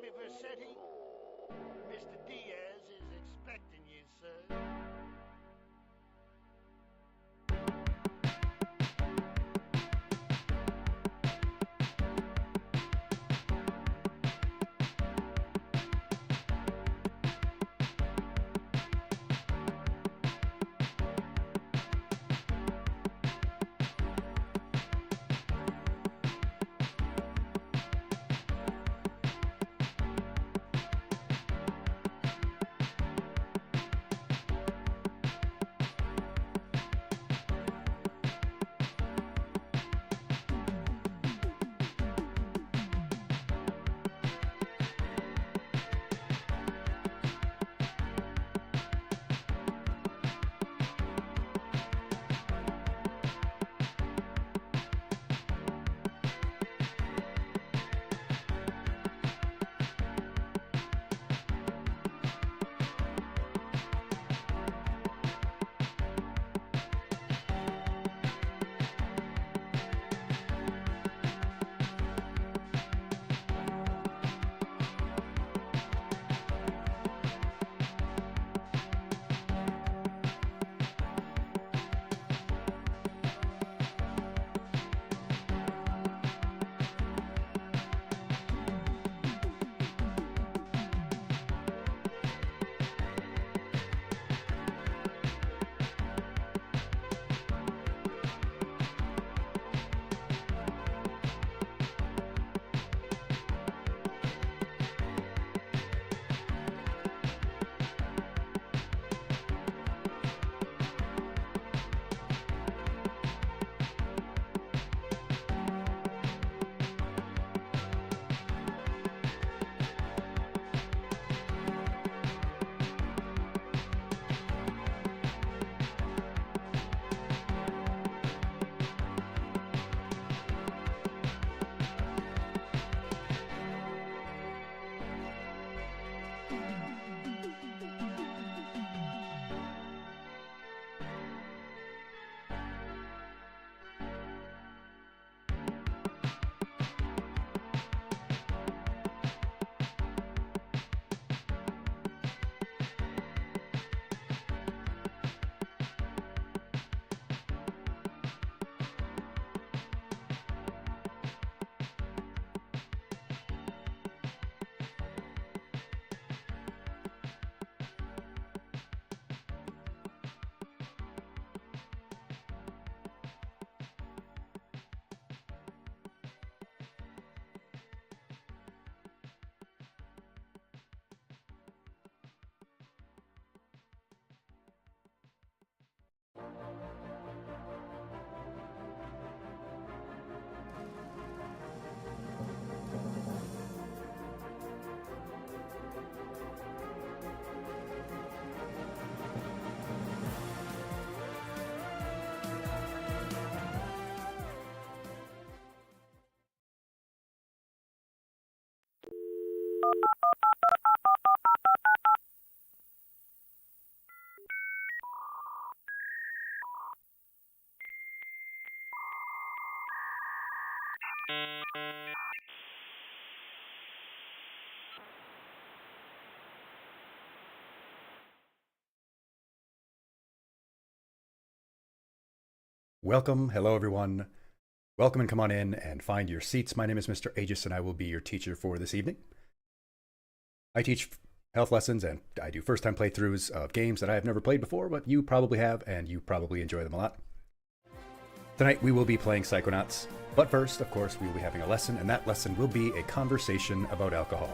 Tommy Vercetti? Mr. Diaz is expecting you, sir. Welcome. Hello, everyone. Welcome and come on in and find your seats. My name is Mr. Aegis, and I will be your teacher for this evening. I teach health lessons, and I do first-time playthroughs of games that I have never played before, but you probably have, and you probably enjoy them a lot. Tonight, we will be playing Psychonauts. But first, of course, we will be having a lesson, and that lesson will be a conversation about alcohol.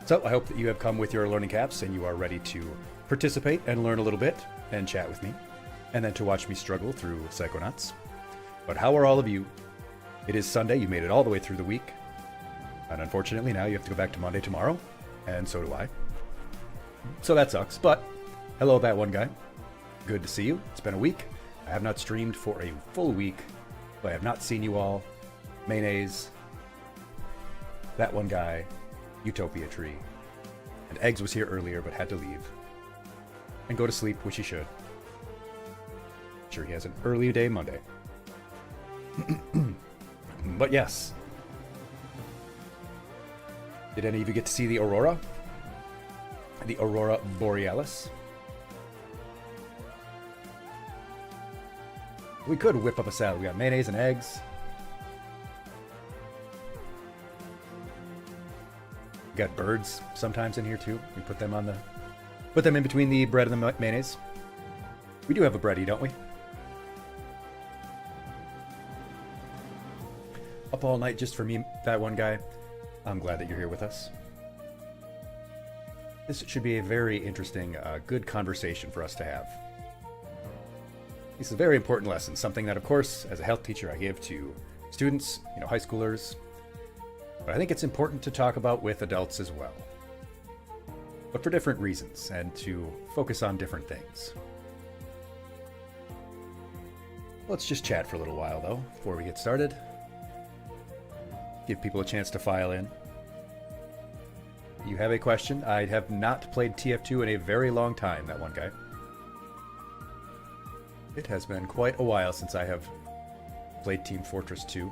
So I hope that you have come with your learning caps and you are ready to participate and learn a little bit and chat with me, and then to watch me struggle through Psychonauts. But how are all of you? It is Sunday, you made it all the way through the week, and unfortunately now you have to go back to Monday tomorrow, and so do I. So that sucks, but hello, that one guy. Good to see you. It's been a week. I have not streamed for a full week, but I have not seen you all. Mayonnaise, that one guy, Utopia Tree, and Eggs was here earlier but had to leave and go to sleep, which he should. Sure, he has an early day Monday. But yes, Did any of you get to see the aurora? The aurora borealis? We could whip up a salad. We got mayonnaise and eggs. We got birds sometimes in here too. We put them in between the bread and the mayonnaise. We do have a breadie, don't we? Up all night just for me, that one guy. I'm glad that you're here with us. This should be a very interesting, good conversation for us to have. This is a very important lesson, something that, of course, as a health teacher, I give to students, high schoolers. But I think it's important to talk about with adults as well. But for different reasons, and to focus on different things. Let's just chat for a little while, though, before we get started. Give people a chance to file in. You have a question? I have not played TF2 in a very long time, that one guy. It has been quite a while since I have played Team Fortress 2.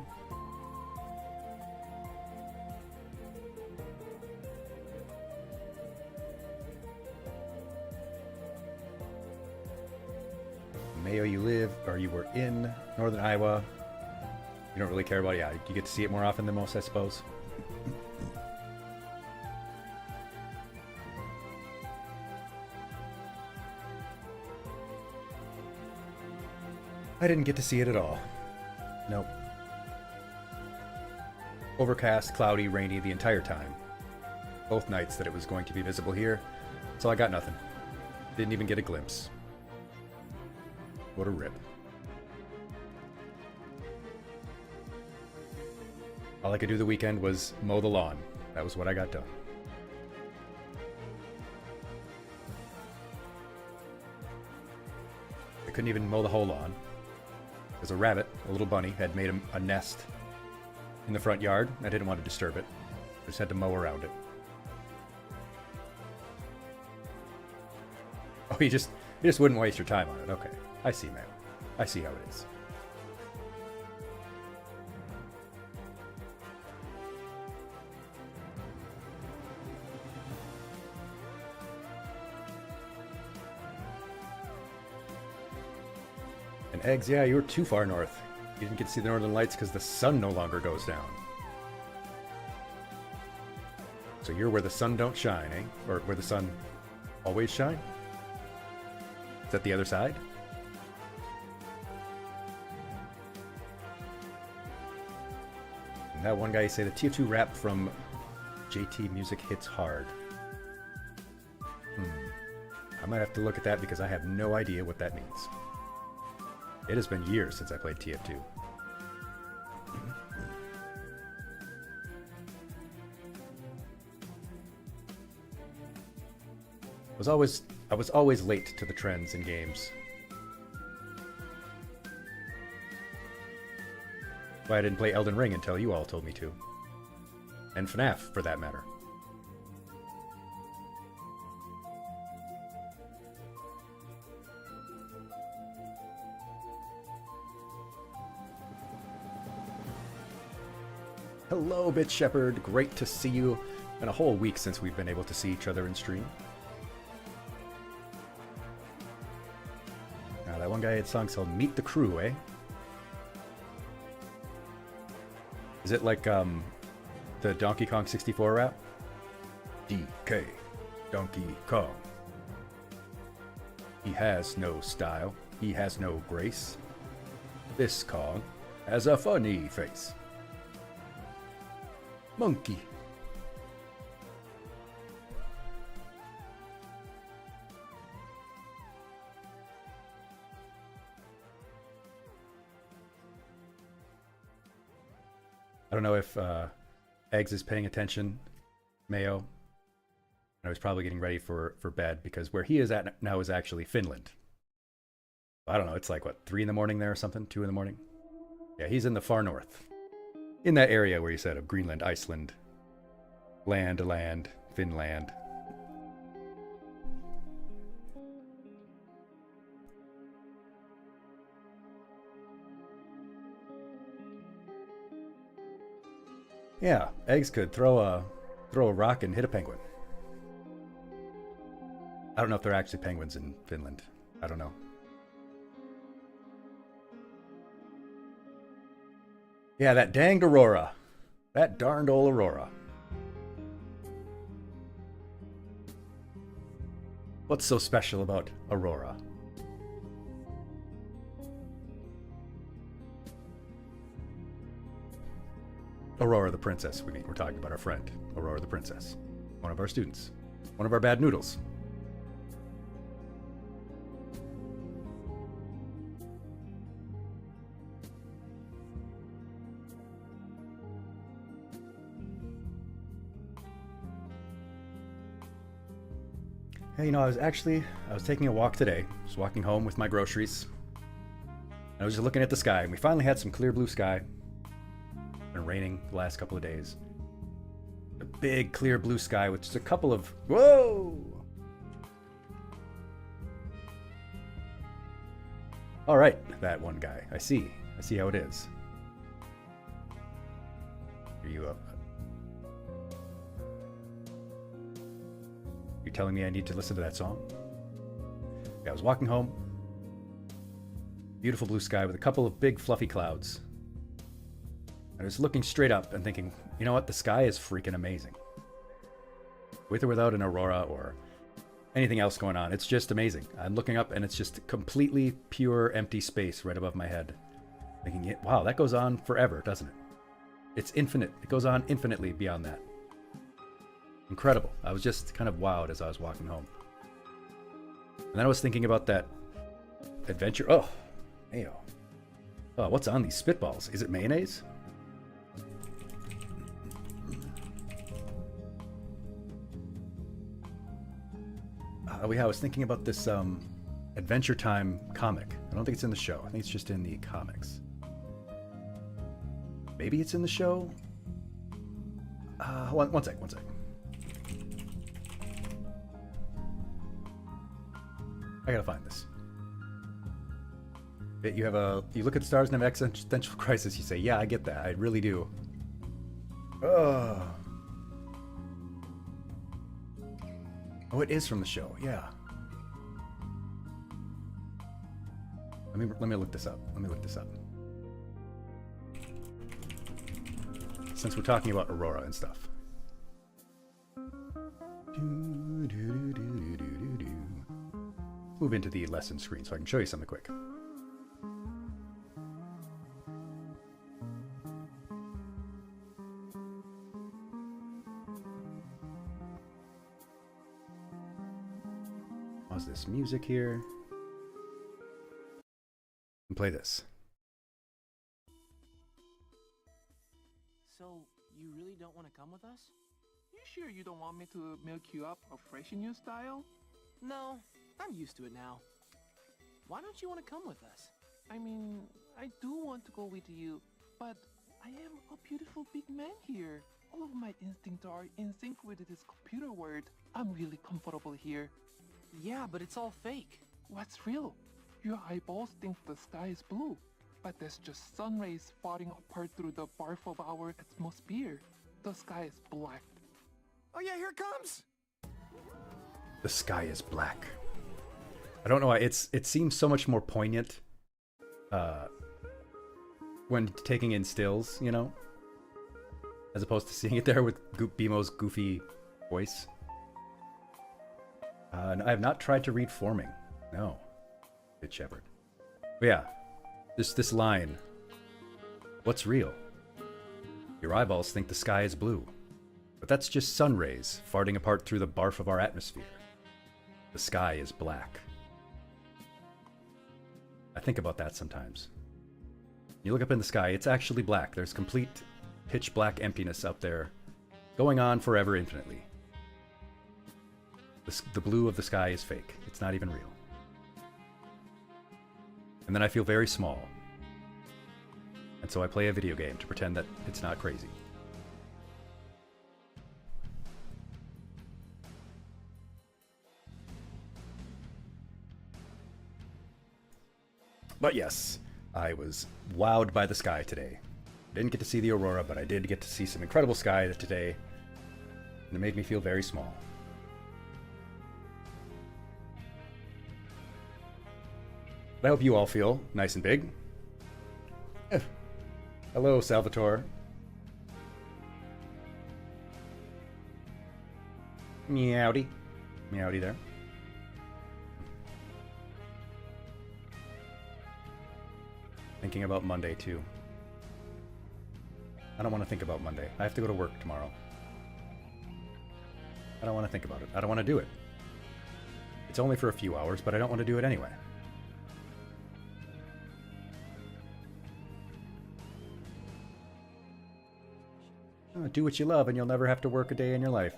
Mayo, you were in Northern Iowa. You don't really care about it. Yeah, you get to see it more often than most, I suppose. I didn't get to see it at all. Nope. Overcast, cloudy, rainy the entire time. Both nights that it was going to be visible here. So I got nothing. Didn't even get a glimpse. What a rip. All I could do the weekend was mow the lawn. That was what I got done. I couldn't even mow the whole lawn. Because a rabbit, a little bunny, had made a nest in the front yard. I didn't want to disturb it. Just had to mow around it. Oh, you just wouldn't waste your time on it. Okay. I see, man. I see how it is. And eggs, yeah, you were too far north. You didn't get to see the northern lights because the sun no longer goes down. So you're where the sun don't shine, eh? Or where the sun always shine? Is that the other side? And that one guy say the TF2 rap from JT Music hits hard. I might have to look at that because I have no idea what that means. It has been years since I played TF2. I was always late to the trends in games. Why I didn't play Elden Ring until you all told me to. And FNAF, for that matter. Hello, Bit Shepherd. Great to see you. Been a whole week since we've been able to see each other in stream. Now, that one guy had songs called Meet the Crew, eh? Is it like the Donkey Kong 64 rap? DK, Donkey Kong. He has no style. He has no grace. This Kong has a funny face. Monkey. I don't know if Eggs is paying attention, Mayo. I was probably getting ready for bed because where he is at now is actually Finland. I don't know, it's like, what, 3 in the morning there or something? 2 in the morning? Yeah, he's in the far north. In that area where you said of Greenland, Iceland, land, Finland. Yeah, Eggs could throw throw a rock and hit a penguin. I don't know if there are actually penguins in Finland. I don't know. Yeah, that danged aurora. That darned old aurora. What's so special about Aurora? Aurora the princess. We're talking about our friend, Aurora the princess. One of our students. One of our bad noodles. Hey, you know, I was taking a walk today. I was walking home with my groceries. I was just looking at the sky, and we finally had some clear blue sky. It's been raining the last couple of days. A big clear blue sky with just a couple of... Whoa! All right, that one guy. I see how it is. Are you up? You're telling me I need to listen to that song? Yeah, I was walking home. Beautiful blue sky with a couple of big fluffy clouds. I was looking straight up and thinking, you know what? The sky is freaking amazing. With or without an aurora or anything else going on, it's just amazing. I'm looking up and it's just completely pure empty space right above my head. Thinking, wow, that goes on forever, doesn't it? It's infinite. It goes on infinitely beyond that. Incredible. I was just kind of wowed as I was walking home. And then I was thinking about that adventure. Oh, mayo. Oh, what's on these spitballs? Is it mayonnaise? I was thinking about this Adventure Time comic. I don't think it's in the show. I think it's just in the comics. Maybe it's in the show? One sec. I gotta find this. You look at the stars and have existential crisis. You say, yeah, I get that. I really do. Oh, it is from the show. Yeah. Let me look this up. Since we're talking about Aurora and stuff. Move into the lesson screen so I can show you something quick. Pause this music here. And play this. So, you really don't want to come with us? You sure you don't want me to milk you up or freshen you style? No, I'm used to it now. Why don't you want to come with us? I mean, I do want to go with you, but I am a beautiful big man here. All of my instincts are in sync with this computer world. I'm really comfortable here. Yeah, but it's all fake. What's real? Your eyeballs think the sky is blue, but that's just sun rays farting apart through the barf of our atmosphere. The sky is black. Oh yeah, here it comes! The sky is black. I don't know why it seems so much more poignant when taking in stills, you know, as opposed to seeing it there with BMO's goofy voice. I have not tried to read forming. No, Bit Shepherd. But yeah, this line. What's real? Your eyeballs think the sky is blue, but that's just sun rays farting apart through the barf of our atmosphere. The sky is black. I think about that sometimes. You look up in the sky, it's actually black. There's complete pitch black emptiness up there, going on forever infinitely. The blue of the sky is fake. It's not even real. And then I feel very small. And so I play a video game to pretend that it's not crazy. But yes, I was wowed by the sky today. Didn't get to see the aurora, but I did get to see some incredible sky today. And it made me feel very small. But I hope you all feel nice and big. Hello, Salvatore. Meowdy. Meowdy there. Thinking about Monday, too. I don't want to think about Monday. I have to go to work tomorrow. I don't want to think about it. I don't want to do it. It's only for a few hours, but I don't want to do it anyway. Do what you love and you'll never have to work a day in your life.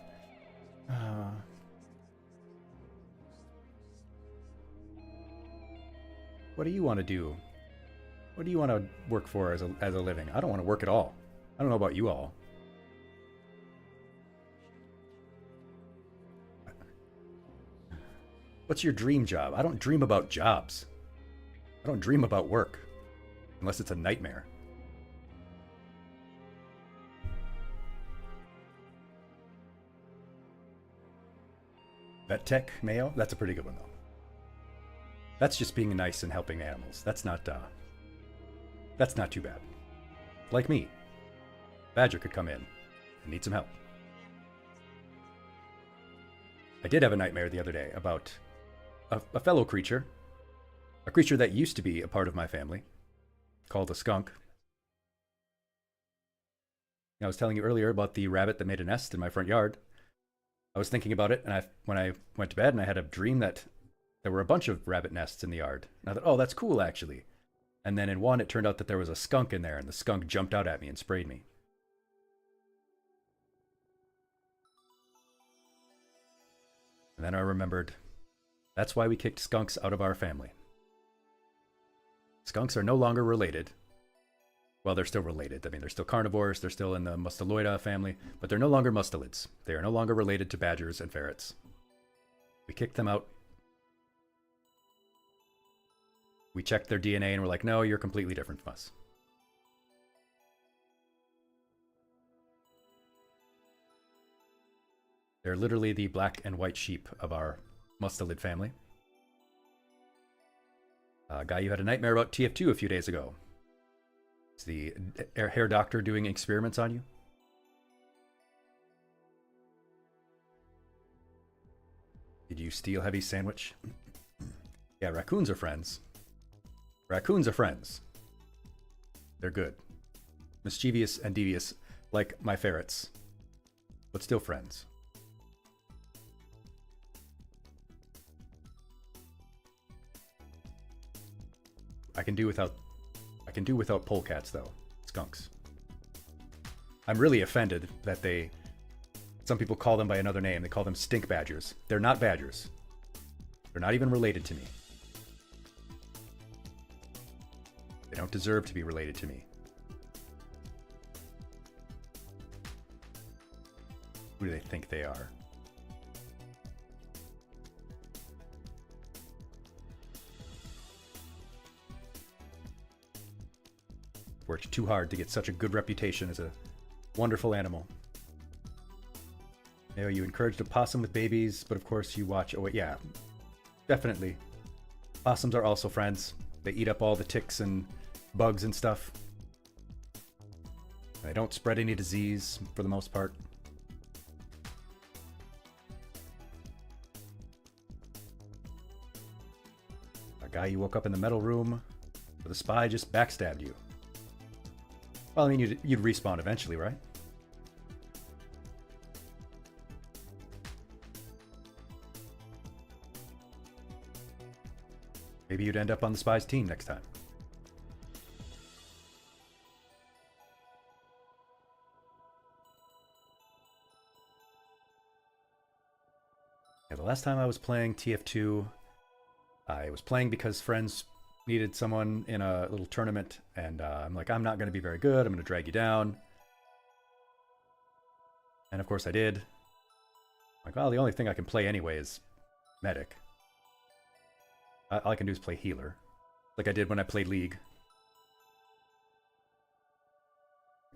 What do you want to do? What do you want to work for as a living? I don't want to work at all. I don't know about you all. What's your dream job? I don't dream about jobs. I don't dream about work. Unless it's a nightmare. Vet tech, Mayo? That's a pretty good one, though. That's just being nice and helping animals. That's not too bad. Like me. Badger could come in and need some help. I did have a nightmare the other day about a fellow creature. A creature that used to be a part of my family. Called a skunk. I was telling you earlier about the rabbit that made a nest in my front yard. I was thinking about it, and when I went to bed, and I had a dream that there were a bunch of rabbit nests in the yard. And I thought, oh, that's cool, actually. And then in one, it turned out that there was a skunk in there, and the skunk jumped out at me and sprayed me. And then I remembered, that's why we kicked skunks out of our family. Skunks are no longer related. Well, they're still related. I mean, they're still carnivores. They're still in the Mustaloida family, but they're no longer mustelids. They are no longer related to badgers and ferrets. We kicked them out. We checked their DNA and we're like, no, you're completely different from us. They're literally the black and white sheep of our mustelid family. Guy, you had a nightmare about TF2 a few days ago. Is the hair doctor doing experiments on you? Did you steal Heavy's sandwich? Yeah, raccoons are friends. Raccoons are friends. They're good. Mischievous and devious, like my ferrets. But still friends. I can do without polecats, though. Skunks. I'm really offended that some people call them by another name. They call them stink badgers. They're not badgers. They're not even related to me. They don't deserve to be related to me. Who do they think they are? Worked too hard to get such a good reputation as a wonderful animal. You know, you encouraged a possum with babies, but of course you watch... Oh, yeah. Definitely. Possums are also friends. They eat up all the ticks and bugs and stuff. They don't spread any disease, for the most part. A guy you woke up in the metal room, where the spy just backstabbed you. Well, I mean, you'd respawn eventually, right? Maybe you'd end up on the spy's team next time. Yeah, the last time I was playing TF2, I was playing because friends needed someone in a little tournament, and I'm like, I'm not going to be very good. I'm going to drag you down. And of course I did. I'm like, well, the only thing I can play anyway is medic. All I can do is play healer, like I did when I played League.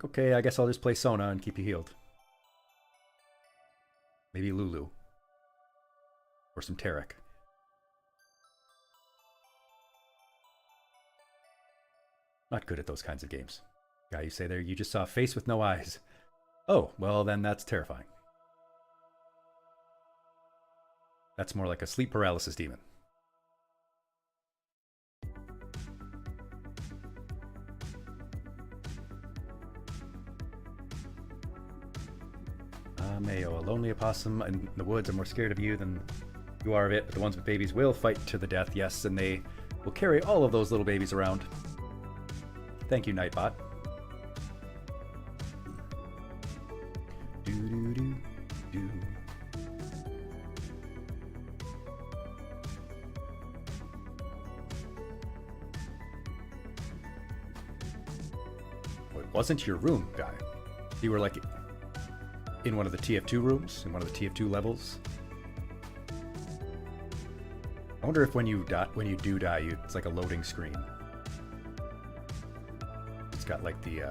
Okay, I guess I'll just play Sona and keep you healed. Maybe Lulu. Or some Tarek. Not good at those kinds of games. Guy, you say there, you just saw a face with no eyes. Oh, well then that's terrifying. That's more like a sleep paralysis demon. Mayo, a lonely opossum in the woods are more scared of you than you are of it, but the ones with babies will fight to the death, yes, and they will carry all of those little babies around. Thank you, Nightbot. Do-do-do-do. Well, it wasn't your room, guy. You were like in one of the TF2 rooms, in one of the TF2 levels. I wonder if when you do die, it's like a loading screen. It's got like the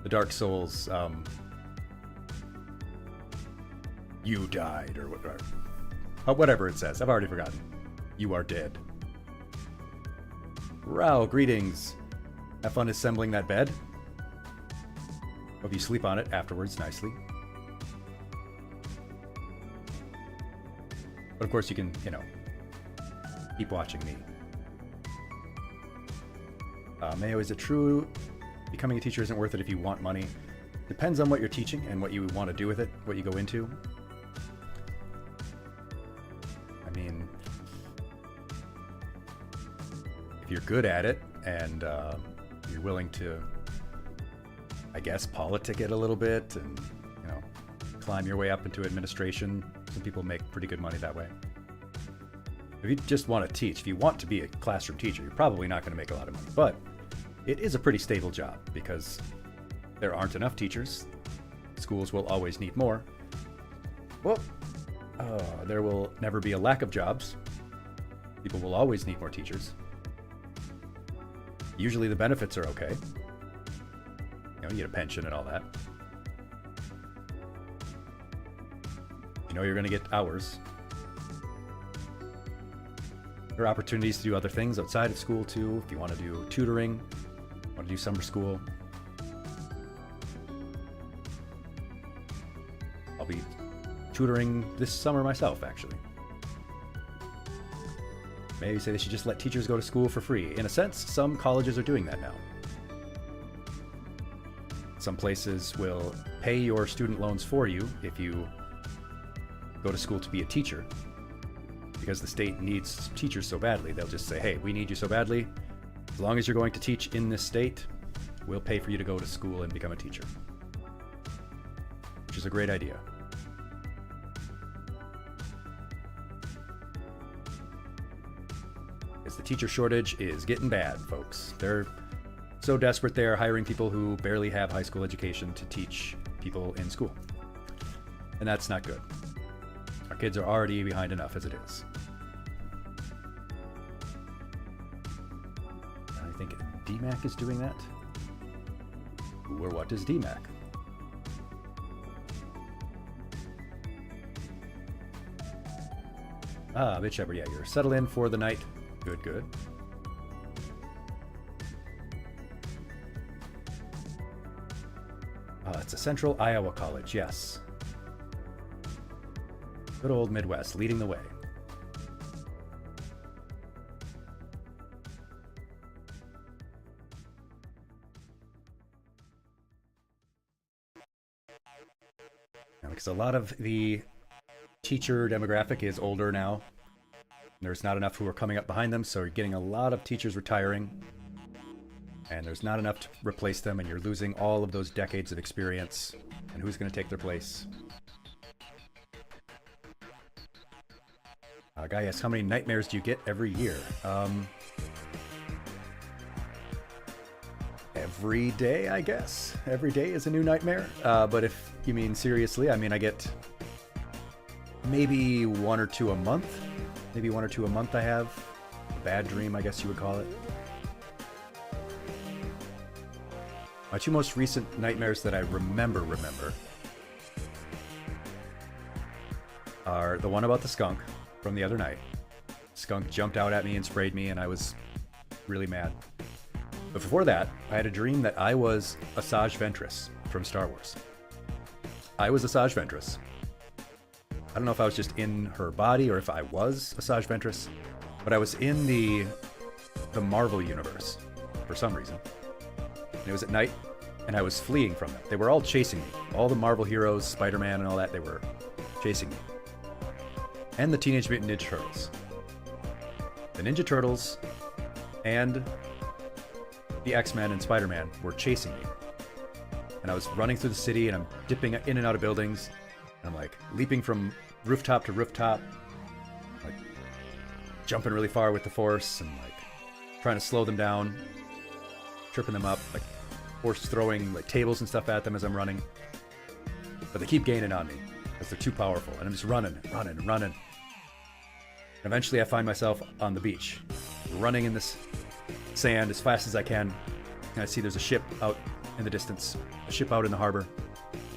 Dark Souls, you died, or whatever it says. I've already forgotten. You are dead. Rao, greetings. Have fun assembling that bed. Hope you sleep on it afterwards nicely. But of course you can, keep watching me. Mayo, is it true becoming a teacher isn't worth it if you want money? Depends on what you're teaching and what you want to do with it, what you go into. I mean, if you're good at it and you're willing to, I guess, politic it a little bit and, climb your way up into administration. Some people make pretty good money that way. If you just want to teach, if you want to be a classroom teacher, you're probably not going to make a lot of money. But it is a pretty stable job because there aren't enough teachers. Schools will always need more. Well, there will never be a lack of jobs. People will always need more teachers. Usually the benefits are okay. You get a pension and all that. You're going to get hours. There are opportunities to do other things outside of school too. If you want to do tutoring, want to do summer school. I'll be tutoring this summer myself, actually. Maybe say they should just let teachers go to school for free. In a sense, some colleges are doing that now. Some places will pay your student loans for you if you go to school to be a teacher, because the state needs teachers so badly. They'll just say, hey, we need you so badly. As long as you're going to teach in this state, we'll pay for you to go to school and become a teacher. Which is a great idea. Because the teacher shortage is getting bad, folks. They're so desperate they're hiring people who barely have high school education to teach people in school. And that's not good. Our kids are already behind enough as it is. I think DMAC is doing that. Who or what is DMAC? Ah, Bitch Shepherd, yeah, you're settled in for the night. Good, good. It's a Central Iowa college, yes. Good old Midwest, leading the way. Now, because a lot of the teacher demographic is older now. There's not enough who are coming up behind them, so you're getting a lot of teachers retiring. And there's not enough to replace them, and you're losing all of those decades of experience. And who's going to take their place? Guy asks, how many nightmares do you get every year? Every day, I guess. Every day is a new nightmare. But if you mean seriously, I mean, I get maybe one or two a month. Maybe one or two a month I have. A bad dream, I guess you would call it. My two most recent nightmares that I remember are the one about the skunk from the other night. Skunk jumped out at me and sprayed me, and I was really mad. But before that, I had a dream that I was Asajj Ventress from Star Wars. I was Asajj Ventress. I don't know if I was just in her body or if I was Asajj Ventress, but I was in the Marvel universe for some reason. And it was at night, and I was fleeing from them. They were all chasing me. All the Marvel heroes, Spider-Man and all that, they were chasing me. And the Teenage Mutant Ninja Turtles. The Ninja Turtles and the X-Men and Spider-Man were chasing me. And I was running through the city, and I'm dipping in and out of buildings. And I'm like leaping from rooftop to rooftop, like jumping really far with the force, and like trying to slow them down, tripping them up, like force throwing like tables and stuff at them as I'm running. But they keep gaining on me because they're too powerful, and I'm just running. And eventually I find myself on the beach, running in this sand as fast as I can, and I see there's a ship out in the distance, a ship out in the harbor.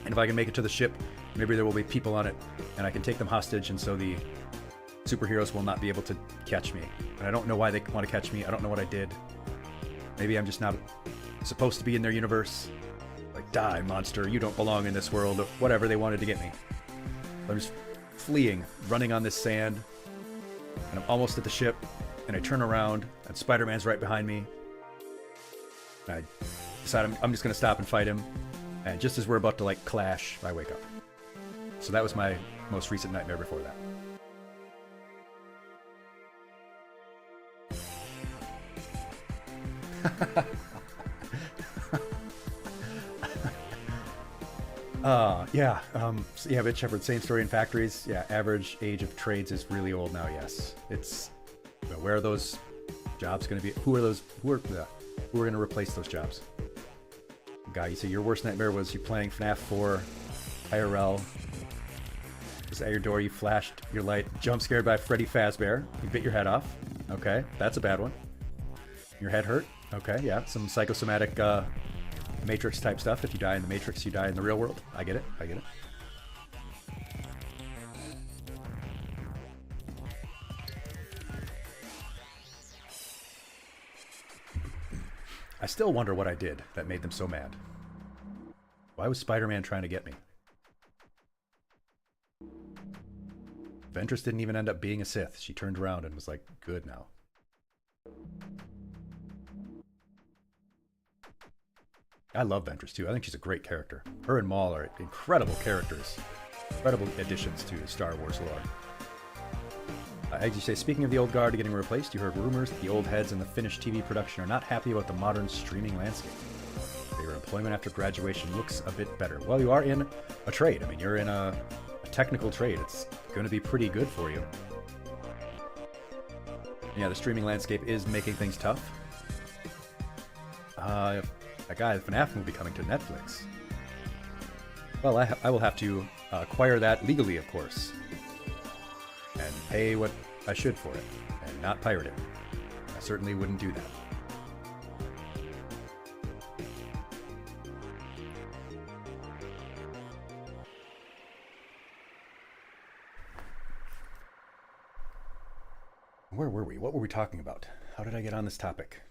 And if I can make it to the ship, maybe there will be people on it, and I can take them hostage, and so the superheroes will not be able to catch me. And I don't know why they want to catch me. I don't know what I did. Maybe I'm just not supposed to be in their universe. Like, die, monster, you don't belong in this world, or whatever they wanted to get me. I'm just fleeing, running on this sand, and I'm almost at the ship, and I turn around, and Spider-Man's right behind me. And I decide I'm just going to stop and fight him. And just as we're about to, like, clash, I wake up. So that was my most recent nightmare before that. Yeah, Bitch Shepherd, same story in factories. Yeah, average age of trades is really old now, yes. It's, where are those jobs going to be? Who are going to replace those jobs? Guy, you say your worst nightmare was you playing FNAF 4 IRL. Was at your door, you flashed your light, jump scared by Freddy Fazbear. You bit your head off. Okay, that's a bad one. Your head hurt? Okay, yeah, some psychosomatic Matrix type stuff. If you die in the Matrix, you die in the real world. I get it. I still wonder what I did that made them so mad. Why was Spider-Man trying to get me? Ventress didn't even end up being a Sith. She turned around and was like, good now. I love Ventress too. I think she's a great character. Her and Maul are incredible characters. Incredible additions to Star Wars lore. As you say, speaking of the old guard getting replaced, you heard rumors that the old heads in the Finnish TV production are not happy about the modern streaming landscape. Your employment after graduation looks a bit better. Well, you are in a trade. I mean, you're in a technical trade. It's going to be pretty good for you. Yeah, the streaming landscape is making things tough. That guy, the FNAF movie coming to Netflix. Well, I will have to acquire that legally, of course. And pay what I should for it. And not pirate it. I certainly wouldn't do that. Where were we? What were we talking about? How did I get on this topic?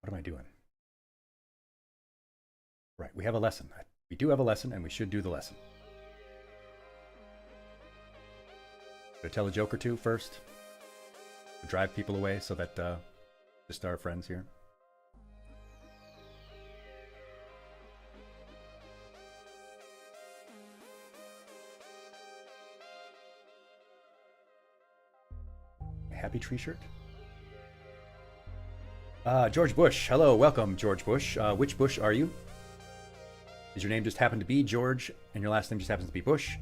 What am I doing? Right, we have a lesson. We do have a lesson, and we should do the lesson. Should I tell a joke or two first? To drive people away so that just our friends here. Happy tree shirt? George Bush. Hello, welcome, George Bush. Which Bush are you? Does your name just happen to be George and your last name just happens to be Bush?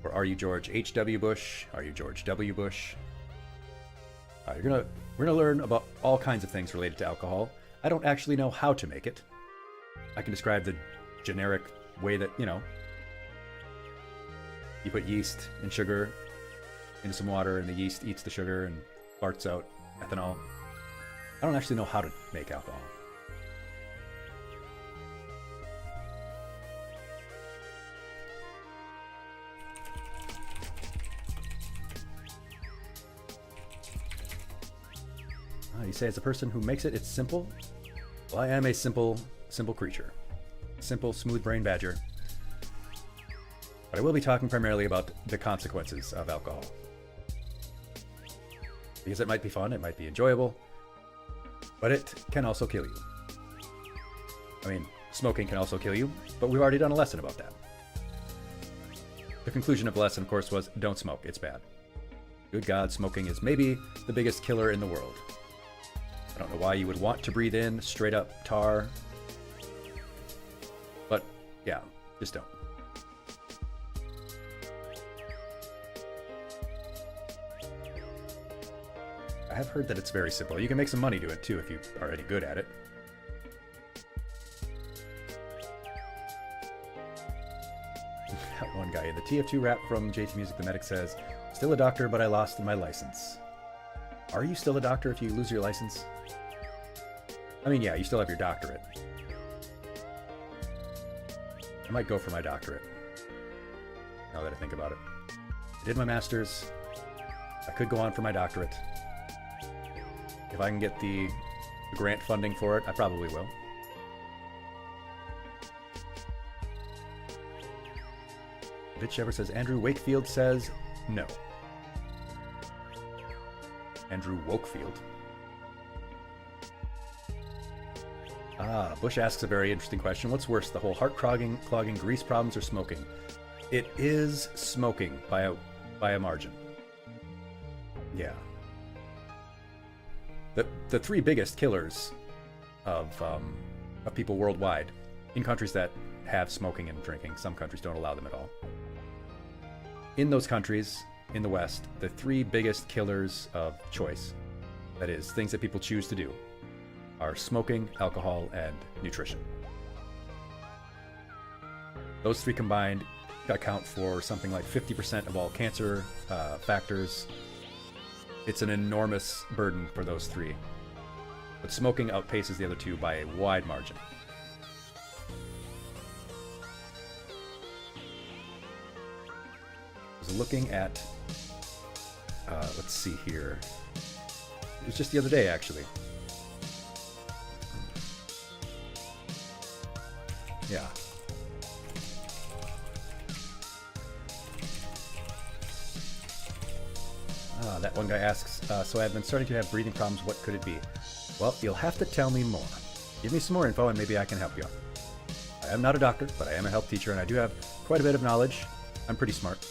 Or are you George H.W. Bush? Are you George W. Bush? We're gonna learn about all kinds of things related to alcohol. I don't actually know how to make it. I can describe the generic way that, you put yeast and sugar into some water, and the yeast eats the sugar and farts out ethanol. I don't actually know how to make alcohol. You say, as a person who makes it, it's simple. Well, I am a simple creature. Simple, smooth-brained badger. But I will be talking primarily about the consequences of alcohol. Because it might be fun, it might be enjoyable, but it can also kill you. I mean, smoking can also kill you, but we've already done a lesson about that. The conclusion of the lesson, of course, was don't smoke, it's bad. Good God, smoking is maybe the biggest killer in the world. I don't know why you would want to breathe in straight up tar, but yeah, just don't. I have heard that it's very simple. You can make some money doing it too if you are any good at it. That one guy in the TF2 rap from JT Music the Medic says, still a doctor, but I lost my license. Are you still a doctor if you lose your license? I mean, yeah, you still have your doctorate. I might go for my doctorate, now that I think about it. I did my master's. I could go on for my doctorate. If I can get the grant funding for it, I probably will. Bitch Ever says, Andrew Wakefield says no. Andrew Wokefield. Bush asks a very interesting question. What's worse, the whole heart clogging, grease problems, or smoking? It is smoking by a margin. Yeah. The three biggest killers of people worldwide, in countries that have smoking and drinking, some countries don't allow them at all. In those countries, in the West, the three biggest killers of choice, that is, things that people choose to do, are smoking, alcohol, and nutrition. Those three combined account for something like 50% of all cancer factors. It's an enormous burden for those three. But smoking outpaces the other two by a wide margin. I was looking at, let's see here. It was just the other day, actually. Yeah. That one guy asks, so I've been starting to have breathing problems. What could it be? Well, you'll have to tell me more. Give me some more info and maybe I can help you out. I am not a doctor, but I am a health teacher and I do have quite a bit of knowledge. I'm pretty smart.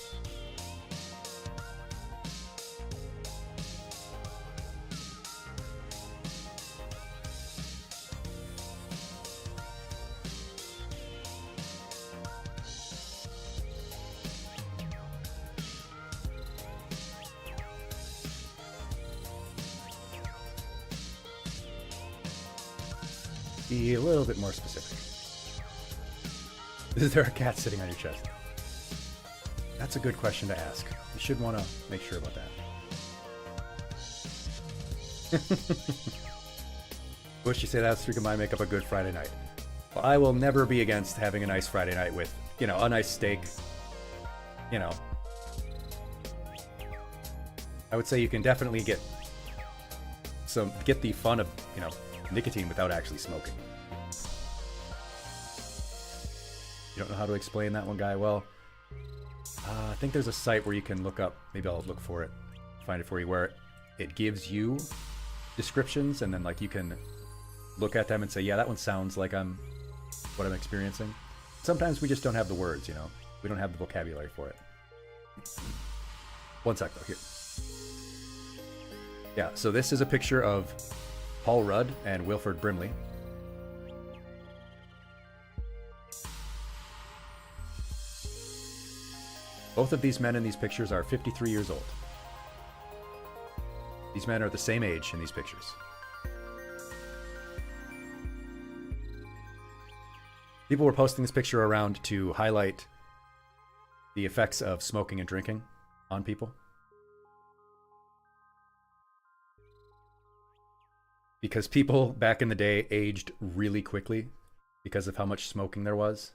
Be a little bit more specific. Is there a cat sitting on your chest? That's a good question to ask. You should want to make sure about that. Bush, you say that's three combined make up a good Friday night. Well, I will never be against having a nice Friday night with, a nice steak. I would say you can definitely get the fun of, nicotine without actually smoking. You don't know how to explain that one, guy? Well, I think there's a site where you can look up, maybe I'll look for it, find it for you, where it gives you descriptions and then you can look at them and say, yeah, that one sounds like what I'm experiencing. Sometimes we just don't have the words, we don't have the vocabulary for it. One sec though, here. Yeah, so this is a picture of Paul Rudd and Wilford Brimley. Both of these men in these pictures are 53 years old. These men are the same age in these pictures. People were posting this picture around to highlight the effects of smoking and drinking on people. Because people back in the day aged really quickly because of how much smoking there was.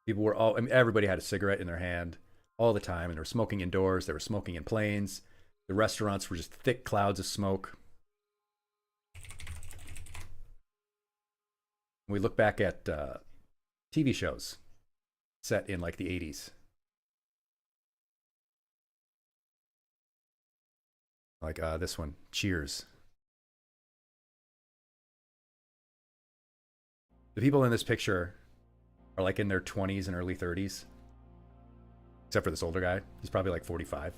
People were everybody had a cigarette in their hand all the time, and they were smoking indoors, they were smoking in planes. The restaurants were just thick clouds of smoke. We look back at TV shows set in like the 80s. Like this one, Cheers. The people in this picture are like in their 20s and early 30s. Except for this older guy. He's probably like 45.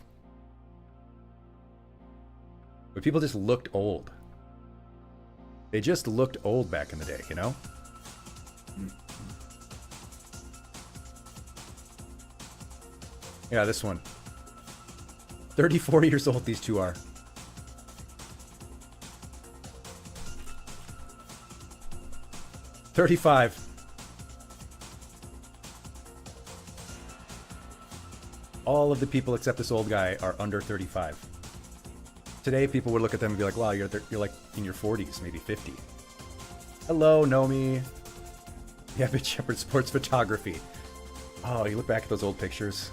But people just looked old. They just looked old back in the day, you know? Yeah, this one. 34 years old these two are. $35. All of the people except this old guy are under 35. Today, people would look at them and be like, wow, you're like in your 40s, maybe 50. Hello, Nomi. Yeah, Bitch Shepherd Sports Photography. Oh, you look back at those old pictures.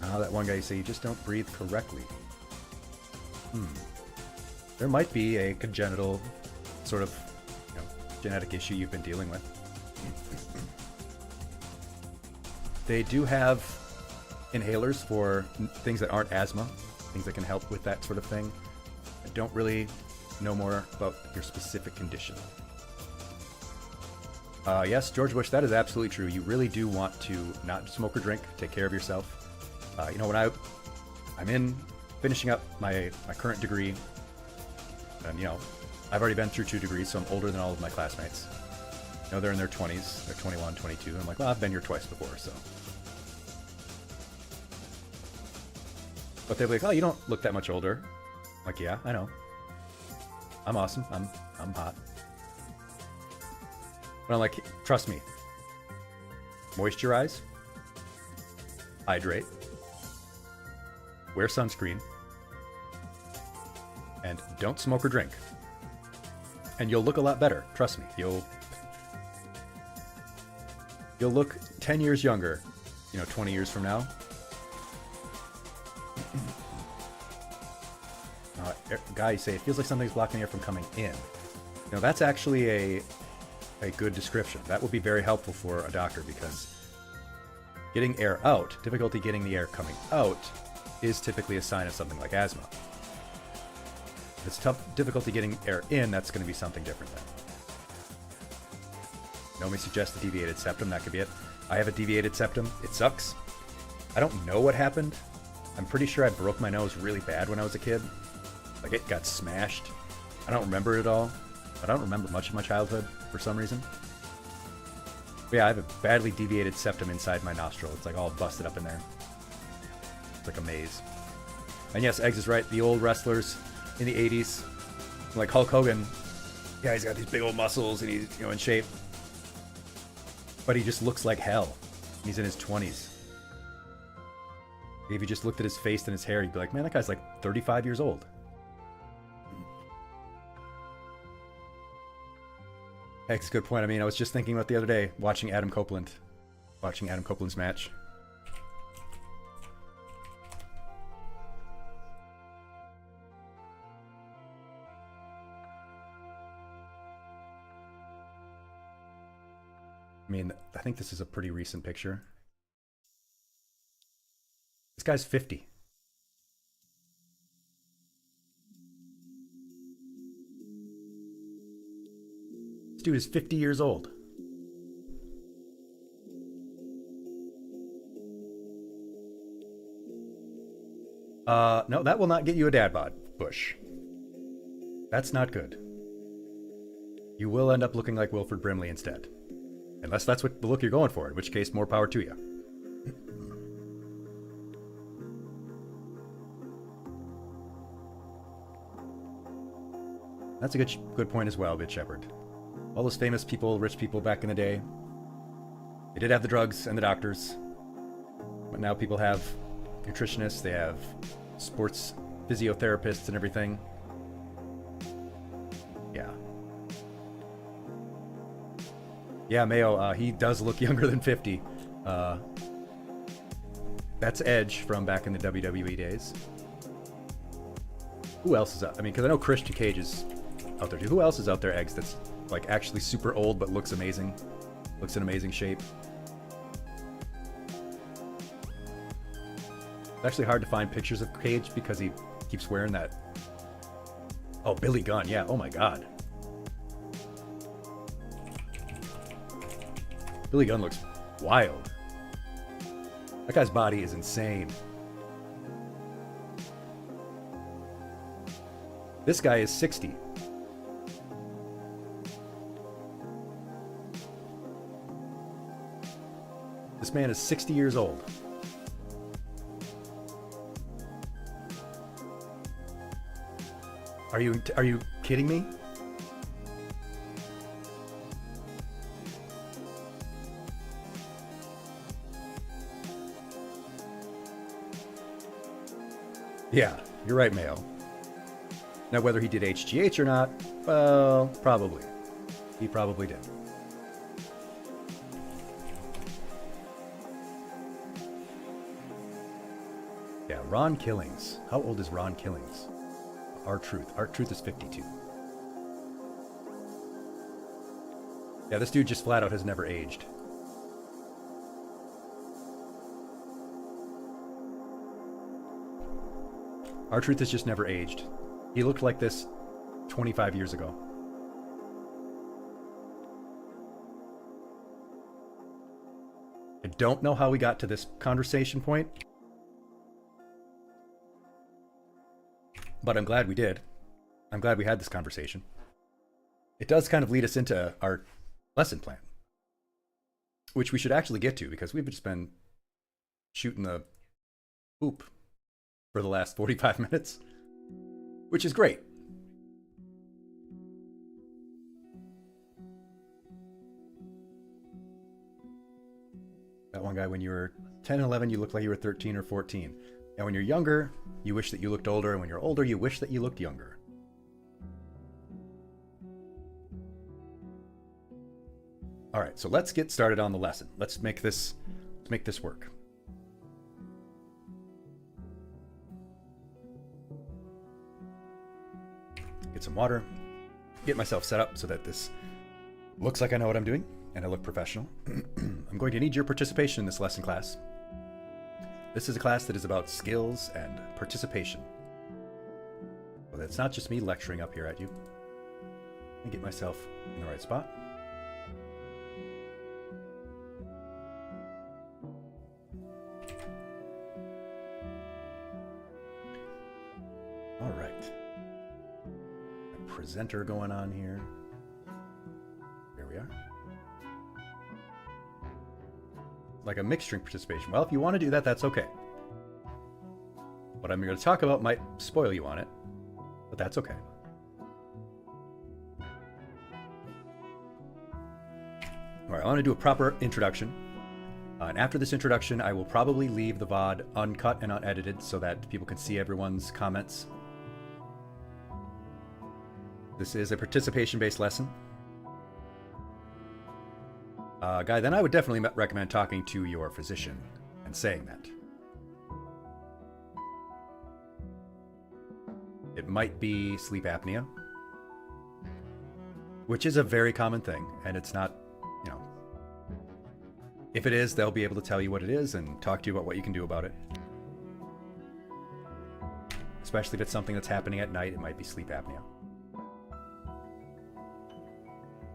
Oh, that one guy you say, you just don't breathe correctly. There might be a congenital sort of, genetic issue you've been dealing with. They do have inhalers for things that aren't asthma, things that can help with that sort of thing. I don't really know more about your specific condition. Yes, George Bush, that is absolutely true. You really do want to not smoke or drink, take care of yourself. When I'm in finishing up my current degree, and I've already been through 2 degrees, so I'm older than all of my classmates. They're in their 20s, they're 21, 22. I'm like, well, I've been here twice before, so. But they'll be like, oh, you don't look that much older. I'm like, yeah, I know. I'm awesome. I'm hot. But I'm like, trust me. Moisturize. Hydrate. Wear sunscreen. And don't smoke or drink. And you'll look a lot better. Trust me. You'll look 10 years younger, 20 years from now. Guy, you say, it feels like something's blocking air from coming in. That's actually a good description. That would be very helpful for a doctor, because getting air out, difficulty getting the air coming out, is typically a sign of something like asthma. If it's difficulty getting air in, that's going to be something different then. Nomi suggests a deviated septum. That could be it. I have a deviated septum. It sucks. I don't know what happened. I'm pretty sure I broke my nose really bad when I was a kid. Like, it got smashed. I don't remember it at all. I don't remember much of my childhood for some reason. But yeah, I have a badly deviated septum inside my nostril. It's like all busted up in there. It's like a maze. And yes, Eggs is right. The old wrestlers in the 80s, like Hulk Hogan, yeah, he's got these big old muscles and he's, in shape. But he just looks like hell. He's in his 20s. If you just looked at his face and his hair, you'd be like, man, that guy's like 35 years old. Heck's a good point. I mean, I was just thinking about the other day, watching Adam Copeland's match. I mean, I think this is a pretty recent picture. This guy's 50. This dude is 50 years old. No, that will not get you a dad bod, Bush. That's not good. You will end up looking like Wilford Brimley instead. Unless that's what the look you're going for, in which case, more power to you. That's a good point as well, Bit Shepherd. All those famous people, rich people back in the day, they did have the drugs and the doctors. But now people have nutritionists, they have sports physiotherapists and everything. Yeah. Yeah, Mayo, he does look younger than 50. That's Edge from back in the WWE days. Who else is up? I mean, because I know Christian Cage is out there too. Who else is out there, Eggs, that's like actually super old but looks amazing? Looks in amazing shape. It's actually hard to find pictures of Cage because he keeps wearing that. Oh, Billy Gunn, yeah. Oh my God. Billy Gunn looks wild. That guy's body is insane. This guy is 60. This man is 60 years old. Are you kidding me? Yeah, you're right, Mayo. Now, whether he did HGH or not, well, probably. He probably did. Yeah, Ron Killings. How old is Ron Killings? R-Truth. R-Truth is 52. Yeah, this dude just flat out has never aged. R-Truth has just never aged. He looked like this 25 years ago. I don't know how we got to this conversation point, but I'm glad we did. I'm glad we had this conversation. It does kind of lead us into our lesson plan, which we should actually get to because we've just been shooting the hoop for the last 45 minutes, which is great. That one guy, when you were 10 and 11, you looked like you were 13 or 14. And when you're younger, you wish that you looked older. And when you're older, you wish that you looked younger. All right, so let's get started on the lesson. Let's make this work. Get some water, get myself set up so that this looks like I know what I'm doing and I look professional. I'm going to need your participation in this lesson class. This is a class that is about skills and participation. Well, it's not just me lecturing up here at you. Let me get myself in the right spot. All right. A presenter going on here. There we are. Like a mixed drink participation. Well, if you want to do that, that's okay. What I'm going to talk about might spoil you on it, but that's okay. All right, I want to do a proper introduction. And after this introduction, I will probably leave the VOD uncut and unedited so that people can see everyone's comments. This is a participation-based lesson. Guy, then I would definitely recommend talking to your physician and saying that. It might be sleep apnea, which is a very common thing, and it's not, you know, if it is, they'll be able to tell you what it is and talk to you about what you can do about it. Especially if it's something that's happening at night, it might be sleep apnea.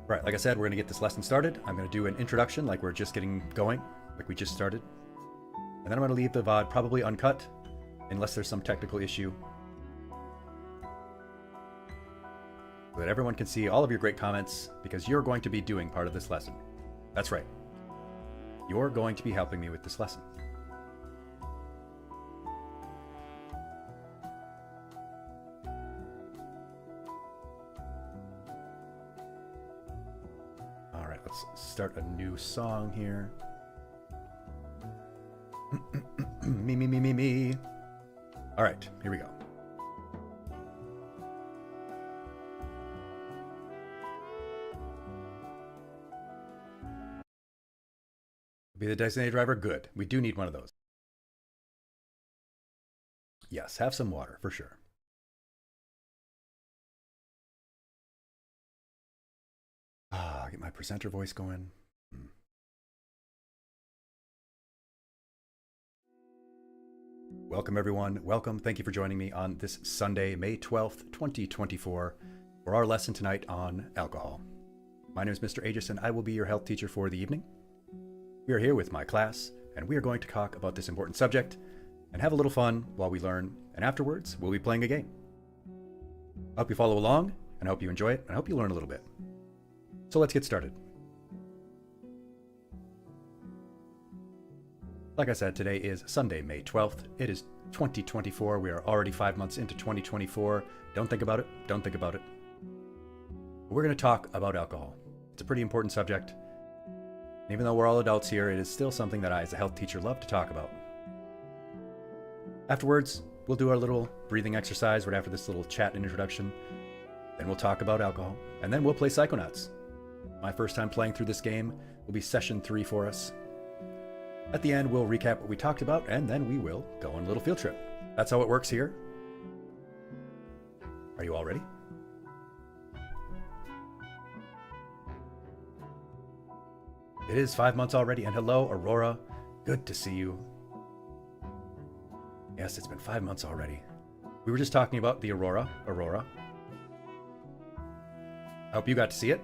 Right, like I said, we're going to get this lesson started. I'm going to do an introduction like we're just getting going, like we just started. And then I'm going to leave the VOD probably uncut, unless there's some technical issue. So that everyone can see all of your great comments, because you're going to be doing part of this lesson. That's right. You're going to be helping me with this lesson. Let's start a new song here. Me. All right, here we go. Be the designated driver? Good. We do need one of those. Yes, have some water for sure. Get my presenter voice going. Welcome, everyone. Welcome. Thank you for joining me on this Sunday, May 12th, 2024, for our lesson tonight on alcohol. My name is Mr. Aegis, and I will be your health teacher for the evening. We are here with my class, and we are going to talk about this important subject and have a little fun while we learn, and afterwards, we'll be playing a game. I hope you follow along, and I hope you enjoy it, and I hope you learn a little bit. So let's get started. Like I said, today is Sunday, May 12th. It is 2024. We are already 5 months into 2024. Don't think about it. Don't think about it. We're going to talk about alcohol. It's a pretty important subject. And even though we're all adults here, it is still something that I, as a health teacher, love to talk about. Afterwards, we'll do our little breathing exercise right after this little chat and introduction. Then we'll talk about alcohol. And then we'll play Psychonauts. My first time playing through this game will be session 3 for us. At the end, we'll recap what we talked about, and then we will go on a little field trip. That's how it works here. Are you all ready? It is 5 months already, and hello, Aurora. Good to see you. Yes, it's been 5 months already. We were just talking about the Aurora. I hope you got to see it.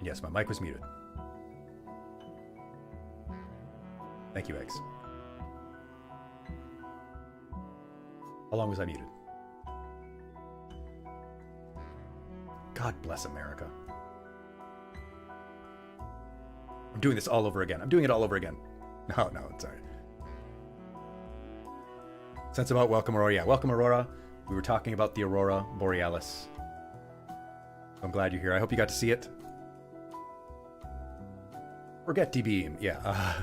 Yes, my mic was muted. Thank you, Eggs. How long was I muted? God bless America. I'm doing this all over again. I'm doing it all over again. No, it's all right. Sense about welcome, Aurora. Yeah, welcome, Aurora. We were talking about the Aurora Borealis. I'm glad you're here. I hope you got to see it. Forget DB. Yeah.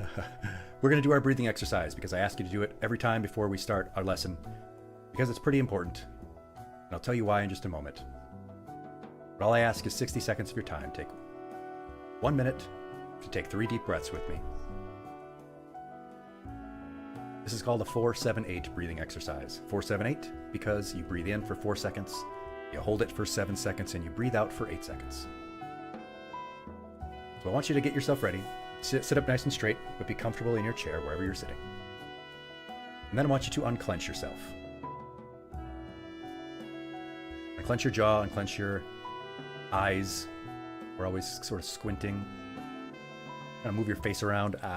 We're going to do our breathing exercise because I ask you to do it every time before we start our lesson because it's pretty important. And I'll tell you why in just a moment. But all I ask is 60 seconds of your time. Take 1 minute to take 3 deep breaths with me. This is called a 4-7-8 breathing exercise. 4-7-8 because you breathe in for 4 seconds, you hold it for 7 seconds, and you breathe out for 8 seconds. So I want you to get yourself ready. Sit up nice and straight, but be comfortable in your chair wherever you're sitting. And then I want you to unclench yourself. Unclench your jaw, unclench your eyes. We're always sort of squinting. Kind of move your face around. Get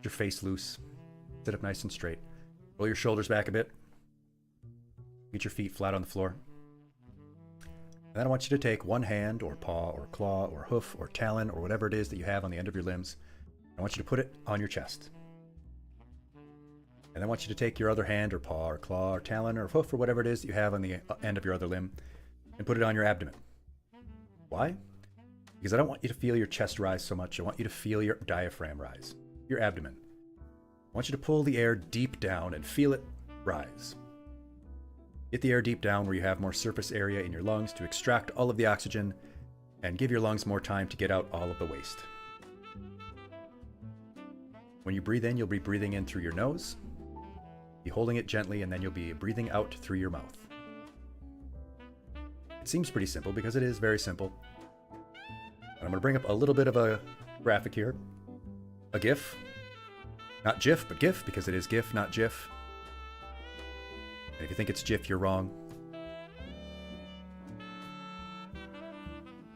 your face loose. Sit up nice and straight. Roll your shoulders back a bit. Get your feet flat on the floor. And then I want you to take one hand or paw or claw or hoof or talon or whatever it is that you have on the end of your limbs. I want you to put it on your chest. And then I want you to take your other hand or paw or claw or talon or hoof or whatever it is that you have on the end of your other limb and put it on your abdomen. Why? Because I don't want you to feel your chest rise so much. I want you to feel your diaphragm rise, your abdomen. I want you to pull the air deep down and feel it rise. Get the air deep down where you have more surface area in your lungs to extract all of the oxygen and give your lungs more time to get out all of the waste. When you breathe in, you'll be breathing in through your nose, be holding it gently, and then you'll be breathing out through your mouth. It seems pretty simple because it is very simple. And I'm going to bring up a little bit of a graphic here. A GIF. Not GIF, but GIF, because it is GIF, not GIF. And if you think it's GIF, you're wrong.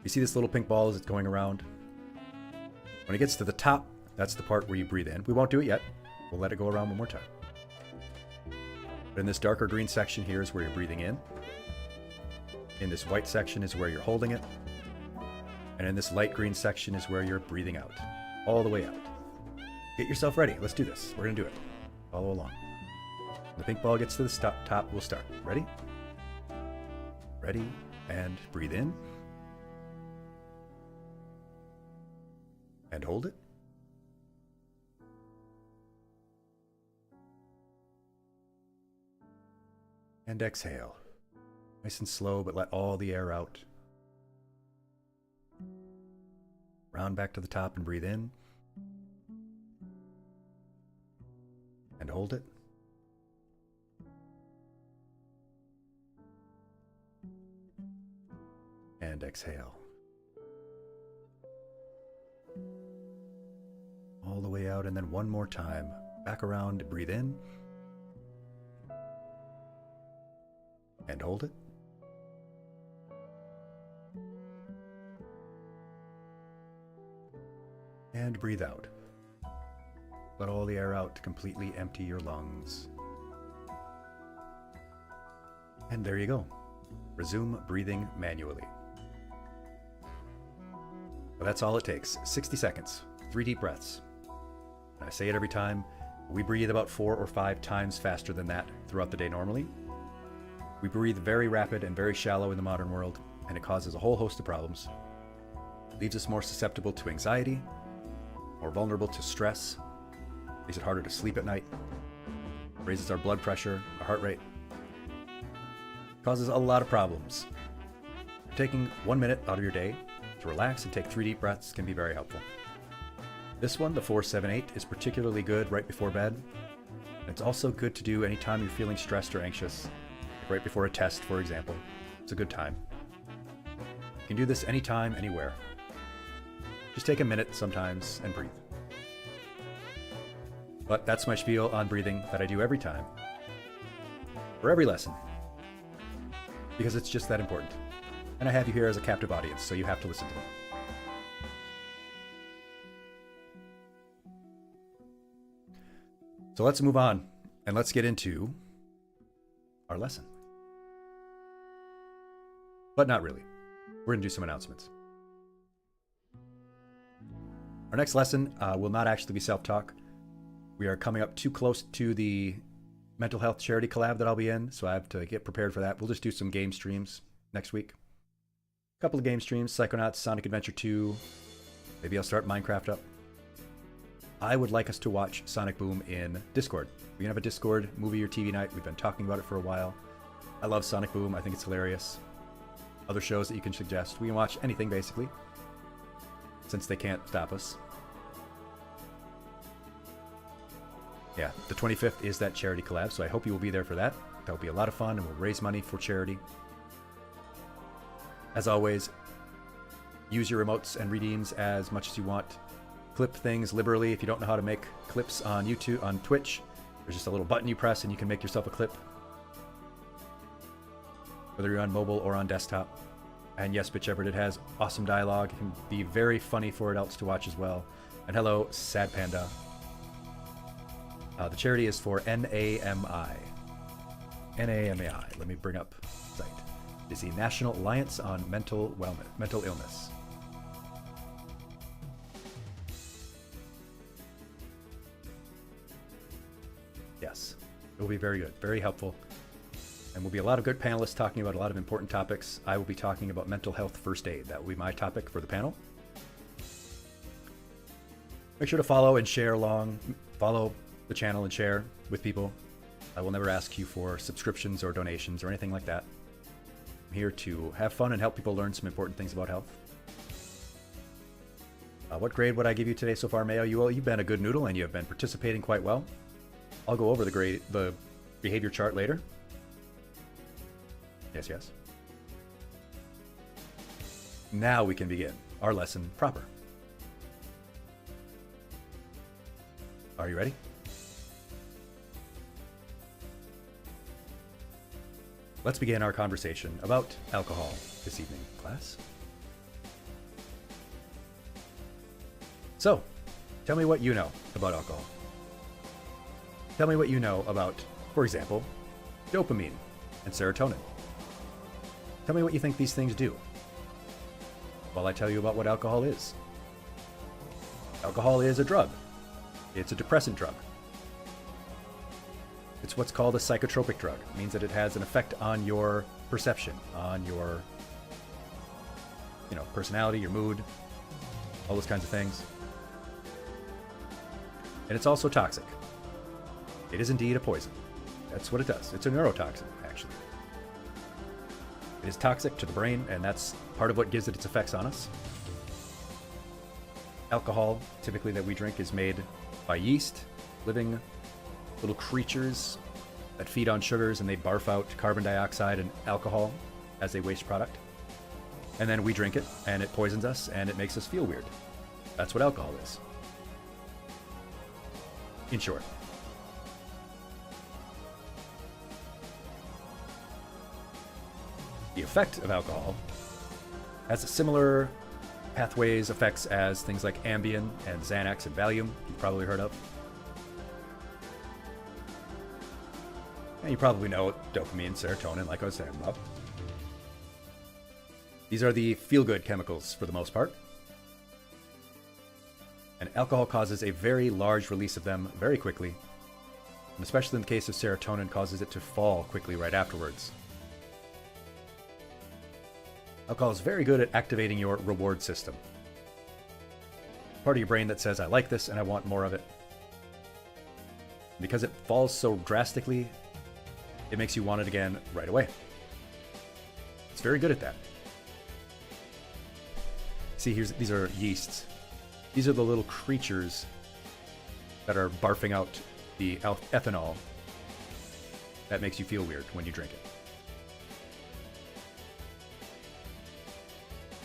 You see this little pink ball as it's going around? When it gets to the top, that's the part where you breathe in. We won't do it yet. We'll let it go around one more time. But in this darker green section here is where you're breathing in. In this white section is where you're holding it. And in this light green section is where you're breathing out. All the way out. Get yourself ready. Let's do this. We're going to do it. Follow along. When the pink ball gets to the top, we'll start. Ready? Ready, and breathe in. And hold it. And exhale. Nice and slow, but let all the air out. Round back to the top and breathe in. And hold it. And exhale. All the way out, and then one more time. Back around, breathe in. And hold it. And breathe out. Let all the air out to completely empty your lungs. And there you go. Resume breathing manually. Well, that's all it takes. 60 seconds. 3 deep breaths. And I say it every time. We breathe about 4 or 5 times faster than that throughout the day normally. We breathe very rapid and very shallow in the modern world, and it causes a whole host of problems. It leaves us more susceptible to anxiety, more vulnerable to stress, makes it harder to sleep at night, raises our blood pressure, our heart rate, causes a lot of problems. Taking 1 minute out of your day to relax and take 3 deep breaths can be very helpful. This one, the 4-7-8, is particularly good right before bed. And it's also good to do anytime you're feeling stressed or anxious, like right before a test, for example. It's a good time. You can do this anytime, anywhere. Just take a minute sometimes and breathe. But that's my spiel on breathing that I do every time, for every lesson, because it's just that important. And I have you here as a captive audience, so you have to listen to me. So let's move on, and let's get into our lesson. But not really. We're going to do some announcements. Our next lesson will not actually be self-talk. We are coming up too close to the mental health charity collab that I'll be in, so I have to get prepared for that. We'll just do some game streams next week. A couple of game streams, Psychonauts, Sonic Adventure 2. Maybe I'll start Minecraft up. I would like us to watch Sonic Boom in Discord. We can have a Discord movie or TV night. We've been talking about it for a while. I love Sonic Boom. I think it's hilarious. Other shows that you can suggest. We can watch anything, basically, since they can't stop us. Yeah, the 25th is that charity collab, so I hope you will be there for that. That'll be a lot of fun, and we'll raise money for charity. As always, use your remotes and redeems as much as you want. Clip things liberally. If you don't know how to make clips on YouTube, on Twitch, there's just a little button you press and you can make yourself a clip. Whether you're on mobile or on desktop. And yes, Bitch Everett, it has awesome dialogue. It can be very funny for adults to watch as well. And hello, Sad Panda. The charity is for NAMI. NAMI. Let me bring up the site. It's the National Alliance on Mental Illness. Yes, it will be very good, very helpful. And will be a lot of good panelists talking about a lot of important topics. I will be talking about mental health first aid. That will be my topic for the panel. Make sure to follow and share along. Follow the channel and share with people. I will never ask you for subscriptions or donations or anything like that. I'm here to have fun and help people learn some important things about health. What grade would I give you today so far, Mayo? You've been a good noodle and you have been participating quite well. I'll go over the behavior chart later. Yes, yes. Now we can begin our lesson proper. Are you ready? Let's begin our conversation about alcohol this evening, class. So, tell me what you know about alcohol. Tell me what you know about, for example, dopamine and serotonin. Tell me what you think these things do while I tell you about what alcohol is. Alcohol is a drug. It's a depressant drug. It's what's called a psychotropic drug. It means that it has an effect on your perception, on your, personality, your mood, all those kinds of things. And it's also toxic. It is indeed a poison. That's what it does. It's a neurotoxin, actually. It is toxic to the brain, and that's part of what gives it its effects on us. Alcohol, typically that we drink, is made by yeast, living little creatures that feed on sugars, and they barf out carbon dioxide and alcohol as a waste product. And then we drink it, and it poisons us, and it makes us feel weird. That's what alcohol is, in short. The effect of alcohol has a similar pathways effects as things like Ambien and Xanax and Valium, you've probably heard of. And you probably know dopamine, serotonin, like I was saying about. These are the feel-good chemicals for the most part. And alcohol causes a very large release of them very quickly. And especially in the case of serotonin, causes it to fall quickly right afterwards. Alcohol is very good at activating your reward system. Part of your brain that says, I like this and I want more of it. Because it falls so drastically, it makes you want it again right away. It's very good at that. See, these are yeasts. These are the little creatures that are barfing out the ethanol that makes you feel weird when you drink it.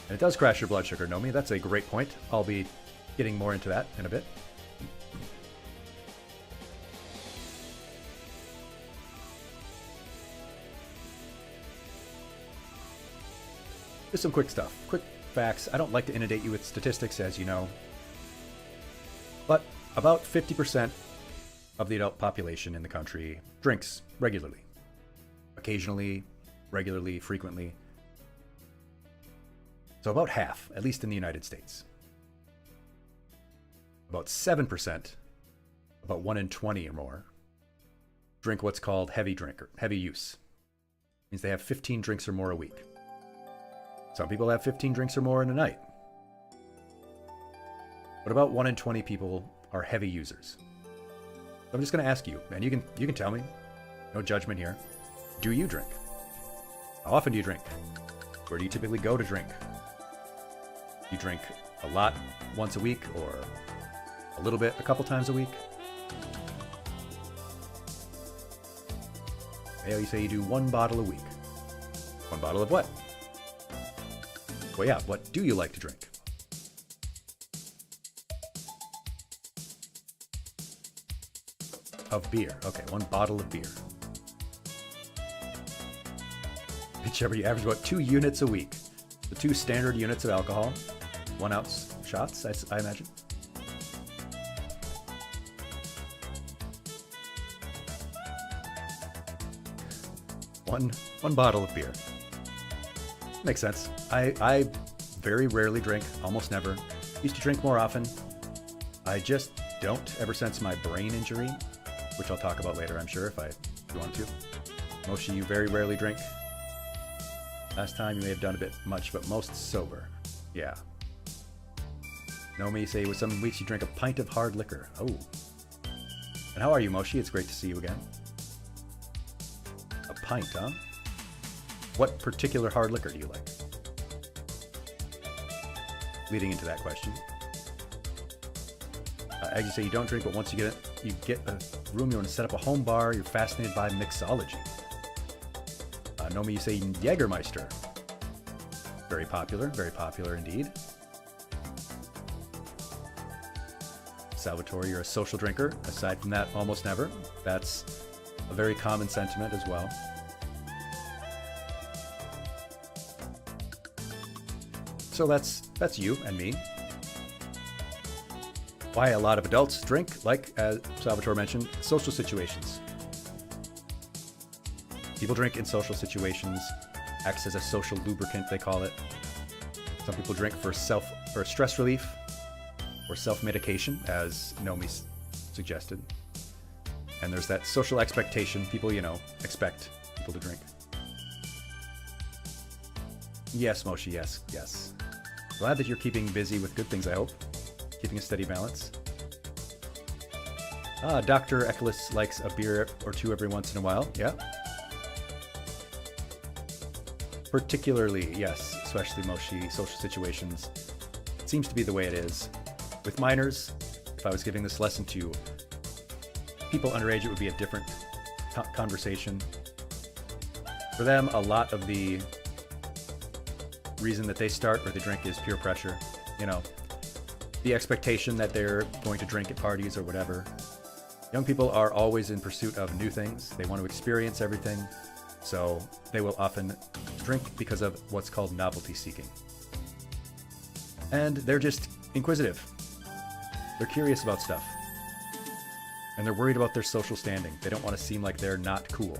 And it does crash your blood sugar, Nomi. That's a great point. I'll be getting more into that in a bit. Just some quick stuff. Quick facts. I don't like to inundate you with statistics, as you know. But about 50% of the adult population in the country drinks regularly. Occasionally, regularly, frequently. So about half, at least in the United States. About 7%, about 1 in 20 or more, drink what's called heavy use. It means they have 15 drinks or more a week. Some people have 15 drinks or more in a night. But about 1 in 20 people are heavy users. So I'm just going to ask you, and you can tell me, no judgment here. Do you drink? How often do you drink? Where do you typically go to drink? You drink a lot once a week, or a little bit a couple times a week? You say you do 1 bottle a week. 1 bottle of what? Well, yeah, what do you like to drink? Of beer. Okay, 1 bottle of beer. Whichever you average, about 2 units a week. The 2 standard units of alcohol. 1 ounce shots, I imagine. One bottle of beer. Makes sense. I very rarely drink, almost never. Used to drink more often. I just don't ever since my brain injury, which I'll talk about later, I'm sure, if you want to. Most of you very rarely drink. Last time you may have done a bit much, but most sober. Yeah. Nomi, say with some weeks you drink a pint of hard liquor. Oh. And how are you, Moshi? It's great to see you again. A pint, huh? What particular hard liquor do you like? Leading into that question. As you say, you don't drink, but once you get a room, you want to set up a home bar, you're fascinated by mixology. Nomi, you say Jägermeister. Very popular indeed. Salvatore, you're a social drinker. Aside from that, almost never. That's a very common sentiment as well. So that's you and me. Why a lot of adults drink, like as Salvatore mentioned, social situations. People drink in social situations, acts as a social lubricant, they call it. Some people drink for stress relief or self-medication, as Nomi suggested. And there's that social expectation. People, you know, expect people to drink. Yes, Moshi, yes, yes. Glad that you're keeping busy with good things, I hope. Keeping a steady balance. Dr. Echolis likes a beer or two every once in a while. Yeah. Particularly, yes, especially Moshi, social situations. It seems to be the way it is. With minors, if I was giving this lesson to people underage, it would be a different conversation. For them, a lot of the reason that they start or they drink is peer pressure. You know, the expectation that they're going to drink at parties or whatever. Young people are always in pursuit of new things. They want to experience everything. So they will often drink because of what's called novelty seeking. And they're just inquisitive. They're curious about stuff. And they're worried about their social standing. They don't want to seem like they're not cool.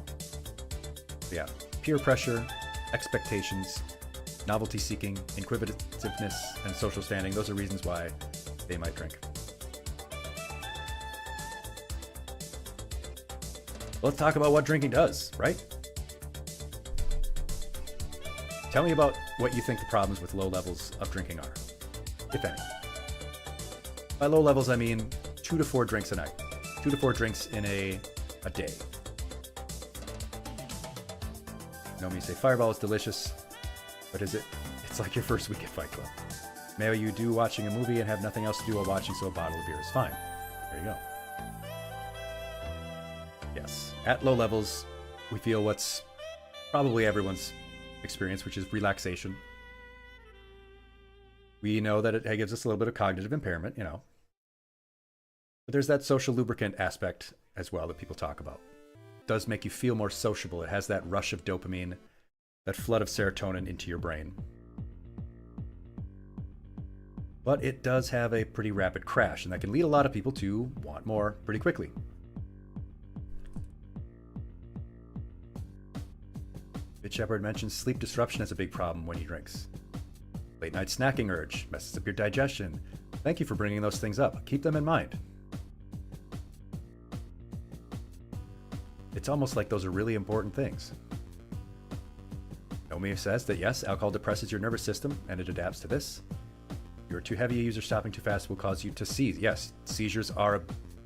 So yeah, peer pressure, expectations, novelty seeking, inquisitiveness, and social standing. Those are reasons why they might drink. Let's talk about what drinking does, right? Tell me about what you think the problems with low levels of drinking are, if any. By low levels, I mean 2 to 4 drinks a night. 2 to 4 drinks in a day. You know me, you say Fireball is delicious, but is it? It's like your first week at Fight Club. Maybe you do watching a movie and have nothing else to do while watching, so a bottle of beer is fine. There you go. Yes, at low levels, we feel what's probably everyone's experience, which is relaxation. We know that it gives us a little bit of cognitive impairment, you know. But there's that social lubricant aspect as well that people talk about. It does make you feel more sociable. It has that rush of dopamine, that flood of serotonin into your brain. But it does have a pretty rapid crash, and that can lead a lot of people to want more pretty quickly. Bit Shepherd mentions sleep disruption as a big problem when he drinks. Late night snacking urge messes up your digestion. Thank you for bringing those things up. Keep them in mind. It's almost like those are really important things. Nomi says that yes, alcohol depresses your nervous system and it adapts to this. If you're too heavy a user, stopping too fast will cause you to seize. Yes, seizures are a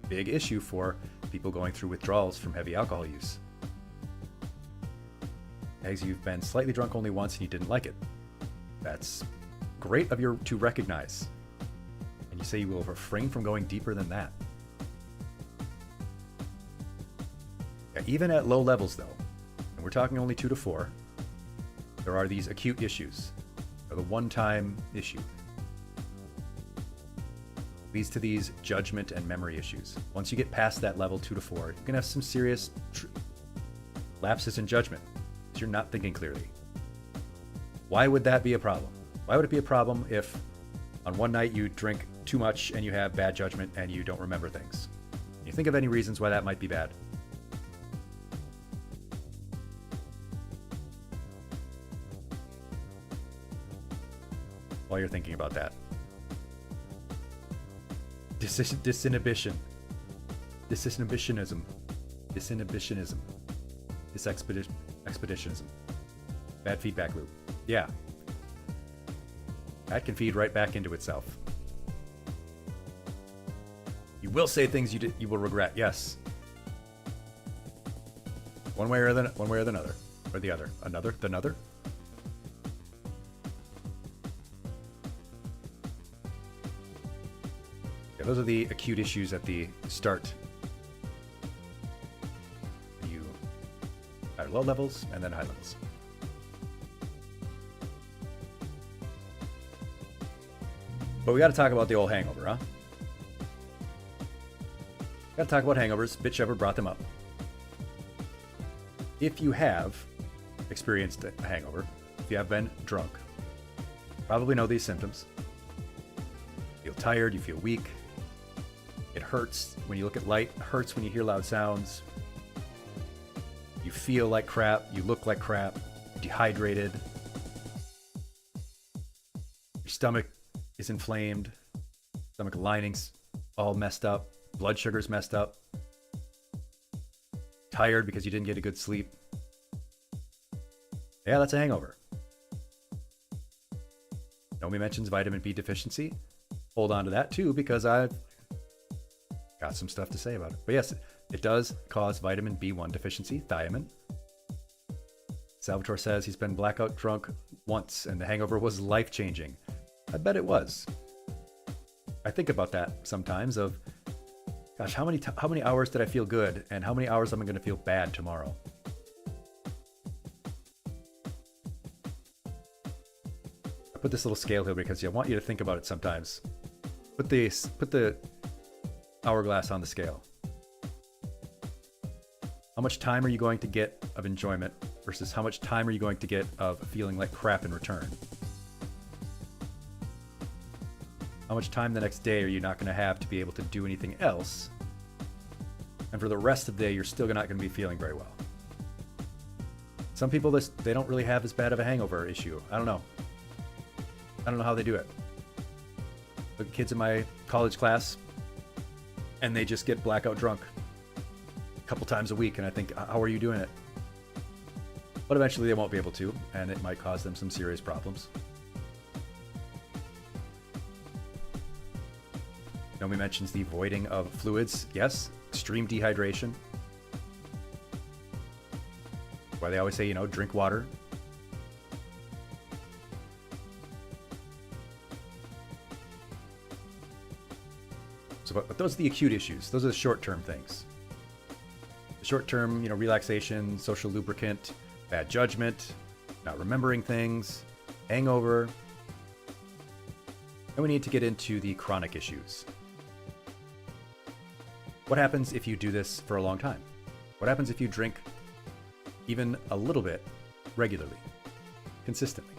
big issue for people going through withdrawals from heavy alcohol use. As you've been slightly drunk only once and you didn't like it. That's great of you to recognize. And you say you will refrain from going deeper than that. Yeah, even at low levels though, and we're talking only 2 to 4, there are these acute issues. Or the one-time issue. Leads to these judgment and memory issues. Once you get past that level 2 to 4, you can have some serious lapses in judgment. Because you're not thinking clearly. Why would that be a problem? Why would it be a problem if on one night you drink too much and you have bad judgment and you don't remember things? Can you think of any reasons why that might be bad? While you're thinking about that. Disinhibition. Disinhibitionism. Disinhibitionism. Expeditionism. Bad feedback loop. Yeah. That can feed right back into itself. You will say things you will regret. Yes. One way or the other. Or the other. Another? Yeah, those are the acute issues at the start. You at low levels and then high levels. But we got to talk about the old hangover, huh? Got to talk about hangovers. Bitch Ever brought them up. If you have experienced a hangover, if you have been drunk, probably know these symptoms. You feel tired, you feel weak. It hurts when you look at light, it hurts when you hear loud sounds. You feel like crap, you look like crap, dehydrated. Your stomach is inflamed, stomach lining's all messed up. blood sugar's messed up, tired because you didn't get a good sleep. Yeah, that's a hangover. Nomi mentions vitamin B deficiency. Hold on to that too, because I've got some stuff to say about it. But yes, it does cause vitamin B1 deficiency, thiamine. Salvatore says he's been blackout drunk once and the hangover was life-changing. I bet it was. I think about that sometimes of, gosh, how many hours did I feel good and how many hours am I going to feel bad tomorrow? I put this little scale here because I want you to think about it sometimes. Put the hourglass on the scale. How much time are you going to get of enjoyment versus how much time are you going to get of feeling like crap in return? How much time the next day are you not going to have to be able to do anything else? And for the rest of the day, you're still not going to be feeling very well. Some people, they don't really have as bad of a hangover issue. I don't know. I don't know how they do it. Look at kids in my college class, and they just get blackout drunk a couple times a week, and I think, how are you doing it? But eventually they won't be able to, and it might cause them some serious problems. Nomi mentions the voiding of fluids. Yes, extreme dehydration. Why they always say, drink water. So, but those are the acute issues. Those are the short-term things. The short-term, relaxation, social lubricant, bad judgment, not remembering things, hangover. And we need to get into the chronic issues. What happens if you do this for a long time? What happens if you drink even a little bit regularly, consistently?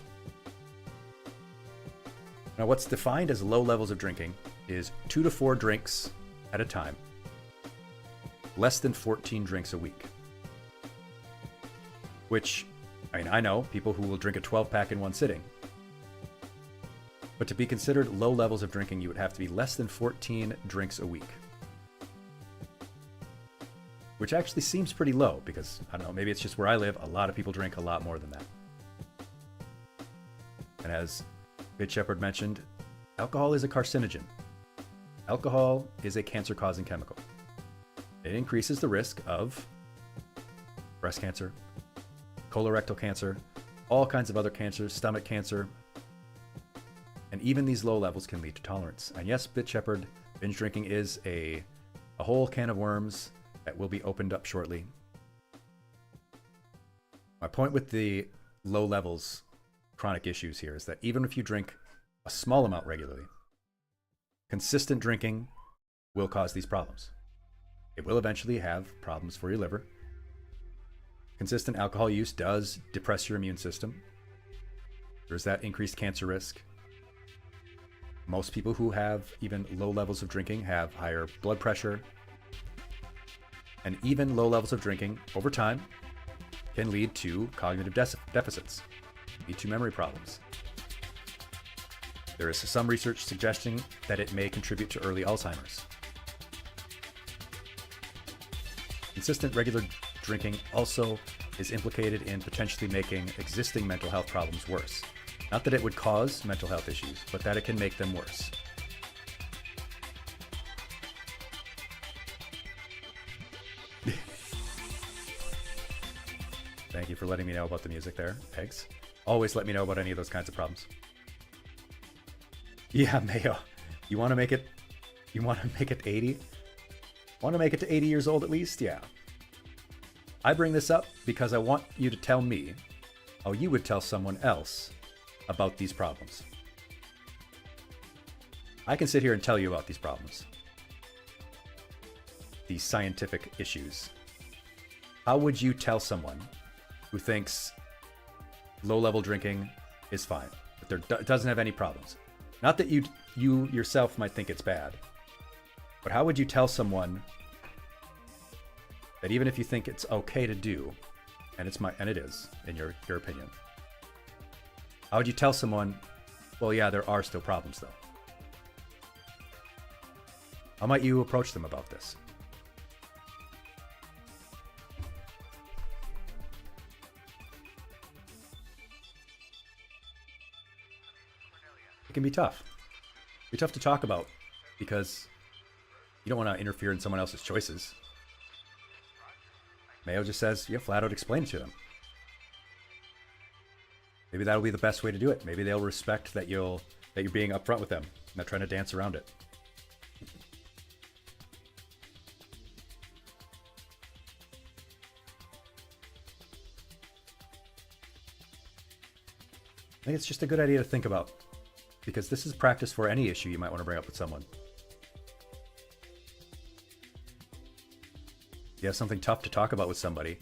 Now, what's defined as low levels of drinking is 2 to 4 drinks at a time, less than 14 drinks a week. Which, I know people who will drink a 12-pack in one sitting. But to be considered low levels of drinking, you would have to be less than 14 drinks a week. Which actually seems pretty low because, I don't know, maybe it's just where I live, a lot of people drink a lot more than that. And as Bit Shepherd mentioned, alcohol is a carcinogen. Alcohol is a cancer-causing chemical. It increases the risk of breast cancer, colorectal cancer, all kinds of other cancers, stomach cancer, and even these low levels can lead to tolerance. And yes, Bit Shepherd, binge drinking is a whole can of worms that will be opened up shortly. My point with the low levels chronic issues here is that even if you drink a small amount regularly, consistent drinking will cause these problems. It will eventually have problems for your liver. Consistent alcohol use does depress your immune system. There's that increased cancer risk. Most people who have even low levels of drinking have higher blood pressure. And even low levels of drinking over time can lead to cognitive deficits, lead to memory problems. There is some research suggesting that it may contribute to early Alzheimer's. Consistent regular drinking also is implicated in potentially making existing mental health problems worse. Not that it would cause mental health issues, but that it can make them worse. Thank you for letting me know about the music there, Eggs. Always let me know about any of those kinds of problems. Yeah, Mayo. You want to make it 80? Want to make it to 80 years old at least? Yeah. I bring this up because I want you to tell me how you would tell someone else about these problems. I can sit here and tell you about these problems. These scientific issues. How would you tell someone who thinks low-level drinking is fine, but doesn't have any problems? Not that you yourself might think it's bad, but how would you tell someone that even if you think it's okay to do, and it is in your opinion, how would you tell someone, well, yeah, there are still problems though? How might you approach them about this? It can be tough. Be tough to talk about because you don't want to interfere in someone else's choices. Mayo just says, yeah, flat out explain it to them. Maybe that'll be the best way to do it. Maybe they'll respect that you're being upfront with them, not trying to dance around it. I think it's just a good idea to think about, because this is practice for any issue you might want to bring up with someone. You have something tough to talk about with somebody.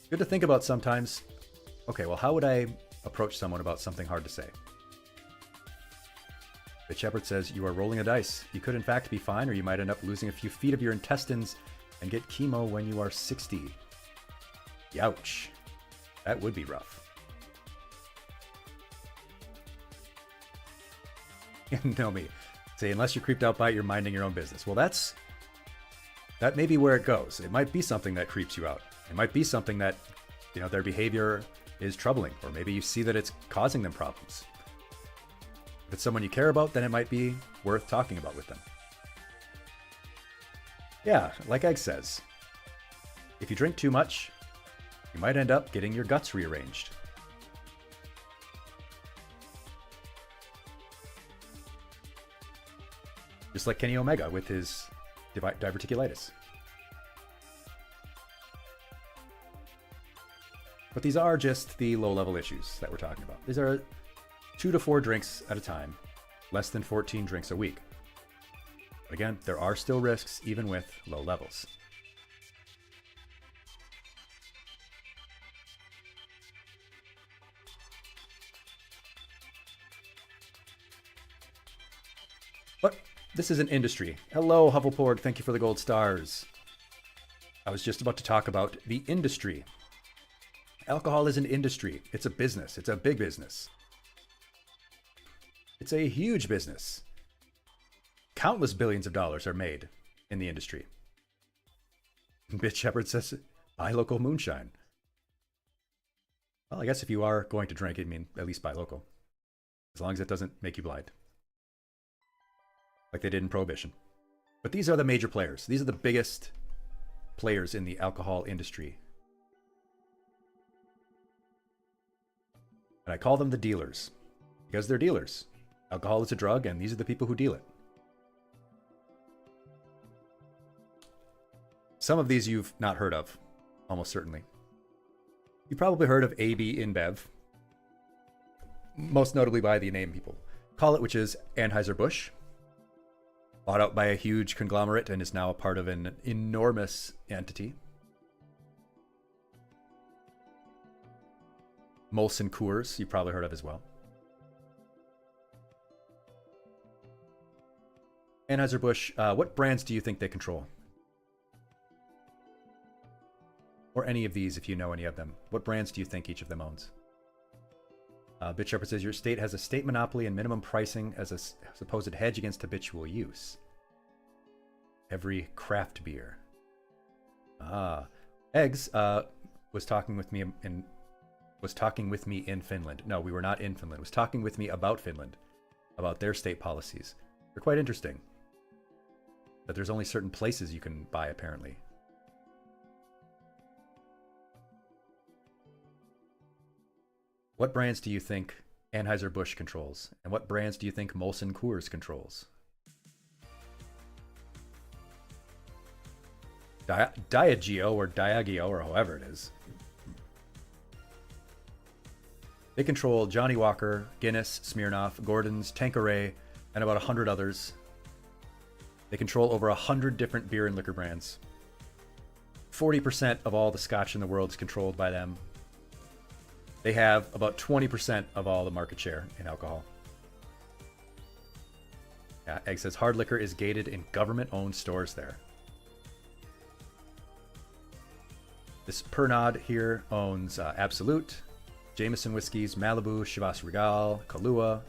Good to think about sometimes. Okay, well, how would I approach someone about something hard to say? The Shepherd says, you are rolling a dice. You could in fact be fine, or you might end up losing a few feet of your intestines and get chemo when you are 60. Youch. That would be rough. You know me. Say, unless you're creeped out by it, you're minding your own business. Well, that may be where it goes. It might be something that creeps you out. It might be something that, their behavior is troubling, or maybe you see that it's causing them problems. If it's someone you care about, then it might be worth talking about with them. Yeah, like Egg says, if you drink too much, you might end up getting your guts rearranged. Just like Kenny Omega with his diverticulitis. But these are just the low-level issues that we're talking about. These are 2 to 4 drinks at a time, less than 14 drinks a week. But again, there are still risks even with low levels. But this is an industry. Hello, Huffleport. Thank you for the gold stars. I was just about to talk about the industry. Alcohol is an industry. It's a business. It's a big business. It's a huge business. Countless billions of dollars are made in the industry. Bitch Shepherd says, buy local moonshine. Well, I guess if you are going to drink, I mean, at least buy local. As long as it doesn't make you blind. Like they did in Prohibition. But these are the major players. These are the biggest players in the alcohol industry. And I call them the dealers, because they're dealers. Alcohol is a drug, and these are the people who deal it. Some of these you've not heard of, almost certainly. You've probably heard of AB InBev, most notably by the name people call it, which is Anheuser-Busch. Bought out by a huge conglomerate and is now a part of an enormous entity. Molson Coors, you've probably heard of as well. Anheuser-Busch, what brands do you think they control? Or any of these, if you know any of them. What brands do you think each of them owns? Bitch Shepherd says, your state has a state monopoly and minimum pricing as a supposed hedge against habitual use. Every craft beer. Eggs was talking with me in Finland. No, we were not in Finland. Was talking with me about Finland, about their state policies. They're quite interesting. But there's only certain places you can buy, apparently. What brands do you think Anheuser-Busch controls? And what brands do you think Molson Coors controls? Diageo or Diageo or however it is. They control Johnny Walker, Guinness, Smirnoff, Gordon's, Tanqueray, and about 100 others. They control over 100 different beer and liquor brands. 40% of all the scotch in the world is controlled by them. They have about 20% of all the market share in alcohol. Yeah, Egg says hard liquor is gated in government-owned stores there. This Pernod here owns Absolute, Jameson Whiskies, Malibu, Chivas Regal, Kahlua.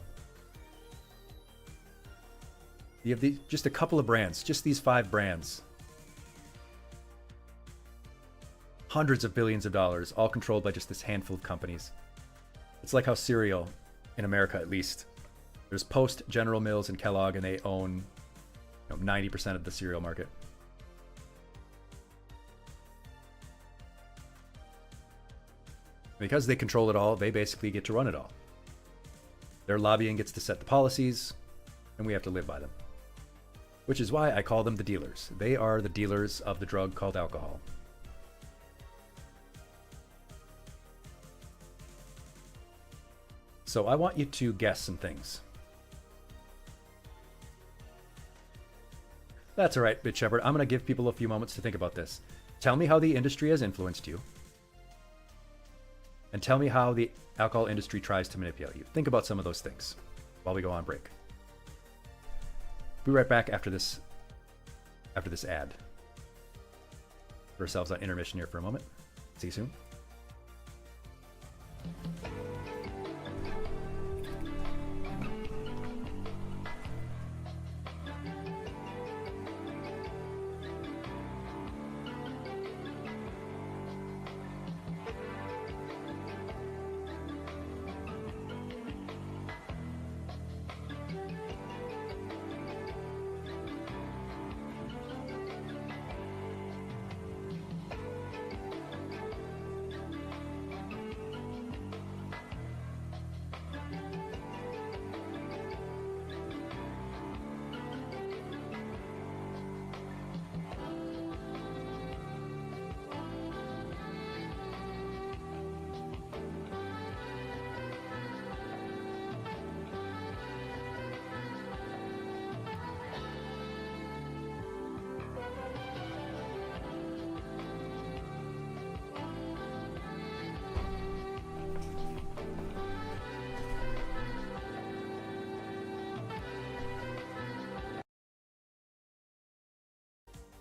You have just a couple of brands, just these 5 brands. Hundreds of billions of dollars, all controlled by just this handful of companies. It's like how cereal, in America at least, there's Post, General Mills, and Kellogg, and they own 90% of the cereal market. Because they control it all, they basically get to run it all. Their lobbying gets to set the policies, and we have to live by them. Which is why I call them the dealers. They are the dealers of the drug called alcohol. So I want you to guess some things. That's all right, Bit Shepherd. I'm going to give people a few moments to think about this. Tell me how the industry has influenced you. And tell me how the alcohol industry tries to manipulate you. Think about some of those things while we go on break. Be right back after this ad. Put ourselves on intermission here for a moment. See you soon.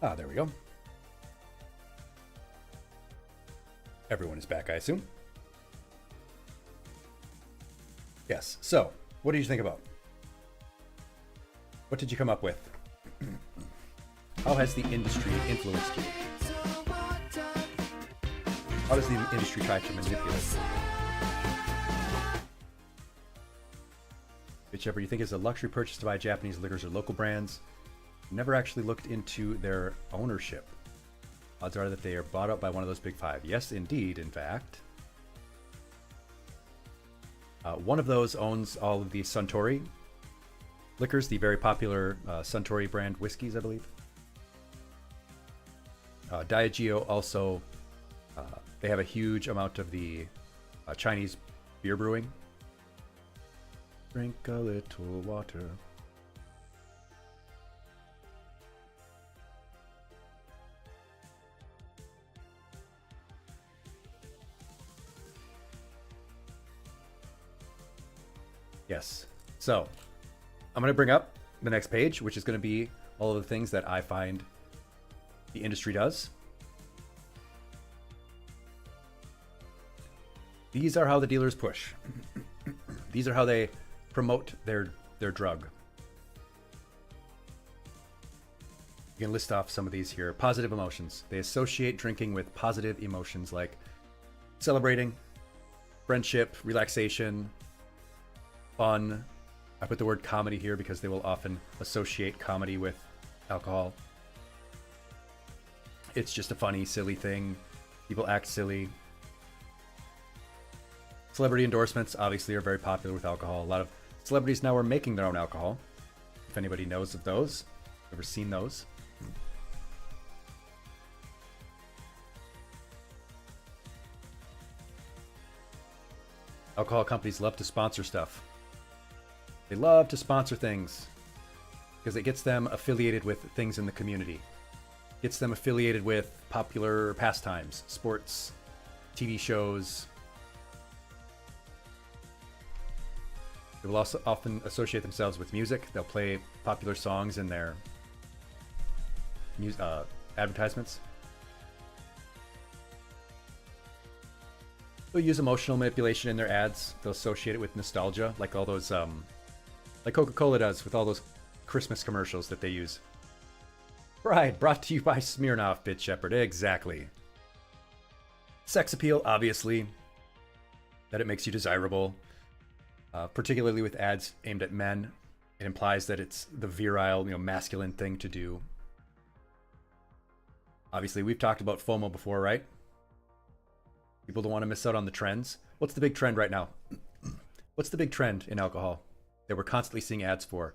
Ah, there we go. Everyone is back, I assume. Yes. So, what did you think about? What did you come up with? How has the industry influenced you? How does the industry try to manipulate you? Whichever you think is a luxury purchase to buy Japanese liquors or local brands, never actually looked into their ownership. Odds are that they are bought up by one of those big 5. Yes, indeed, in fact. One of those owns all of the Suntory liquors, the very popular Suntory brand whiskeys, I believe. Diageo also, they have a huge amount of the Chinese beer brewing. Drink a little water. Yes. So, I'm going to bring up the next page, which is going to be all of the things that I find the industry does. These are how the dealers push. These are how they promote their drug. You can list off some of these here. Positive emotions. They associate drinking with positive emotions like celebrating, friendship, relaxation, fun. I put the word comedy here because they will often associate comedy with alcohol. It's just a funny, silly thing. People act silly. Celebrity endorsements obviously are very popular with alcohol. A lot of celebrities now are making their own alcohol. If anybody knows of those, ever seen those? Alcohol companies love to sponsor stuff. They love to sponsor things because it gets them affiliated with things in the community. Gets them affiliated with popular pastimes, sports, TV shows. They will also often associate themselves with music. They'll play popular songs in their advertisements. They'll use emotional manipulation in their ads. They'll associate it with nostalgia, like all those, like Coca-Cola does with all those Christmas commercials that they use. Bride, brought to you by Smirnoff, Bitch Shepherd. Exactly. Sex appeal, obviously. That it makes you desirable. Particularly with ads aimed at men. It implies that it's the virile, masculine thing to do. Obviously, we've talked about FOMO before, right? People don't want to miss out on the trends. What's the big trend right now? What's the big trend in alcohol that we're constantly seeing ads for?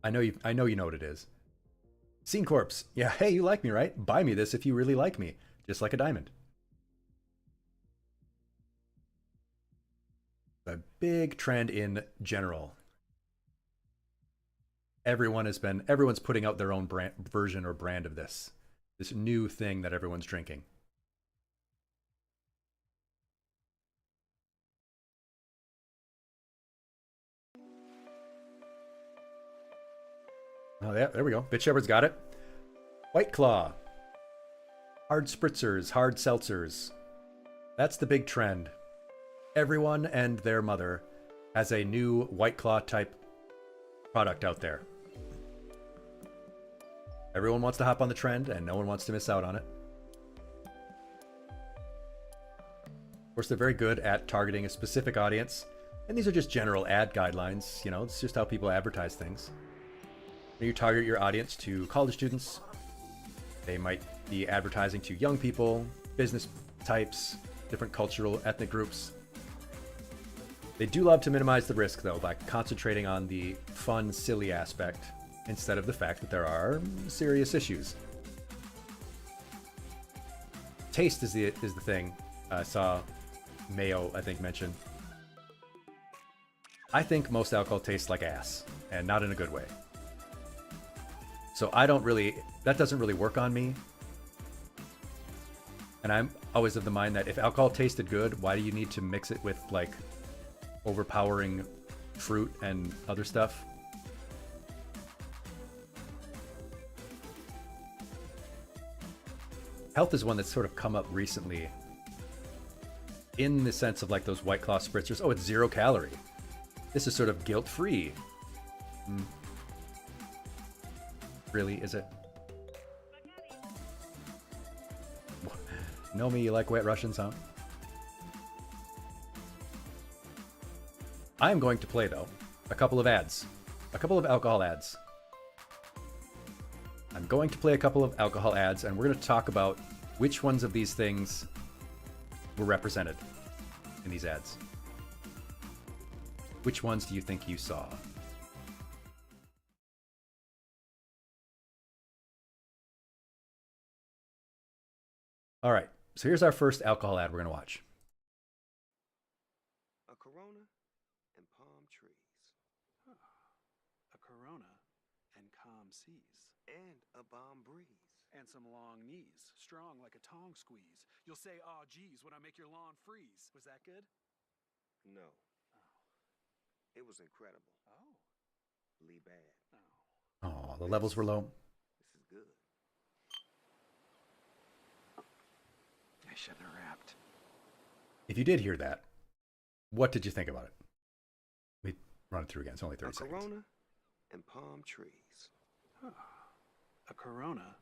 I know you know what it is. Scene Corpse. Yeah, hey, you like me, right? Buy me this if you really like me. Just like a diamond. A big trend in general. Everyone's putting out their own version or brand of this new thing that everyone's drinking. Oh yeah, there we go. Bitch Shepherd's got it. White Claw. Hard spritzers, hard seltzers. That's the big trend. Everyone and their mother has a new White Claw type product out there. Everyone wants to hop on the trend, and no one wants to miss out on it. Of course, they're very good at targeting a specific audience, and these are just general ad guidelines. It's just how people advertise things. When you target your audience to college students, they might be advertising to young people, business types, different cultural, ethnic groups. They do love to minimize the risk, though, by concentrating on the fun, silly aspect instead of the fact that there are serious issues. Taste is the thing. I saw Mayo, I think, mention. I think most alcohol tastes like ass, and not in a good way. So that doesn't really work on me. And I'm always of the mind that if alcohol tasted good, why do you need to mix it with like overpowering fruit and other stuff? Health is one that's sort of come up recently in the sense of like those White Claw spritzers. Oh, it's 0 calorie. This is sort of guilt-free. Really, is it? Know me, you like Wet Russians, huh? I'm going to play, though, a couple of ads. A couple of alcohol ads. I'm going to play a couple of alcohol ads, and we're going to talk about which ones of these things were represented in these ads. Which ones do you think you saw? All right, so here's our first alcohol ad we're going to watch. A Corona and palm trees. A Corona and calm seas. And a balm breeze. And some long knees, strong like a tongue squeeze. You'll say, "Aw, geez," when I make your lawn freeze. Was that good? No. Oh. It was incredible. Oh. Lee bad. Oh, the levels were low. This is good. I shouldn't have rapped. If you did hear that, what did you think about it? We run it through again. It's only 30 A seconds. Corona and palm trees. A Corona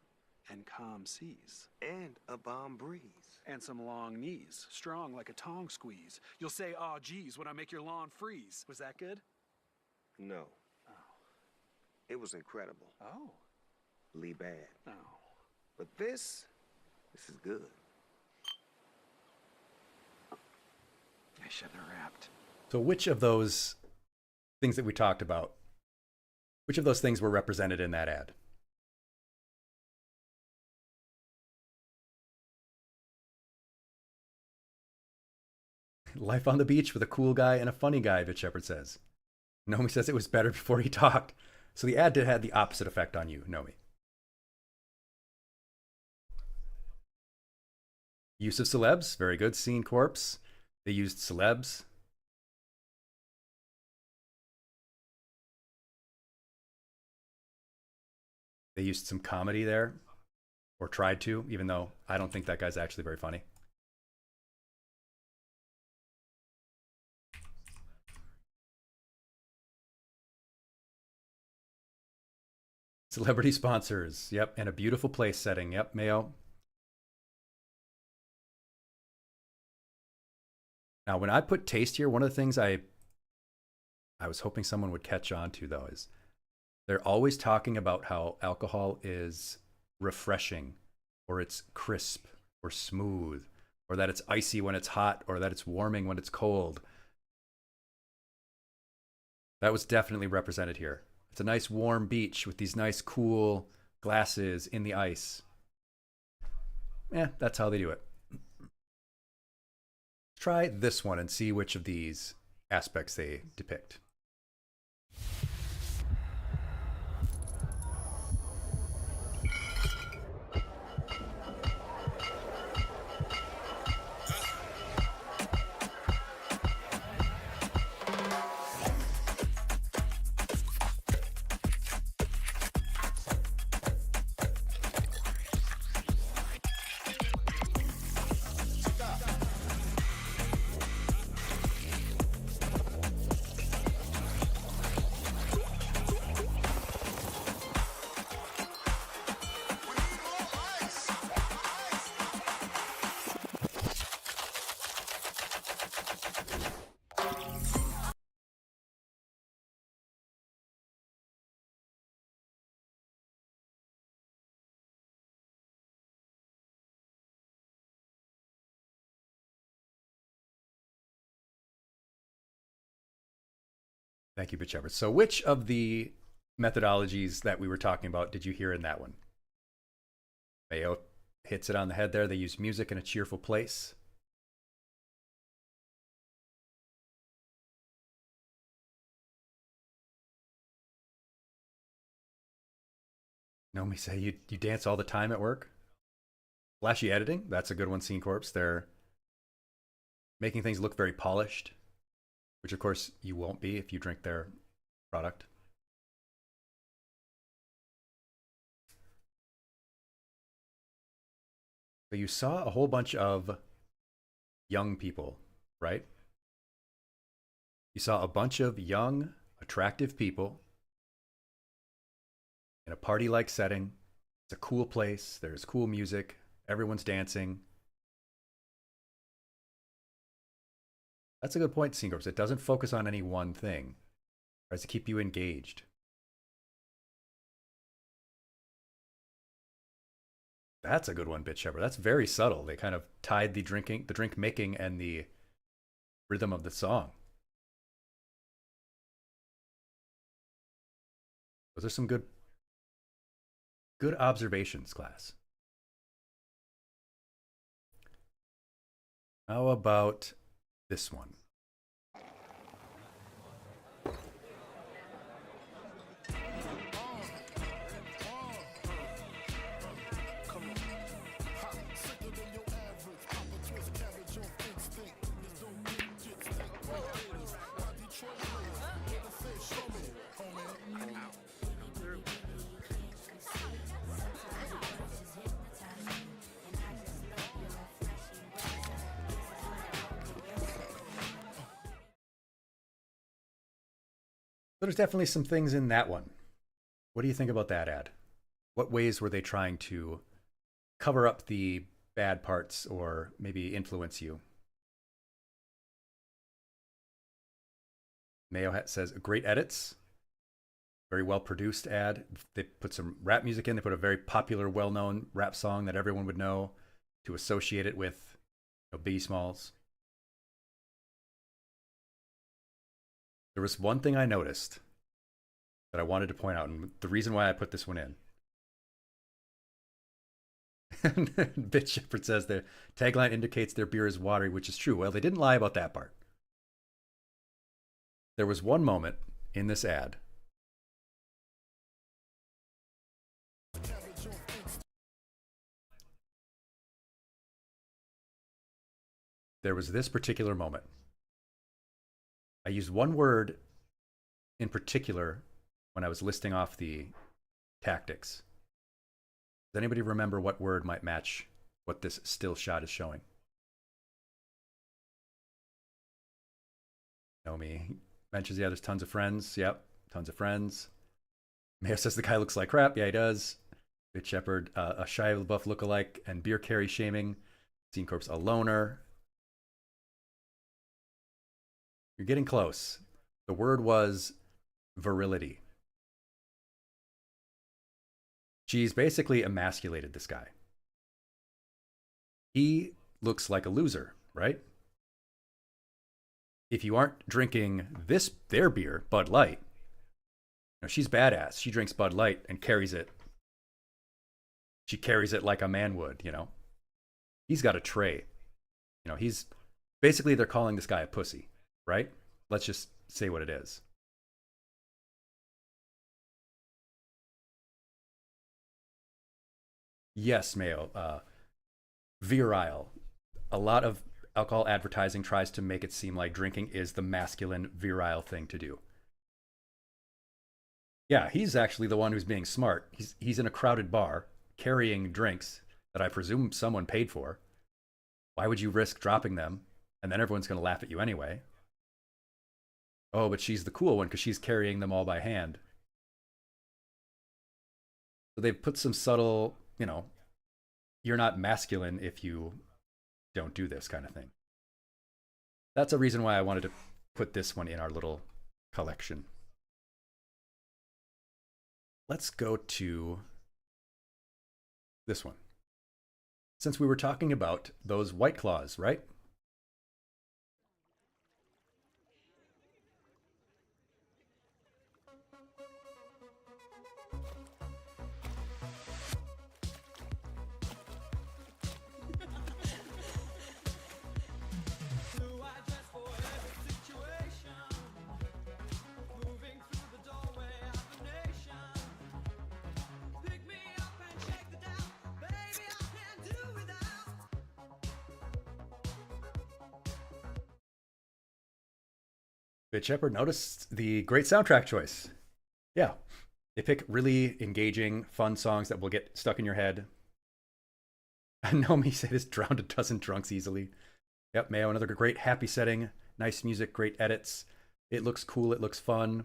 and calm seas. And a balm breeze. And some long knees, strong like a tongue squeeze. You'll say, "Aw, geez," when I make your lawn freeze. Was that good? No. Oh. It was incredible. Oh. Lee bad. Oh. But this is good. I shouldn't have rapped. So which of those things that we talked about, which of those things were represented in that ad? Life on the beach with a cool guy and a funny guy, Bitch Shepherd says. Nomi says it was better before he talked. So the ad had the opposite effect on you, Nomi. Use of celebs, very good. Scene Corpse, they used celebs. They used some comedy there, or tried to, even though I don't think that guy's actually very funny. Celebrity sponsors. Yep. And a beautiful place setting. Yep. Mayo. Now, when I put taste here, one of the things I was hoping someone would catch on to, though, is they're always talking about how alcohol is refreshing, or it's crisp, or smooth, or that it's icy when it's hot, or that it's warming when it's cold. That was definitely represented here. It's a nice warm beach with these nice cool glasses in the ice. That's how they do it. Try this one and see which of these aspects they depict. Thank you, Bitch Shepherd. So which of the methodologies that we were talking about did you hear in that one? Mayo hits it on the head there. They use music in a cheerful place. Nomi say you dance all the time at work. Flashy editing, that's a good one, Scene Corpse. They're making things look very polished, which of course you won't be if you drink their product. So you saw a whole bunch of young people, right? You saw a bunch of young, attractive people in a party-like setting. It's a cool place. There's cool music. Everyone's dancing. That's a good point, Scene Corpse. It doesn't focus on any one thing. It tries to keep you engaged. That's a good one, Bitch Shepherd. That's very subtle. They kind of tied the drink making, and the rhythm of the song. Those are some good observations, class. How about this one? There's definitely some things in that one. What do you think about that ad? What ways were they trying to cover up the bad parts or maybe influence you? Mayo says, great edits. Very well produced ad. They put some rap music in. They put a very popular, well-known rap song that everyone would know to associate it with, Biggie Smalls. There was one thing I noticed that I wanted to point out, and the reason why I put this one in. Bitch Shepherd says the tagline indicates their beer is watery, which is true. Well, they didn't lie about that part. There was one moment in this ad there was this particular moment. I used one word in particular when I was listing off the tactics. Does anybody remember what word might match what this still shot is showing? Naomi mentions, yeah, there's tons of friends. Yep, tons of friends. Mayo says the guy looks like crap. Yeah, he does. Bitch Shepherd, a Shia LaBeouf lookalike, and beer carry shaming. Scene Corpse, a loner. You're getting close. The word was virility. She's basically emasculated this guy. He looks like a loser, right? If you aren't drinking their beer, Bud Light, she's badass. She drinks Bud Light and carries it. She carries it like a man would, He's got a tray. He's basically, they're calling this guy a pussy, right? Let's just say what it is. Yes, Mayo. Virile. A lot of alcohol advertising tries to make it seem like drinking is the masculine, virile thing to do. Yeah, he's actually the one who's being smart. He's in a crowded bar carrying drinks that I presume someone paid for. Why would you risk dropping them? And then everyone's going to laugh at you anyway. Oh, but she's the cool one because she's carrying them all by hand. So they've put some subtle, you're not masculine if you don't do this kind of thing. That's a reason why I wanted to put this one in our little collection. Let's go to this one. Since we were talking about those White Claws, right? Bitch Shepherd noticed the great soundtrack choice. Yeah, they pick really engaging, fun songs that will get stuck in your head. Naomi said this drowned a dozen drunks easily. Yep, Mayo, another great happy setting. Nice music, great edits. It looks cool, it looks fun.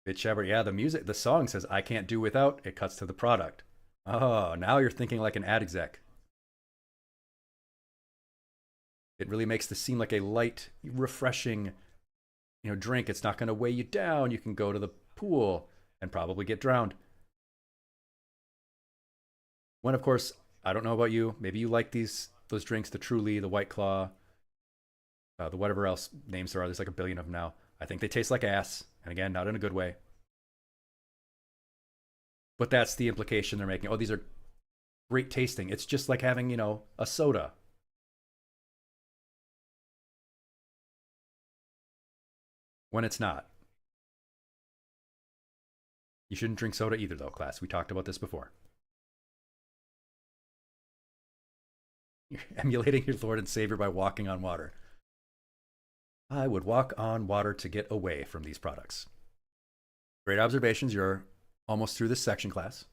Bitch Shepherd, yeah, the song says, I can't do without. It cuts to the product. Oh, now you're thinking like an ad exec. It really makes this seem like a light, refreshing, drink. It's not going to weigh you down. You can go to the pool and probably get drowned. When, of course, I don't know about you. Maybe you like those drinks, the Truly, the White Claw, the whatever else names there are. There's like a billion of them now. I think they taste like ass. And again, not in a good way. But that's the implication they're making. Oh, these are great tasting. It's just like having, a soda. When it's not. You shouldn't drink soda either, though, class. We talked about this before. You're emulating your Lord and Savior by walking on water. I would walk on water to get away from these products. Great observations. You're almost through this section, class.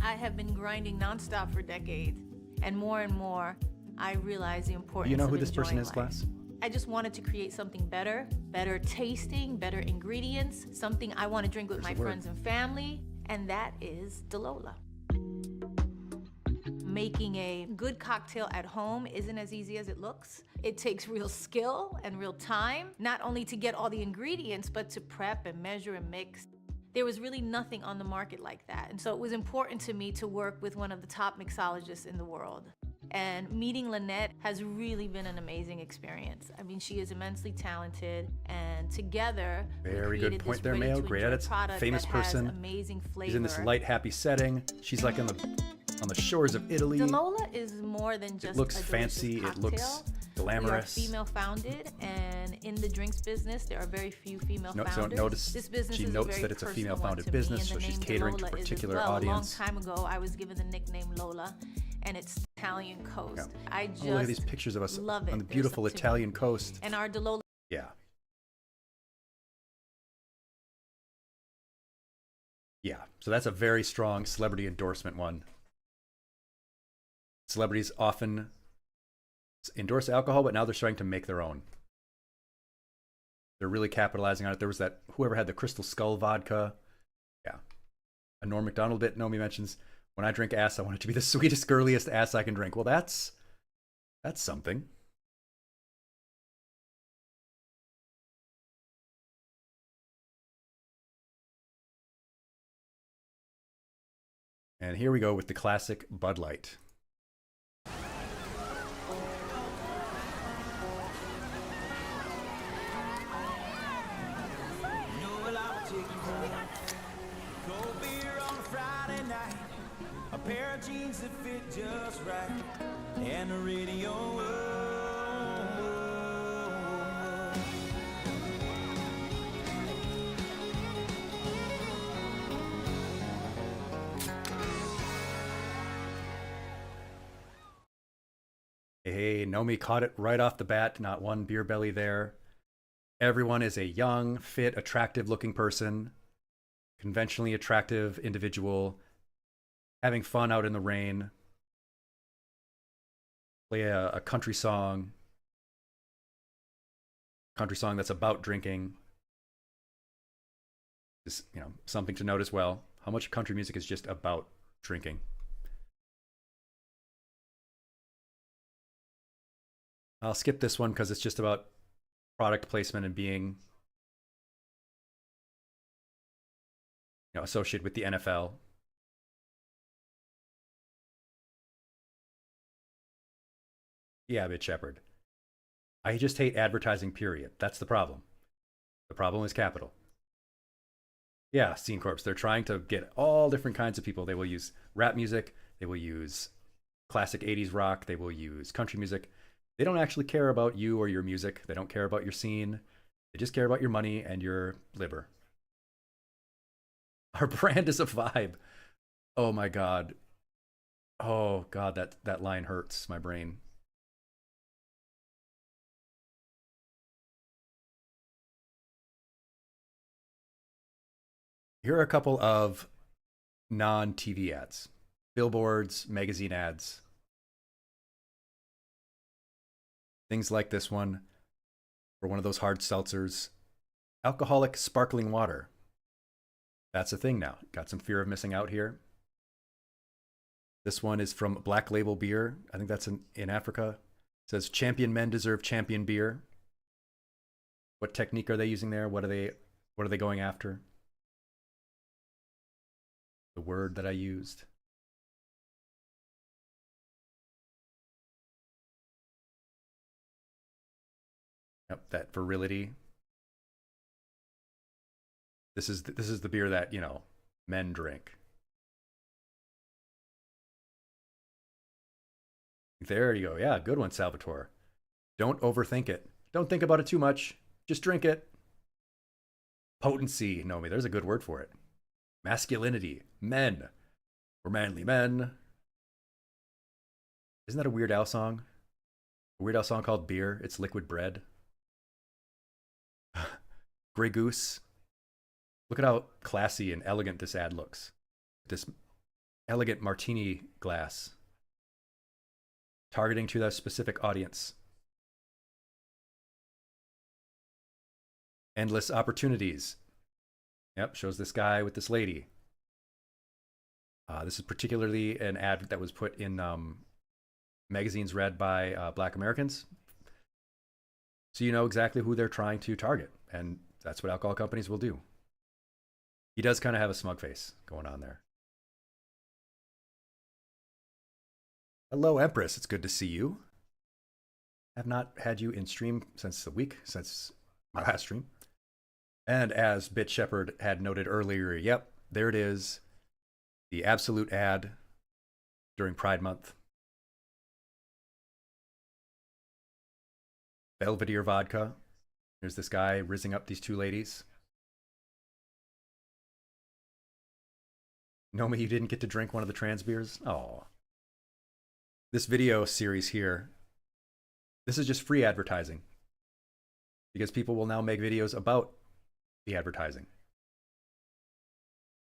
I have been grinding nonstop for decades. And more, I realize the importance of You know who this person is, life. class? I just wanted to create something better tasting, better ingredients, something I want to drink with my friends and family, and that is Delola. Making a good cocktail at home isn't as easy as it looks. It takes real skill and real time, not only to get all the ingredients, but to prep and measure and mix. There was really nothing on the market like that. And so it was important to me to work with one of the top mixologists in the world. And meeting Lynette has really been an amazing experience. I mean, she is immensely talented, and together, very good point there, Mayo. Great edits. Famous person. Amazing flavor. She's in this light, happy setting. She's like on the shores of Italy. Delola is more than just it looks a fancy. Cocktail. It looks glamorous. We are female founded, and in the drinks business, there are very few female founders. So notice this business she is notes that it's a female founded business, so she's catering to a particular audience. A long time ago, I was given the nickname Lola, and it's Italian coast. Yeah. I just look at these pictures of us on the beautiful Italian coast. And our Delola. Yeah. Yeah, so that's a very strong celebrity endorsement one. Celebrities often endorse alcohol, but now they're starting to make their own. They're really capitalizing on it. There was that, whoever had the Crystal Skull vodka. Yeah. A Norm Macdonald bit, Nomi mentions, when I drink ass, I want it to be the sweetest, girliest ass I can drink. Well, that's something. And here we go with the classic Bud Light. A pair of jeans that fit just right, and a radio. Hey, Nomi caught it right off the bat. Not one beer belly there. Everyone is a young, fit, attractive looking person, conventionally attractive individual, having fun out in the rain. Play a country song that's about drinking. Is, you know, something to note as well. How much country music is just about drinking. I'll skip this one because it's just about product placement and being, you know, associated with the NFL. Yeah, Bit Shepherd. I just hate advertising, period. That's the problem. The problem is capital. Yeah, Scene Corps. They're trying to get all different kinds of people. They will use rap music. They will use classic 80s rock. They will use country music. They don't actually care about you or your music. They don't care about your scene. They just care about your money and your liver. Our brand is a vibe. Oh my God. Oh God, that line hurts my brain. Here are a couple of non-TV ads. Billboards, magazine ads. Things like this one, or one of those hard seltzers. Alcoholic sparkling water. That's a thing now. Got some fear of missing out here. This one is from Black Label Beer. I think that's in Africa. It says, champion men deserve champion beer. What technique are they using there? What are they going after? The word that I used. Yep, that virility. This is the beer that, you know, men drink. There you go. Yeah, good one, Salvatore. Don't overthink it. Don't think about it too much. Just drink it. Potency, Nomi. There's a good word for it. Masculinity. Men. We're manly men. Isn't that a Weird Al song? A Weird Al song called Beer. It's liquid bread. Grey Goose. Look at how classy and elegant this ad looks. This elegant martini glass. Targeting to that specific audience. Endless opportunities. Yep, shows this guy with this lady. This is particularly an ad that was put in magazines read by Black Americans. So you know exactly who they're trying to target. And that's what alcohol companies will do. He does kind of have a smug face going on there. Hello, Empress. It's good to see you. I have not had you in stream since my last stream. And as Bit Shepherd had noted earlier, yep, there it is. The absolute ad during Pride Month. Belvedere vodka. There's this guy rizzing up these two ladies. Nomi, you didn't get to drink one of the trans beers? Oh. This video series here, this is just free advertising. Because people will now make videos about the advertising.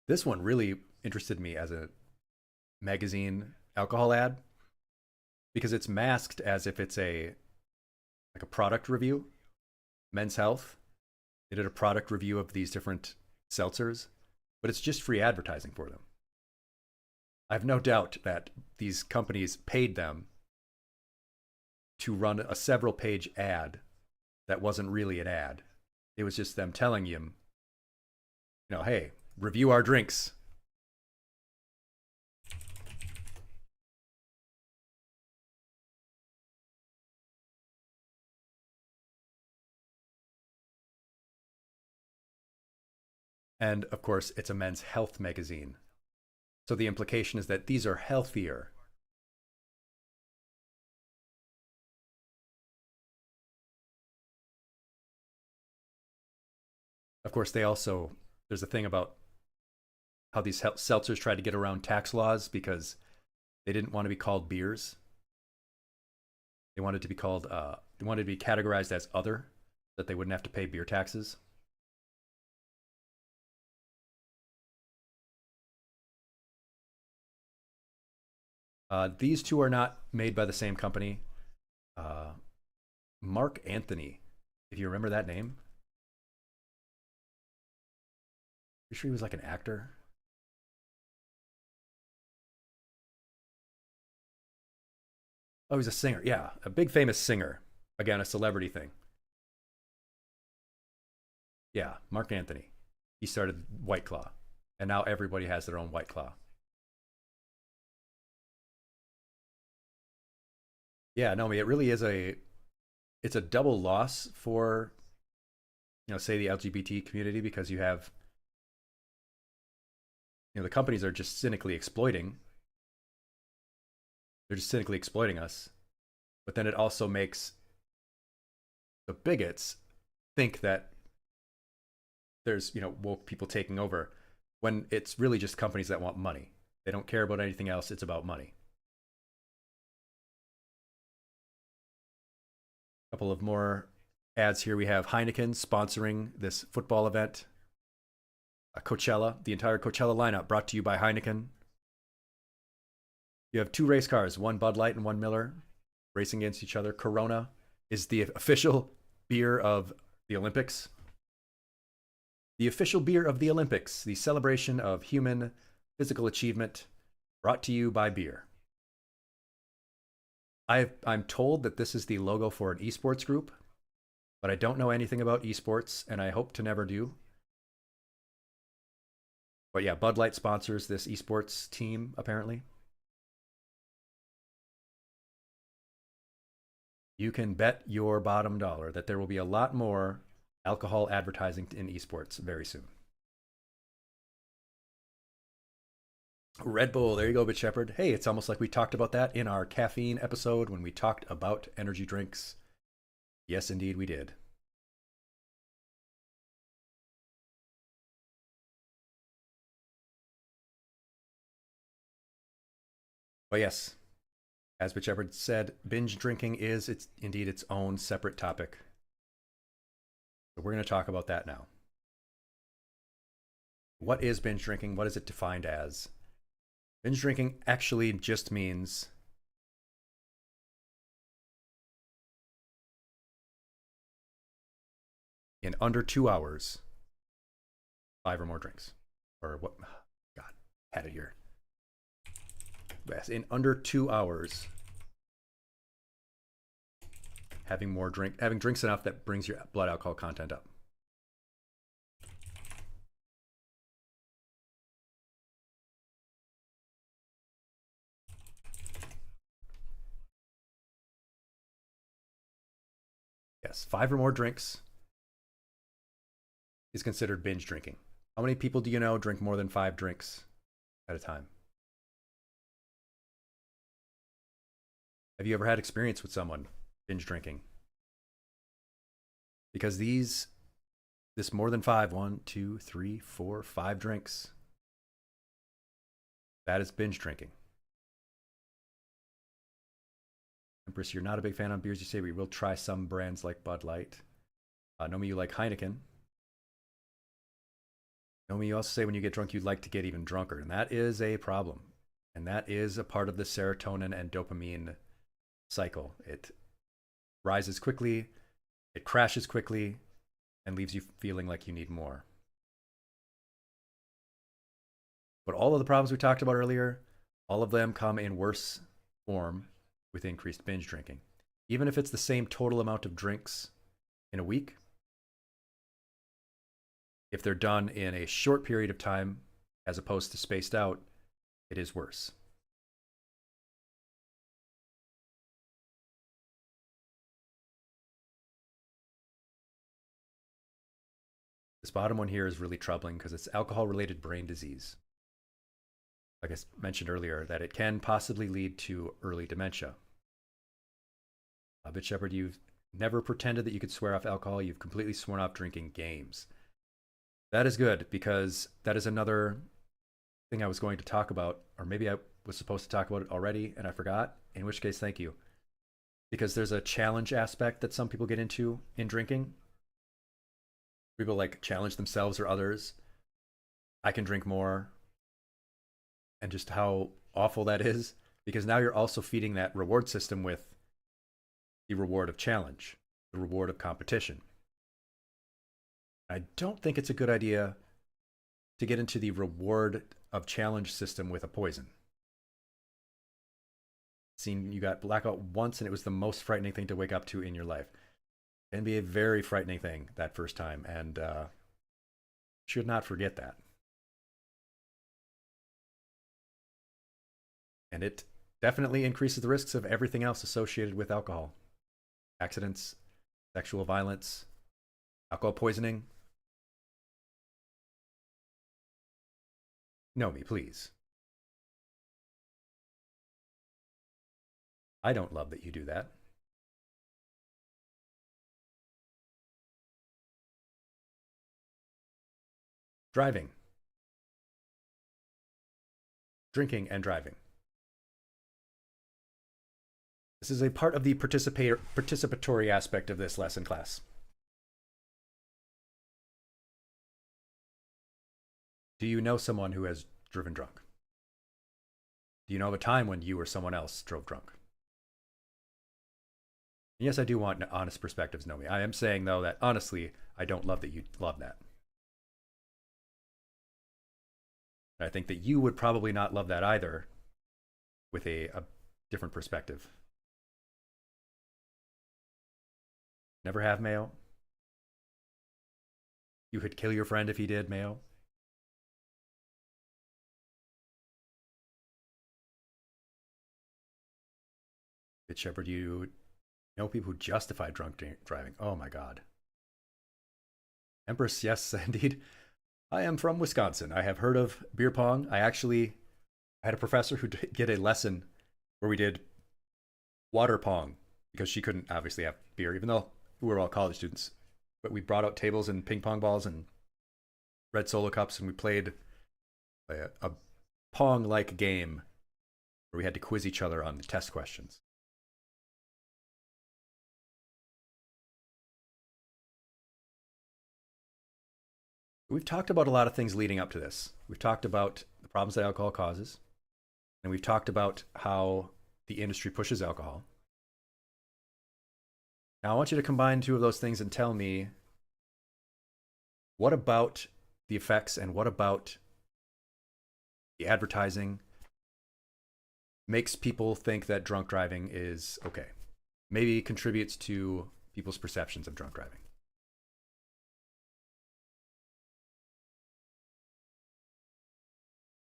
This one really interested me as a magazine alcohol ad. because it's masked as if it's a product review. Men's Health, they did a product review of these different seltzers, but it's just free advertising for them. I have no doubt that these companies paid them to run a several page ad that wasn't really an ad. It was just them telling you, hey, review our drinks. And of course, it's a men's health magazine. So the implication is that these are healthier. Of course, there's a thing about how these seltzers tried to get around tax laws because they didn't want to be called beers. They wanted to be categorized as other, that they wouldn't have to pay beer taxes. These two are not made by the same company. Mark Anthony, if you remember that name. You sure he was like an actor? Oh, he's a singer. Yeah, a big famous singer. Again, a celebrity thing. Yeah, Mark Anthony. He started White Claw, and now everybody has their own White Claw. Yeah, no, it really is it's a double loss for, say the LGBT community, because you have, the companies are just cynically exploiting. They're just cynically exploiting us. But then it also makes the bigots think that there's, woke people taking over, when it's really just companies that want money. They don't care about anything else. It's about money. A couple of more ads here. We have Heineken sponsoring this football event. Coachella, the entire Coachella lineup brought to you by Heineken. You have two race cars, one Bud Light and one Miller, racing against each other. Corona is the official beer of the Olympics. The official beer of the Olympics, the celebration of human physical achievement, brought to you by beer. I'm told that this is the logo for an esports group, but I don't know anything about esports, and I hope to never do. But yeah, Bud Light sponsors this esports team, apparently. You can bet your bottom dollar that there will be a lot more alcohol advertising in esports very soon. Red Bull, there you go, Bit Shepherd. Hey, it's almost like we talked about that in our caffeine episode when we talked about energy drinks. Yes, indeed, we did. But yes, as Bit Shepherd said, binge drinking is indeed its own separate topic. So we're going to talk about that now. What is binge drinking? What is it defined as? Binge drinking actually just means in under 2 hours, 5 or more drinks. Or what? God, had it here. Yes, in under 2 hours, having drinks enough that brings your blood alcohol content up. Yes, 5 or more drinks is considered binge drinking. How many people do you know drink more than 5 drinks at a time? Have you ever had experience with someone binge drinking? Because this more than 5, 1, 2, 3, 4, 5 drinks, that is binge drinking. Empress, you're not a big fan on beers, you say, but you will try some brands like Bud Light. Nomi, you like Heineken. Nomi, you also say when you get drunk, you'd like to get even drunker. And that is a problem. And that is a part of the serotonin and dopamine cycle. It rises quickly, it crashes quickly, and leaves you feeling like you need more. But all of the problems we talked about earlier, all of them come in worse form with increased binge drinking. Even if it's the same total amount of drinks in a week, if they're done in a short period of time as opposed to spaced out, it is worse. This bottom one here is really troubling because it's alcohol-related brain disease. Like I mentioned earlier, that it can possibly lead to early dementia. Bit Shepherd, you've never pretended that you could swear off alcohol. You've completely sworn off drinking games. That is good, because that is another thing I was going to talk about, or maybe I was supposed to talk about it already and I forgot, in which case, thank you. Because there's a challenge aspect that some people get into in drinking. People like challenge themselves or others. I can drink more. And just how awful that is, because now you're also feeding that reward system with the reward of challenge, the reward of competition. I don't think it's a good idea to get into the reward of challenge system with a poison. Seen you got blackout once and it was the most frightening thing to wake up to in your life. It can be a very frightening thing that first time, and should not forget that. And it definitely increases the risks of everything else associated with alcohol. Accidents, sexual violence, alcohol poisoning. Know me, please. I don't love that you do that. Driving. Drinking and driving. This is a part of the participatory aspect of this lesson class. Do you know someone who has driven drunk? Do you know of a time when you or someone else drove drunk? And yes, I do want honest perspectives, Nomi. I am saying, though, that honestly, I don't love that you love that. And I think that you would probably not love that either, with a different perspective. Never have, Mayo? You could kill your friend if he did, Mayo? Good Shepherd, you know people who justify drunk driving. Oh my God. Empress, yes, indeed. I am from Wisconsin. I have heard of beer pong. I had a professor who did a lesson where we did water pong because she couldn't obviously have beer, even though we were all college students. But we brought out tables and ping pong balls and red Solo cups, and we played a pong-like game where we had to quiz each other on the test questions. We've talked about a lot of things leading up to this. We've talked about the problems that alcohol causes, and we've talked about how the industry pushes alcohol. Now I want you to combine two of those things and tell me, what about the effects and what about the advertising makes people think that drunk driving is okay? Maybe contributes to people's perceptions of drunk driving.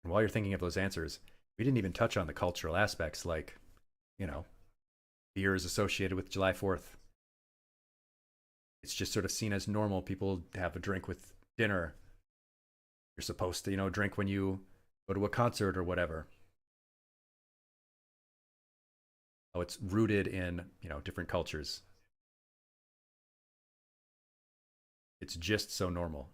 And while you're thinking of those answers, we didn't even touch on the cultural aspects, like, you know, beer is associated with July 4th. It's just sort of seen as normal. People have a drink with dinner. You're supposed to, you know, drink when you go to a concert or whatever. Oh, it's rooted in, you know, different cultures. It's just so normal.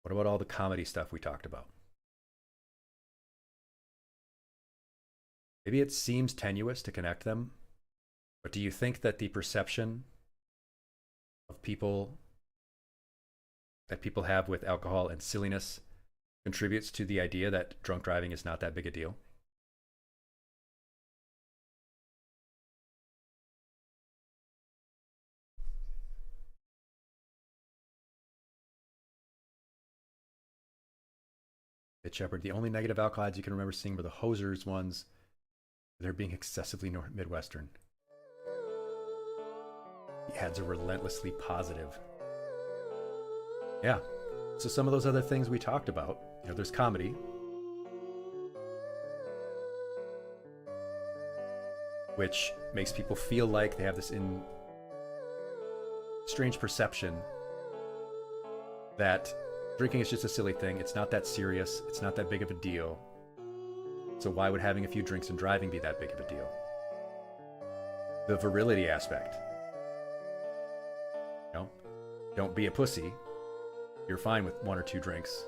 What about all the comedy stuff we talked about? Maybe it seems tenuous to connect them, but do you think that the perception of people that people have with alcohol and silliness contributes to the idea that drunk driving is not that big a deal. Bit Shepherd, the only negative alcohol ads you can remember seeing were the hosers ones. They're being excessively Midwestern. The ads are relentlessly positive. Yeah. So some of those other things we talked about, you know, there's comedy. Which makes people feel like they have this strange perception that drinking is just a silly thing. It's not that serious. It's not that big of a deal. So why would having a few drinks and driving be that big of a deal? The virility aspect. You know, don't be a pussy. You're fine with 1 or 2 drinks.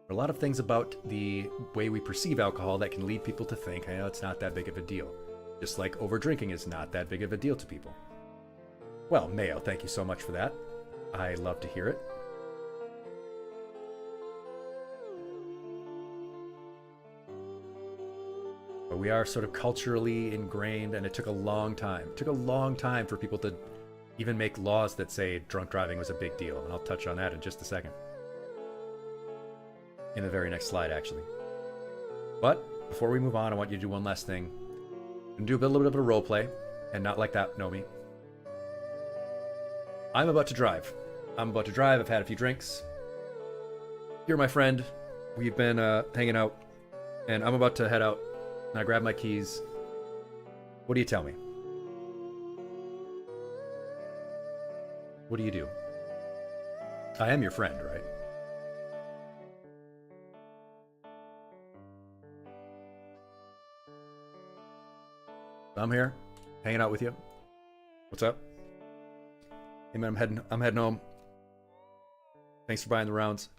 There are a lot of things about the way we perceive alcohol that can lead people to think, hey, it's not that big of a deal. Just like over drinking is not that big of a deal to people. Well, Mayo, thank you so much for that. I love to hear it. But we are sort of culturally ingrained, and it took a long time. It took a long time for people to even make laws that say drunk driving was a big deal, and I'll touch on that in just a second. In the very next slide, actually. But before we move on, I want you to do one last thing. I'm going to do a little bit of a role play, and not like that, Nomi. I'm about to drive. I've had a few drinks. You're my friend. We've been hanging out, and I'm about to head out. And I grab my keys. What do you tell me? What do you do? I am your friend, right? I'm here, hanging out with you. What's up? Hey man, I'm heading home. Thanks for buying the rounds.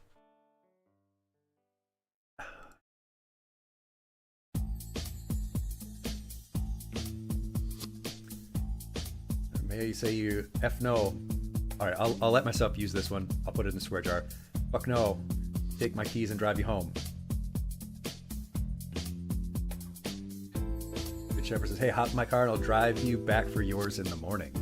May you say you F no. Alright, I'll let myself use this one. I'll put it in the swear jar. Fuck no. Take my keys and drive you home. Good Shepherd says, hey, hop in my car and I'll drive you back for yours in the morning.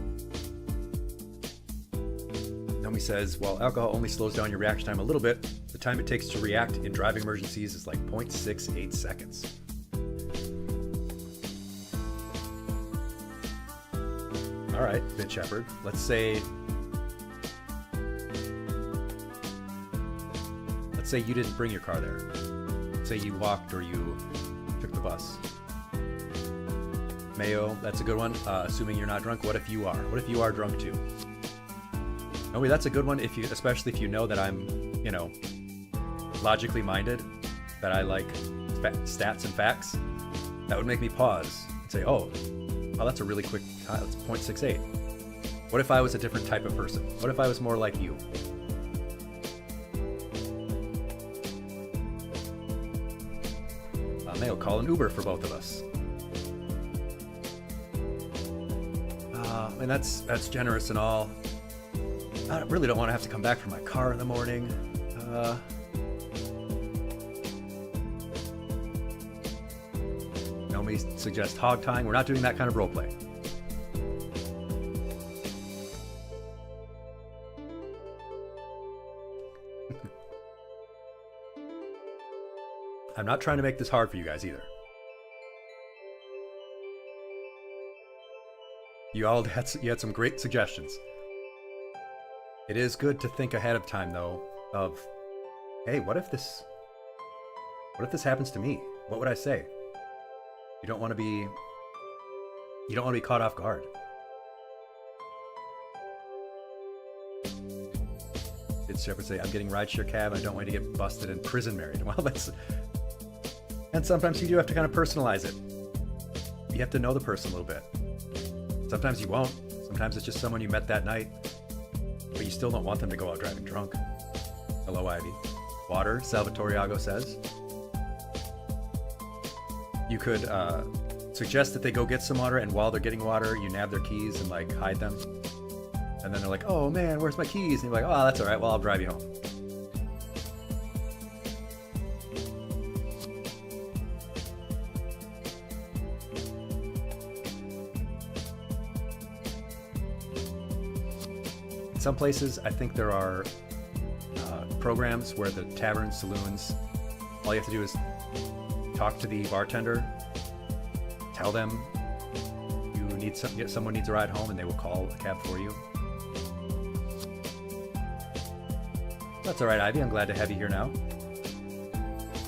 Nomi says, while alcohol only slows down your reaction time a little bit, the time it takes to react in driving emergencies is like 0.68 seconds. All right, Bit Shepherd. Let's say you didn't bring your car there. Let's say you walked or you took the bus. Mayo, that's a good one. Assuming you're not drunk, what if you are? What if you are drunk too? Oh, that's a good one. Especially if you know that I'm, you know, logically minded, that I like stats and facts. That would make me pause and say, oh, that's a really quick time. It's 0.68. What if I was a different type of person? What if I was more like you? Mayo, call an Uber for both of us. And that's generous and all. I really don't want to have to come back from my car in the morning. Nomi suggests hog tying. We're not doing that kind of roleplay. I'm not trying to make this hard for you guys either. You had some great suggestions. It is good to think ahead of time, though, of, hey, what if this happens to me? What would I say? You don't want to be caught off guard. Did Shepard say, I'm getting rideshare cab, I don't want to get busted in prison married. Well, and sometimes you do have to kind of personalize it. You have to know the person a little bit. Sometimes you won't. Sometimes it's just someone you met that night, but you still don't want them to go out driving drunk. Hello, Ivy. Water, Salvatoriago says. You could suggest that they go get some water, and while they're getting water, you nab their keys and like hide them. and then they're like, oh man, where's my keys? And you're like, oh, that's all right. Well, I'll drive you home. In some places, I think there are programs where the taverns, saloons, all you have to do is talk to the bartender, tell them you need someone needs a ride home, and they will call a cab for you. That's all right, Ivy. I'm glad to have you here now.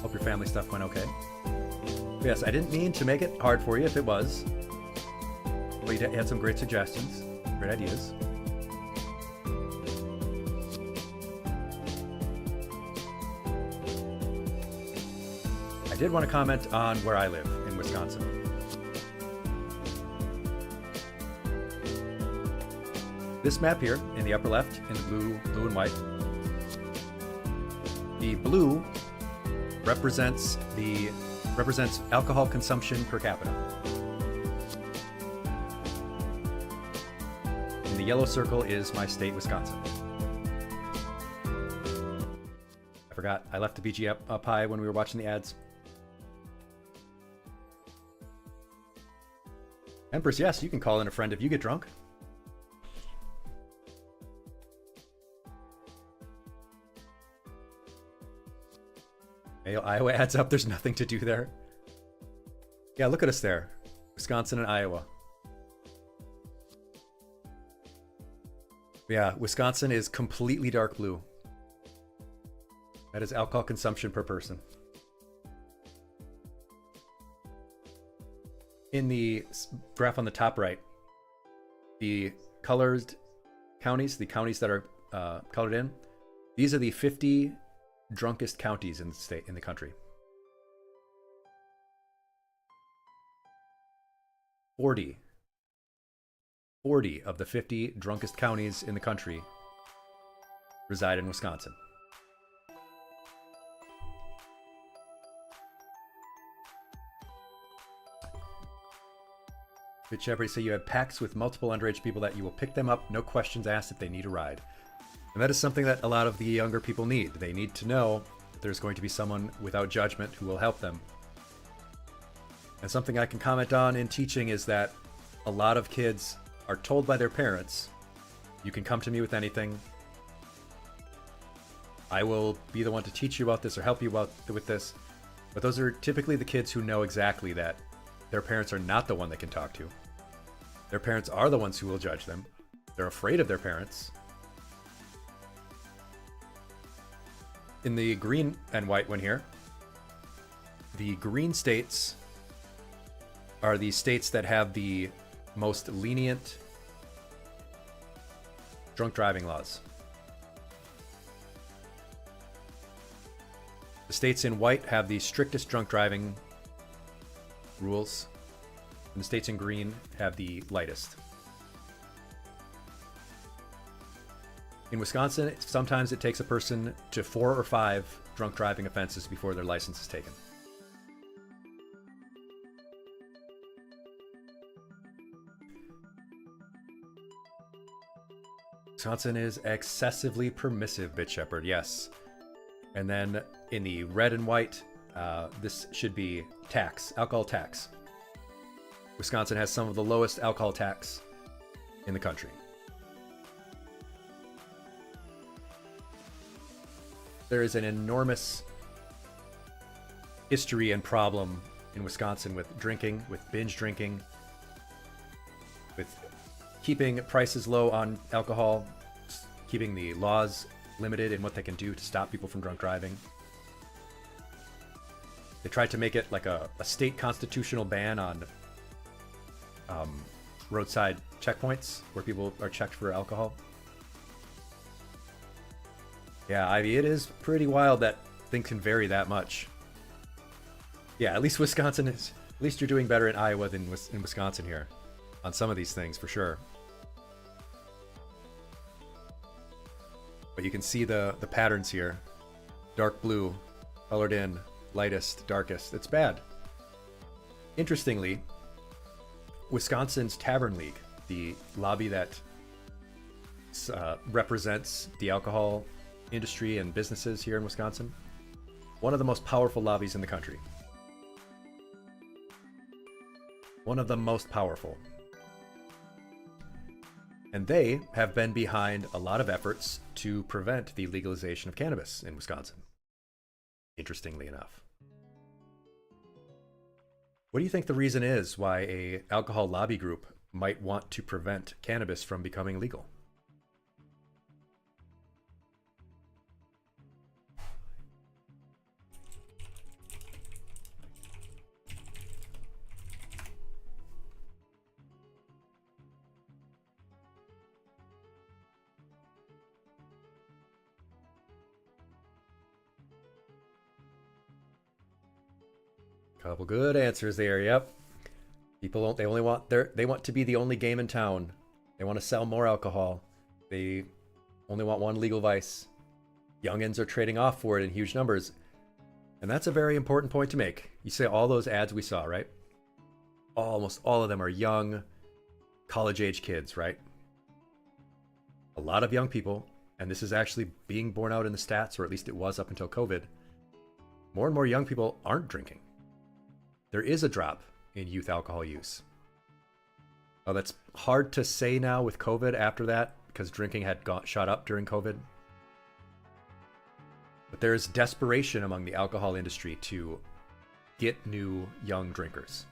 Hope your family stuff went okay. But yes, I didn't mean to make it hard for you if it was, but you had some great suggestions, great ideas. I did want to comment on where I live in Wisconsin. This map here in the upper left in the blue and white. The blue represents alcohol consumption per capita. And the yellow circle is my state, Wisconsin. I forgot, I left the BG up high when we were watching the ads. Empress, yes, you can call in a friend if you get drunk. Iowa adds up, there's nothing to do there. Yeah, look at us there. Wisconsin and Iowa. Yeah, Wisconsin is completely dark blue. That is alcohol consumption per person. In the graph on the top right, the colored counties, the counties that are colored in, these are the 50 drunkest counties in the country. 40 of the 50 drunkest counties in the country reside in Wisconsin. Good Shepherd, so you have packs with multiple underage people that you will pick them up, no questions asked if they need a ride. And that is something that a lot of the younger people need. They need to know that there's going to be someone without judgment who will help them. And something I can comment on in teaching is that a lot of kids are told by their parents, you can come to me with anything. I will be the one to teach you about this or help you with this. But those are typically the kids who know exactly that their parents are not the one they can talk to. Their parents are the ones who will judge them. They're afraid of their parents. In the green and white one here, the green states are the states that have the most lenient drunk driving laws. The states in white have the strictest drunk driving rules, and the states in green have the lightest. In Wisconsin, sometimes it takes a person to 4 or 5 drunk driving offenses before their license is taken. Wisconsin is excessively permissive, Bit Shepherd, yes. And then in the red and white, this should be tax, alcohol tax. Wisconsin has some of the lowest alcohol tax in the country. There is an enormous history and problem in Wisconsin with drinking, with binge drinking, with keeping prices low on alcohol, keeping the laws limited in what they can do to stop people from drunk driving. They tried to make it like a state constitutional ban on roadside checkpoints where people are checked for alcohol. Yeah, Ivy, it is pretty wild that things can vary that much. Yeah, at least Wisconsin is, at least you're doing better in Iowa than in Wisconsin here on some of these things for sure. But you can see the patterns here. Dark blue, colored in, lightest, darkest. It's bad. Interestingly, Wisconsin's Tavern League, the lobby that represents the alcohol industry and businesses here in Wisconsin. One of the most powerful lobbies in the country. One of the most powerful. And they have been behind a lot of efforts to prevent the legalization of cannabis in Wisconsin. Interestingly enough. What do you think the reason is why a alcohol lobby group might want to prevent cannabis from becoming legal? Couple good answers there. Yep. People they want to be the only game in town. They want to sell more alcohol. They only want one legal vice. Youngins are trading off for it in huge numbers. And that's a very important point to make. You say all those ads we saw, right? Almost all of them are young, college-age kids, right? A lot of young people, and this is actually being borne out in the stats, or at least it was up until COVID. More and more young people aren't drinking. There is a drop in youth alcohol use. Well, that's hard to say now with COVID after that, because drinking had shot up during COVID. But there's desperation among the alcohol industry to get new young drinkers.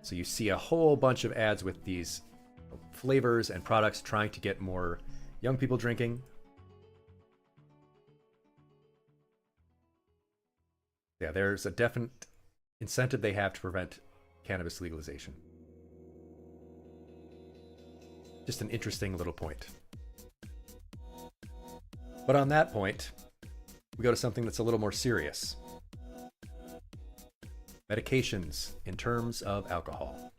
So you see a whole bunch of ads with these flavors and products trying to get more young people drinking. Yeah, there's a definite incentive they have to prevent cannabis legalization. Just an interesting little point. But on that point, we go to something that's a little more serious. Medications in terms of alcohol.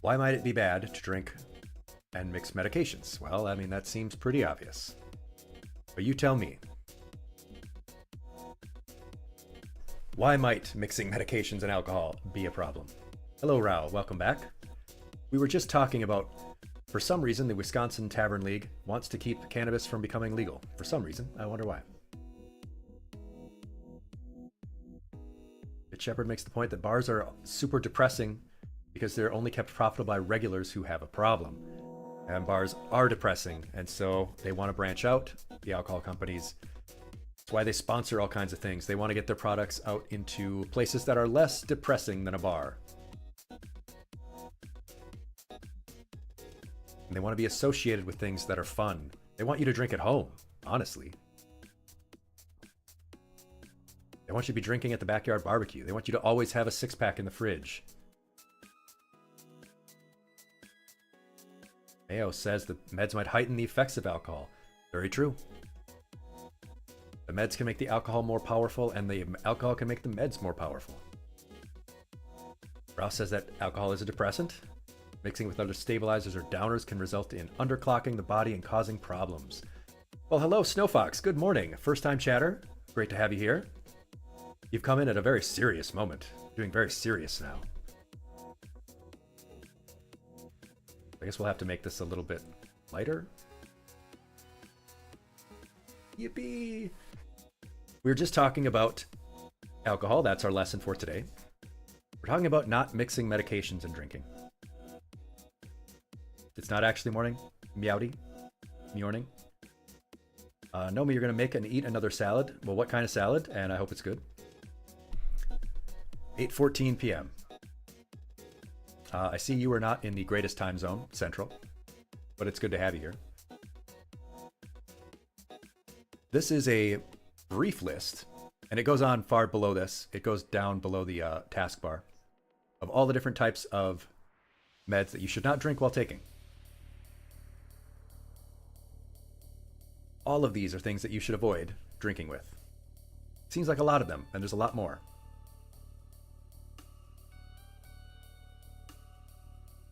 Why might it be bad to drink and mix medications? Well, I mean, that seems pretty obvious. But you tell me. Why might mixing medications and alcohol be a problem? Hello, Rao. Welcome back. We were just talking about, for some reason, the Wisconsin Tavern League wants to keep cannabis from becoming legal. For some reason. I wonder why. Shepard makes the point that bars are super depressing because they're only kept profitable by regulars who have a problem. And bars are depressing, and so they want to branch out, the alcohol companies. That's why they sponsor all kinds of things. They want to get their products out into places that are less depressing than a bar. And they want to be associated with things that are fun. They want you to drink at home, honestly. They want you to be drinking at the backyard barbecue. They want you to always have a six-pack in the fridge. Mayo says that meds might heighten the effects of alcohol. Very true. The meds can make the alcohol more powerful, and the alcohol can make the meds more powerful. Ross says that alcohol is a depressant. Mixing with other stabilizers or downers can result in underclocking the body and causing problems. Well, hello, Snowfox. Good morning. First-time chatter. Great to have you here. You've come in at a very serious moment. Doing very serious now. I guess we'll have to make this a little bit lighter. Yippee! We were just talking about alcohol. That's our lesson for today. We're talking about not mixing medications and drinking. It's not actually morning. Meowdy. Morning. Nomi, you're going to make and eat another salad. Well, what kind of salad? And I hope it's good. 8:14 p.m. I see you are not in the greatest time zone, Central, but it's good to have you here. This is a brief list, and it goes on far below this. It goes down below the taskbar of all the different types of meds that you should not drink while taking. All of these are things that you should avoid drinking with. Seems like a lot of them, and there's a lot more.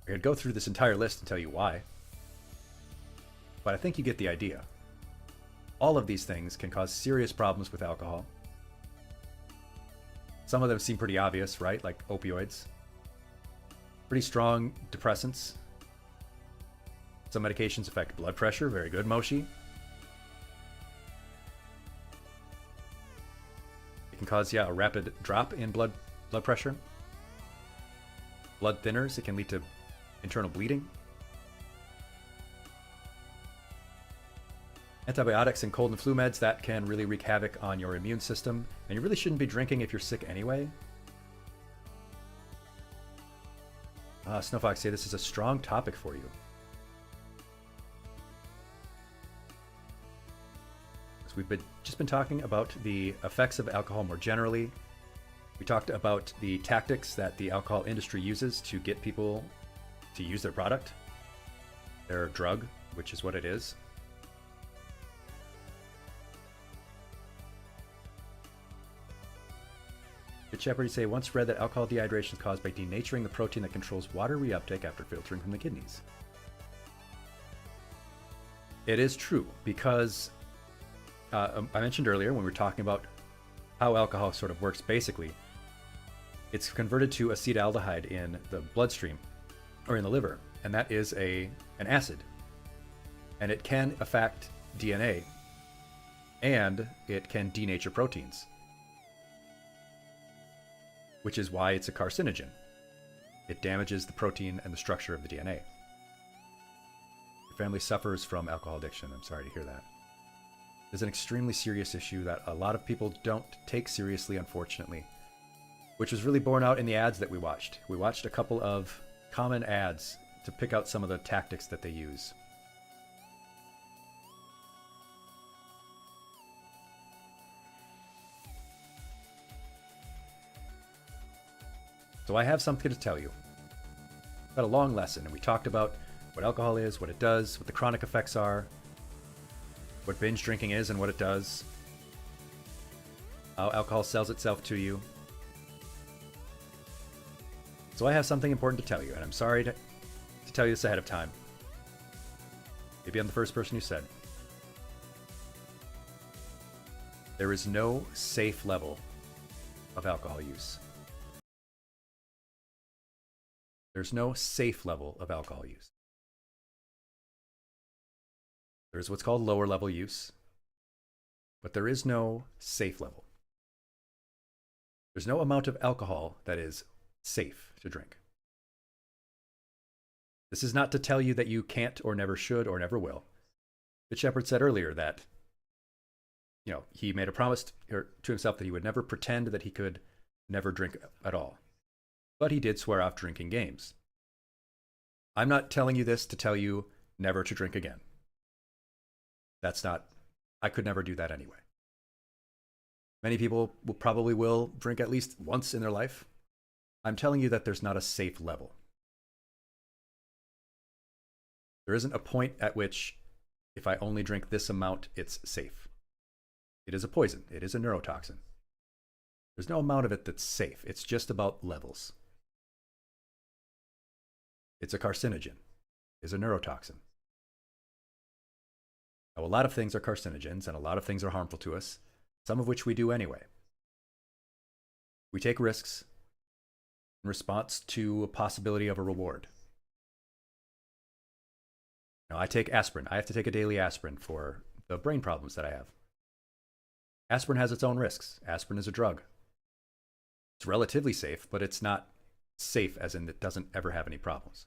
I could go through this entire list and tell you why, but I think you get the idea. All of these things can cause serious problems with alcohol. Some of them seem pretty obvious, right? Like opioids. Pretty strong depressants. Some medications affect blood pressure. Very good, Moshi. It can cause, yeah, a rapid drop in blood pressure. Blood thinners. It can lead to internal bleeding. Antibiotics and cold and flu meds, that can really wreak havoc on your immune system. And you really shouldn't be drinking if you're sick anyway. Snowfox say this is a strong topic for you. So we've just been talking about the effects of alcohol more generally. We talked about the tactics that the alcohol industry uses to get people to use their product, their drug, which is what it is. Good Shepherd say, once read that alcohol dehydration is caused by denaturing the protein that controls water reuptake after filtering from the kidneys. It is true, because I mentioned earlier when we were talking about how alcohol sort of works basically, it's converted to acetaldehyde in the bloodstream or in the liver, and that is an acid. And it can affect DNA, and it can denature proteins, which is why it's a carcinogen. It damages the protein and the structure of the DNA. Your family suffers from alcohol addiction. I'm sorry to hear that. It's an extremely serious issue that a lot of people don't take seriously, unfortunately, which was really borne out in the ads that we watched. We watched a couple of common ads to pick out some of the tactics that they use. So I have something to tell you. Got a long lesson, and we talked about what alcohol is, what it does, what the chronic effects are, what binge drinking is and what it does, how alcohol sells itself to you. So I have something important to tell you, and I'm sorry to tell you this ahead of time. Maybe I'm the first person who said. There is no safe level of alcohol use. There's no safe level of alcohol use. There's what's called lower level use, but there is no safe level. There's no amount of alcohol that is safe to drink. This is not to tell you that you can't or never should or never will. Good Shepherd said earlier that, he made a promise to himself that he would never pretend that he could never drink at all. But he did swear off drinking games. I'm not telling you this to tell you never to drink again. I could never do that anyway. Many people probably will drink at least once in their life. I'm telling you that there's not a safe level. There isn't a point at which, if I only drink this amount, it's safe. It is a poison. It is a neurotoxin. There's no amount of it that's safe. It's just about levels. It's a carcinogen. It's a neurotoxin. Now, a lot of things are carcinogens, and a lot of things are harmful to us, some of which we do anyway. We take risks in response to a possibility of a reward. Now, I take aspirin. I have to take a daily aspirin for the brain problems that I have. Aspirin has its own risks. Aspirin is a drug. It's relatively safe, but it's not safe as in it doesn't ever have any problems.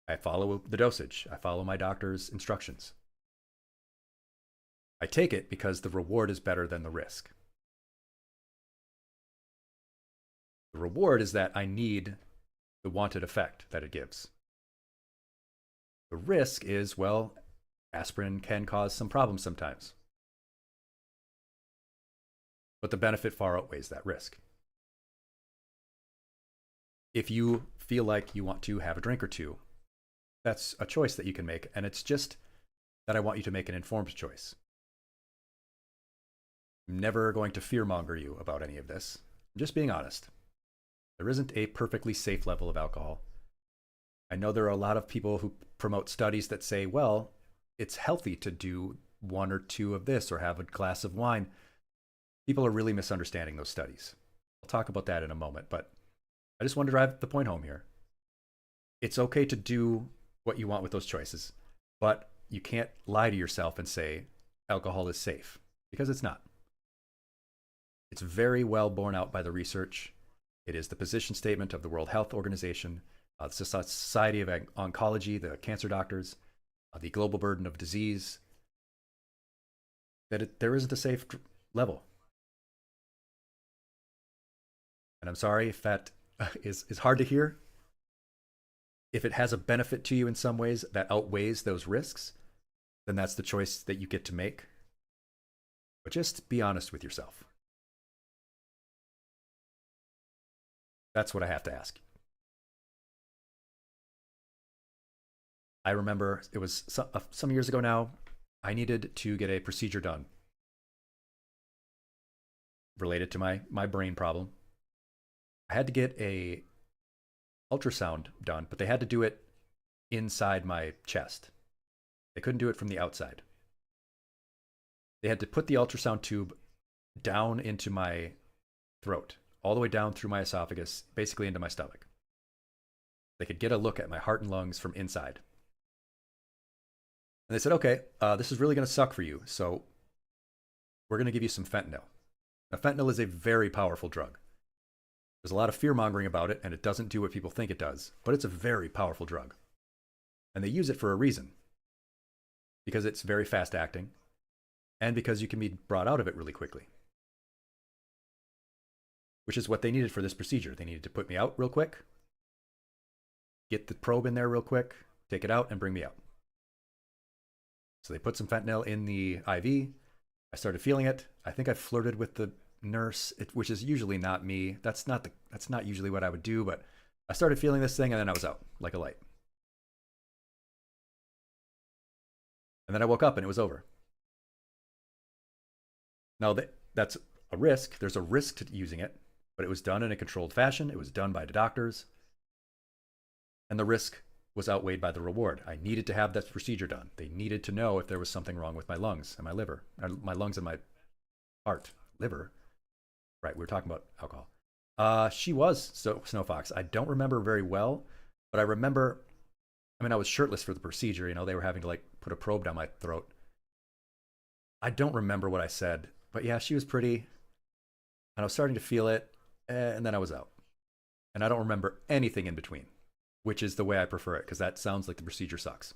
I follow the dosage. I follow my doctor's instructions. I take it because the reward is better than the risk. The reward is that I need the wanted effect that it gives. The risk is, well, aspirin can cause some problems sometimes. But the benefit far outweighs that risk. If you feel like you want to have a drink or two, that's a choice that you can make, and it's just that I want you to make an informed choice. I'm never going to fearmonger you about any of this. I'm just being honest. There isn't a perfectly safe level of alcohol. I know there are a lot of people who promote studies that say, well, it's healthy to do one or two of this or have a glass of wine. People are really misunderstanding those studies. I'll talk about that in a moment, but I just want to drive the point home here. It's okay to do what you want with those choices, but you can't lie to yourself and say alcohol is safe, because it's not. It's very well borne out by the research. It is the position statement of the World Health Organization, the Society of Oncology, the cancer doctors, the global burden of disease, that there isn't a safe level. And I'm sorry if that is hard to hear. If it has a benefit to you in some ways that outweighs those risks, then that's the choice that you get to make. But just be honest with yourself. That's what I have to ask. I remember it was some years ago now, I needed to get a procedure done related to my brain problem. I had to get a ultrasound done, but they had to do it inside my chest. They couldn't do it from the outside. They had to put the ultrasound tube down into my throat, all the way down through my esophagus, basically into my stomach. They could get a look at my heart and lungs from inside. And they said, okay, this is really going to suck for you, so we're going to give you some fentanyl. Now, fentanyl is a very powerful drug. There's a lot of fear-mongering about it, and it doesn't do what people think it does, but it's a very powerful drug. And they use it for a reason. Because it's very fast-acting, and because you can be brought out of it really quickly. Which is what they needed for this procedure. They needed to put me out real quick, get the probe in there real quick, take it out, and bring me out. So they put some fentanyl in the IV. I started feeling it. I think I flirted with the nurse, which is usually not me. That's not usually what I would do, but I started feeling this thing, and then I was out like a light. And then I woke up and it was over. Now that's a risk. There's a risk to using it, but it was done in a controlled fashion. It was done by the doctors. And the risk was outweighed by the reward. I needed to have that procedure done. They needed to know if there was something wrong with my lungs and my liver. My lungs and my heart. Liver. Right, we were talking about alcohol. She was Snow Fox. I don't remember very well, but I remember, I was shirtless for the procedure. You know, they were having to put a probe down my throat. I don't remember what I said, but yeah, she was pretty. And I was starting to feel it, and then I was out. And I don't remember anything in between, which is the way I prefer it, because that sounds like the procedure sucks.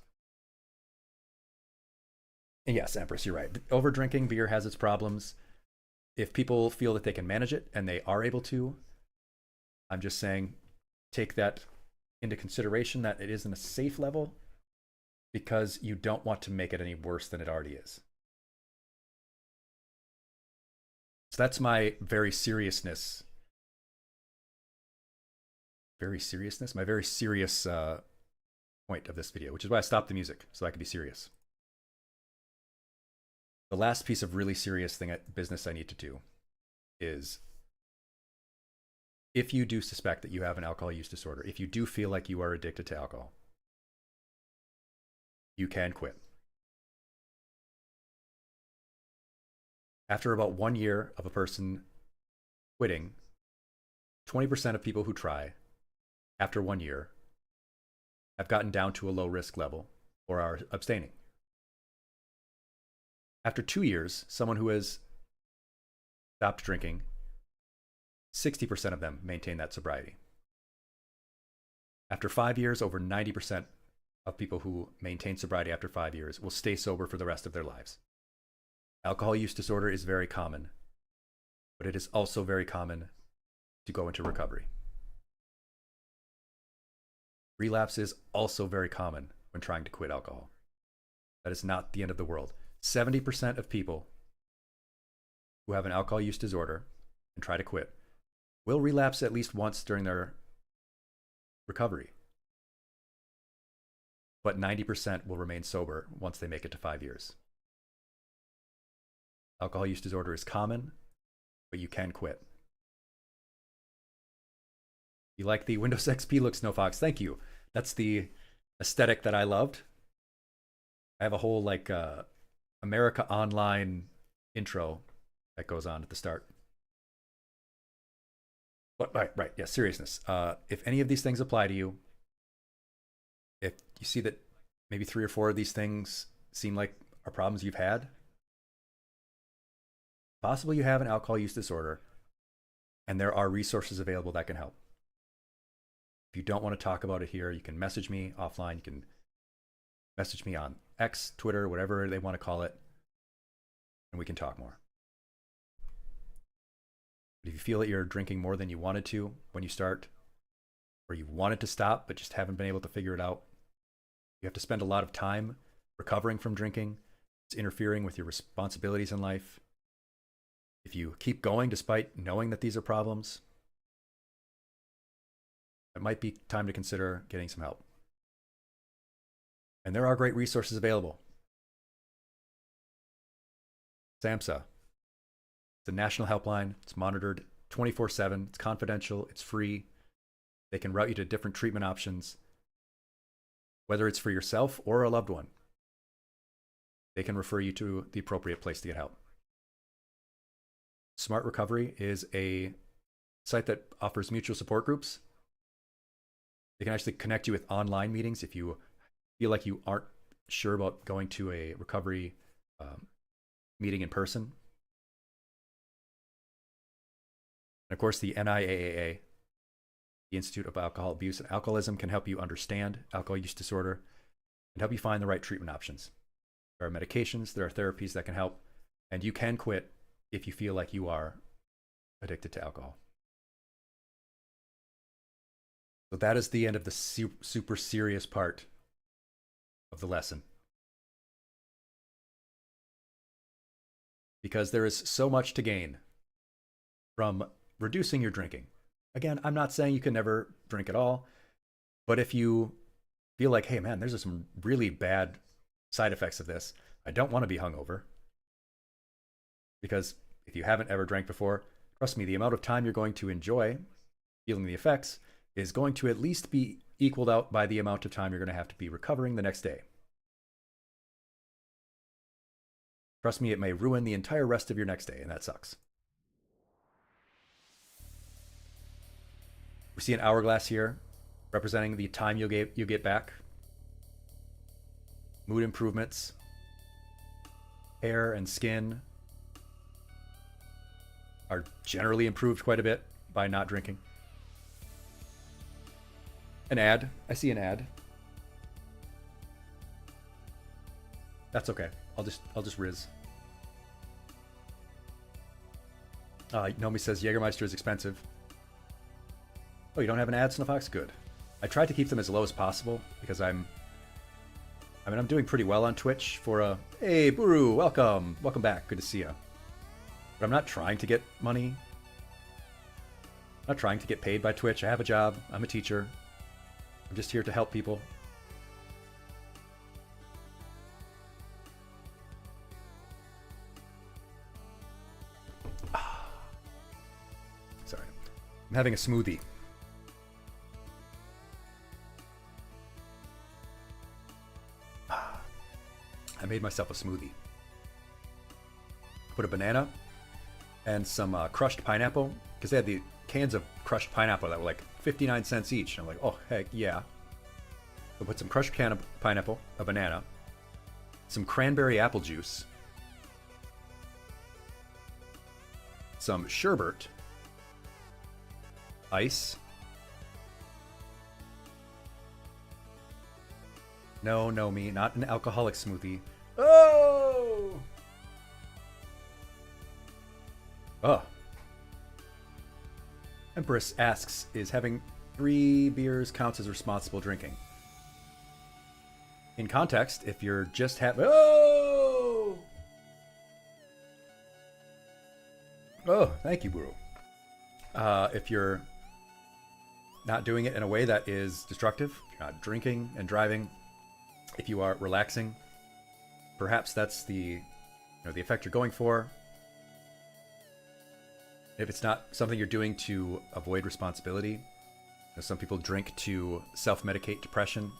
And yes, Empress, you're right. Over drinking beer has its problems. If people feel that they can manage it, and they are able to, I'm just saying, take that into consideration that it isn't a safe level, because you don't want to make it any worse than it already is. So that's my my very serious point of this video, which is why I stopped the music, so I could be serious. The last piece of really serious business I need to do is, if you do suspect that you have an alcohol use disorder, if you do feel like you are addicted to alcohol, you can quit. After about 1 year of a person quitting, 20% of people who try after 1 year have gotten down to a low risk level or are abstaining. After 2 years, someone who has stopped drinking, 60% of them maintain that sobriety. After 5 years, over 90% of people who maintain sobriety after 5 years will stay sober for the rest of their lives. Alcohol use disorder is very common, but it is also very common to go into recovery. Relapse is also very common when trying to quit alcohol. That is not the end of the world. 70% of people who have an alcohol use disorder and try to quit will relapse at least once during their recovery. But 90% will remain sober once they make it to 5 years. Alcohol use disorder is common, but you can quit. You like the Windows XP look, Snowfox? Thank you. That's the aesthetic that I loved. I have a whole America Online intro that goes on at the start. But, right, yeah, seriousness. If any of these things apply to you, if you see that maybe 3 or 4 of these things seem like are problems you've had, possibly you have an alcohol use disorder, and there are resources available that can help. If you don't want to talk about it here, you can message me offline. You can message me on X, Twitter, whatever they want to call it, and we can talk more. But if you feel that you're drinking more than you wanted to when you start, or you wanted to stop but just haven't been able to figure it out, you have to spend a lot of time recovering from drinking. It's interfering with your responsibilities in life. If you keep going despite knowing that these are problems, it might be time to consider getting some help. And there are great resources available. SAMHSA. It's a national helpline. It's monitored 24/7. It's confidential. It's free. They can route you to different treatment options, whether it's for yourself or a loved one. They can refer you to the appropriate place to get help. Smart Recovery is a site that offers mutual support groups. They can actually connect you with online meetings if you feel like you aren't sure about going to a recovery meeting in person. And of course, the NIAAA, the Institute of Alcohol Abuse and Alcoholism, can help you understand alcohol use disorder and help you find the right treatment options. There are medications, there are therapies that can help, and you can quit if you feel like you are addicted to alcohol. So that is the end of the super serious part of the lesson. Because there is so much to gain from reducing your drinking. Again, I'm not saying you can never drink at all, but if you feel like, hey man, there's some really bad side effects of this, I don't want to be hungover. Because if you haven't ever drank before, trust me, the amount of time you're going to enjoy feeling the effects is going to at least be equaled out by the amount of time you're going to have to be recovering the next day. Trust me, it may ruin the entire rest of your next day, and that sucks. We see an hourglass here, representing the time you get back. Mood improvements, hair and skin are generally improved quite a bit by not drinking. An ad. I see an ad. That's okay. I'll just riz. Nomi says Jägermeister is expensive. Oh, you don't have an ad, Snowfox? Good. I tried to keep them as low as possible because I'm doing pretty well on Twitch for a, hey, Buru, welcome. Welcome back. Good to see you. But I'm not trying to get money. I'm not trying to get paid by Twitch. I have a job. I'm a teacher. I'm just here to help people. Sorry. I'm having a smoothie. I made myself a smoothie. Put a banana and some crushed pineapple, because they had the cans of crushed pineapple that were like 59 cents each. And I'm like, oh, heck yeah. So put some crushed pineapple, a banana, some cranberry apple juice, some sherbet, ice. No, me, not an alcoholic smoothie. Oh! Oh. Empress asks, is having 3 beers counts as responsible drinking? In context, if you're just having... Oh! Oh, thank you, Buru. If you're not doing it in a way that is destructive, if you're not drinking and driving, if you are relaxing, perhaps that's the effect you're going for. If it's not something you're doing to avoid responsibility, some people drink to self-medicate depression.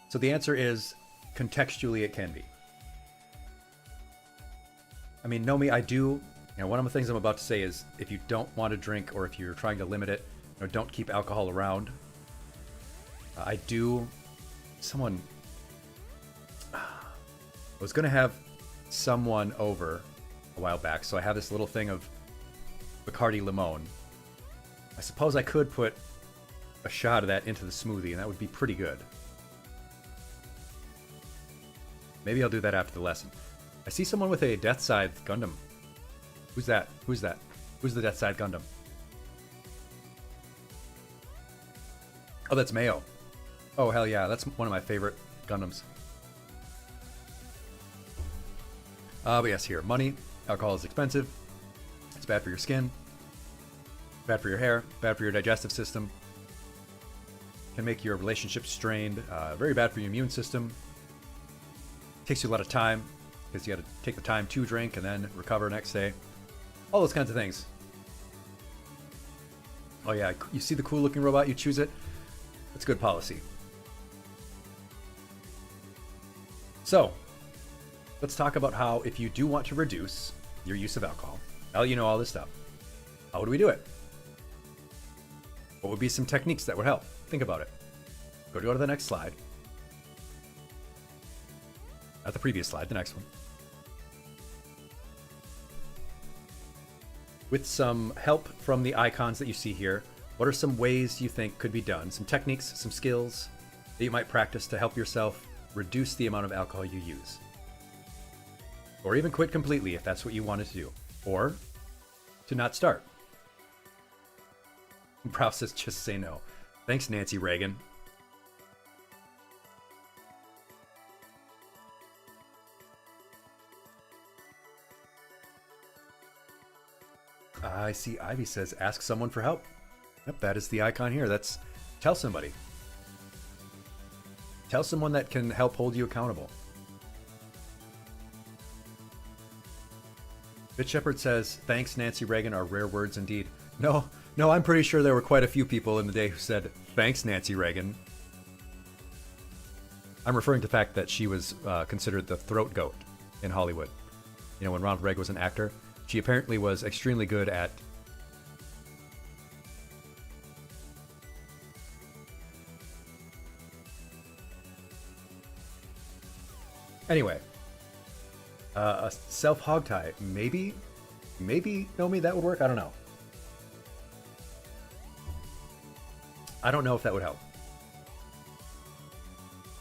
So the answer is, contextually it can be. I mean, Nomi, I do One of the things I'm about to say is if you don't want to drink or if you're trying to limit it, don't keep alcohol around. I was going to have someone over a while back, so I have this little thing of Bacardi Limon. I suppose I could put a shot of that into the smoothie, and that would be pretty good. Maybe I'll do that after the lesson. I see someone with a Death Scythe Gundam. Who's that? Who's that? Who's the Death Scythe Gundam? Oh, that's Mayo. Oh, hell yeah. That's one of my favorite Gundams. But yes, here. Money. Alcohol is expensive. It's bad for your skin. Bad for your hair. Bad for your digestive system. Can make your relationships strained. Very bad for your immune system. Takes you a lot of time because you got to take the time to drink and then recover next day. All those kinds of things. Oh yeah, you see the cool looking robot, you choose it. That's good policy. So, let's talk about how if you do want to reduce your use of alcohol, now you know all this stuff, how would we do it? What would be some techniques that would help? Think about it. Go to the next slide. Not the previous slide, the next one. With some help from the icons that you see here, what are some ways you think could be done? Some techniques, some skills that you might practice to help yourself reduce the amount of alcohol you use. Or even quit completely if that's what you wanted to do. Or to not start. Prof says just say no. Thanks, Nancy Reagan. I see Ivy says ask someone for help. Yep, that is the icon here. That's tell somebody. Tell someone that can help hold you accountable. Bit Shepherd says, thanks, Nancy Reagan, are rare words indeed. No, I'm pretty sure there were quite a few people in the day who said, thanks, Nancy Reagan. I'm referring to the fact that she was considered the throat goat in Hollywood. You know, when Ronald Reagan was an actor, she apparently was extremely good at anyway. A self hog tie, maybe Nomi, that would work. I don't know. I don't know if that would help.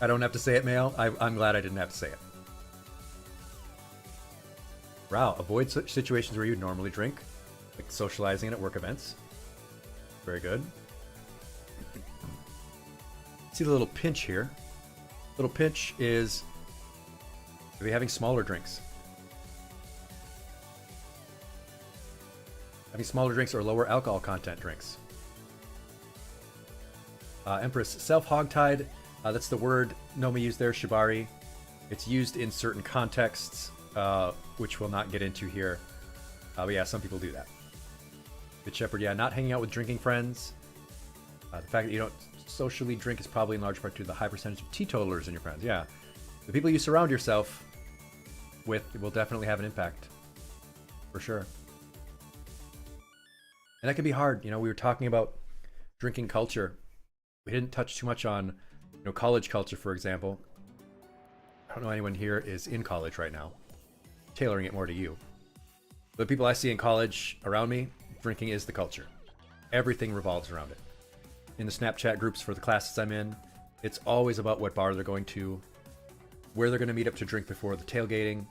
I don't have to say it, Mail. I'm glad I didn't have to say it. Wow, avoid such situations where you normally drink, like socializing at work events. Very good. See the little pinch here. Little pinch is maybe having smaller drinks. Having smaller drinks or lower alcohol content drinks. Empress, self-hogtied. That's the word Nomi used there, Shibari. It's used in certain contexts, which we'll not get into here. But yeah, some people do that. Good Shepherd, yeah, not hanging out with drinking friends. The fact that you don't socially drink is probably in large part due to the high percentage of teetotalers in your friends. Yeah. The people you surround yourself with will definitely have an impact. For sure. And that can be hard. You know, we were talking about drinking culture. We didn't touch too much on, college culture, for example. I don't know anyone here is in college right now. Tailoring it more to you. The people I see in college around me, drinking is the culture. Everything revolves around it. In the Snapchat groups for the classes I'm in, it's always about what bar they're going to, where they're going to meet up to drink before the tailgating.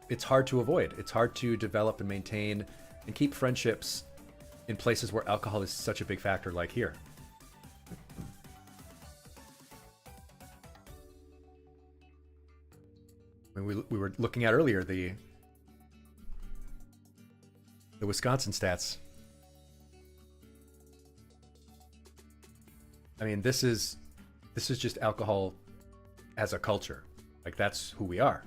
It's hard to avoid. It's hard to develop and maintain and keep friendships in places where alcohol is such a big factor, like here. I mean, we were looking at earlier the Wisconsin stats. I mean, this is just alcohol as a culture. Like, that's who we are.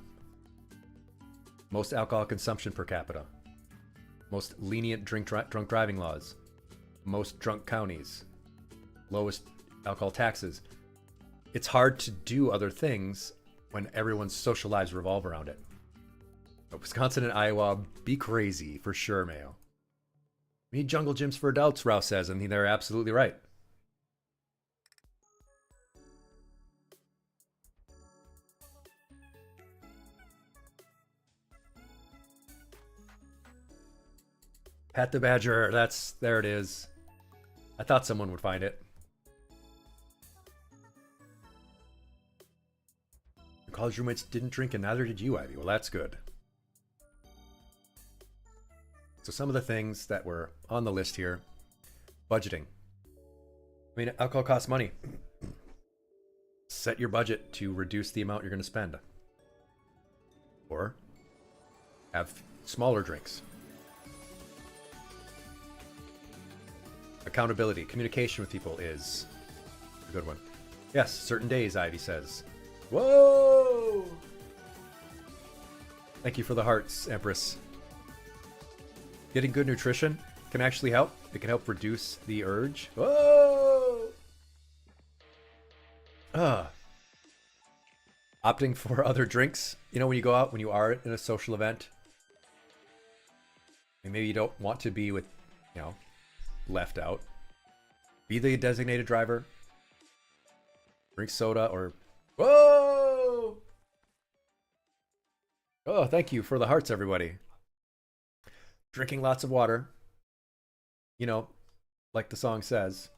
Most alcohol consumption per capita. Most lenient drunk driving laws. Most drunk counties. Lowest alcohol taxes. It's hard to do other things when everyone's social lives revolve around it. Wisconsin and Iowa, be crazy for sure, Mayo. We need jungle gyms for adults, Rouse says, and they're absolutely right. Pat the Badger, there it is. I thought someone would find it. Your college roommates didn't drink and neither did you, Ivy. Well, that's good. So some of the things that were on the list here. Budgeting. I mean, alcohol costs money. Set your budget to reduce the amount you're going to spend. Or have smaller drinks. Accountability, communication with people is a good one. Yes, certain days, Ivy says. Whoa! Thank you for the hearts, Empress. Getting good nutrition can actually help. It can help reduce the urge. Whoa! Opting for other drinks. You know, when you go out, when you are in a social event, and maybe you don't want to be with, you know, left out. Be the designated driver. Drink soda or... Whoa! Oh, thank you for the hearts, everybody. Drinking lots of water. You know, like the song says.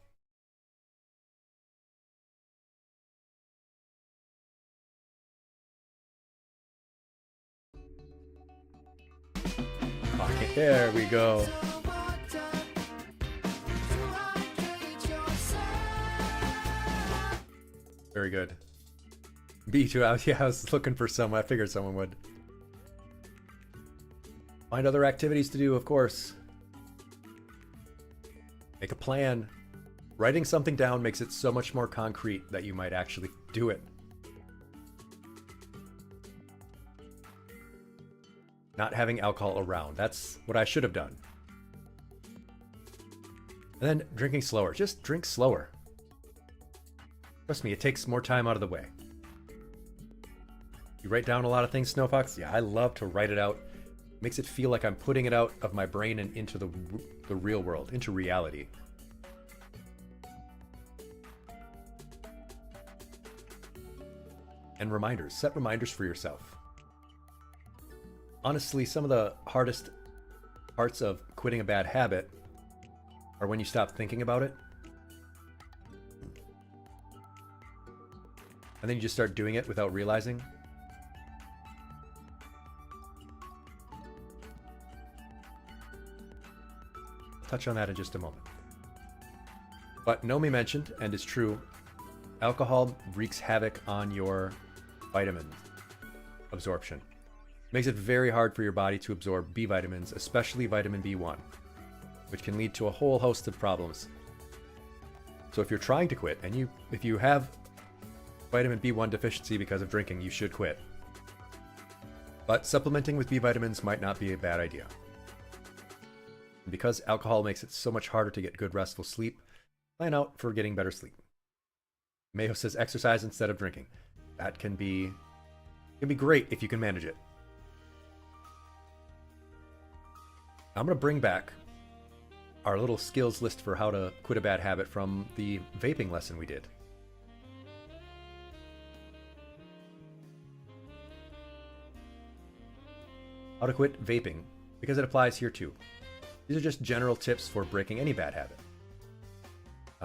Okay, there we go. Very good. B2, I was looking for some. I figured someone would. Find other activities to do, of course. Make a plan. Writing something down makes it so much more concrete that you might actually do it. Not having alcohol around. That's what I should have done. And then drinking slower. Just drink slower. Trust me, it takes more time out of the way. You write down a lot of things, Snowfox? Yeah, I love to write it out. Makes it feel like I'm putting it out of my brain and into the real world, into reality. And reminders. Set reminders for yourself. Honestly, some of the hardest parts of quitting a bad habit are when you stop thinking about it. And then you just start doing it without realizing. I'll touch on that in just a moment. But Nomi mentioned, and it's true, alcohol wreaks havoc on your vitamin absorption. Makes it very hard for your body to absorb B vitamins, especially vitamin B1, which can lead to a whole host of problems. So if you're trying to quit, and if you have vitamin B1 deficiency because of drinking, you should quit. But supplementing with B vitamins might not be a bad idea. And because alcohol makes it so much harder to get good restful sleep, plan out for getting better sleep. Mayo says exercise instead of drinking. That can be great if you can manage it. I'm going to bring back our little skills list for how to quit a bad habit from the vaping lesson we did. How to quit vaping, because it applies here too. These are just general tips for breaking any bad habit.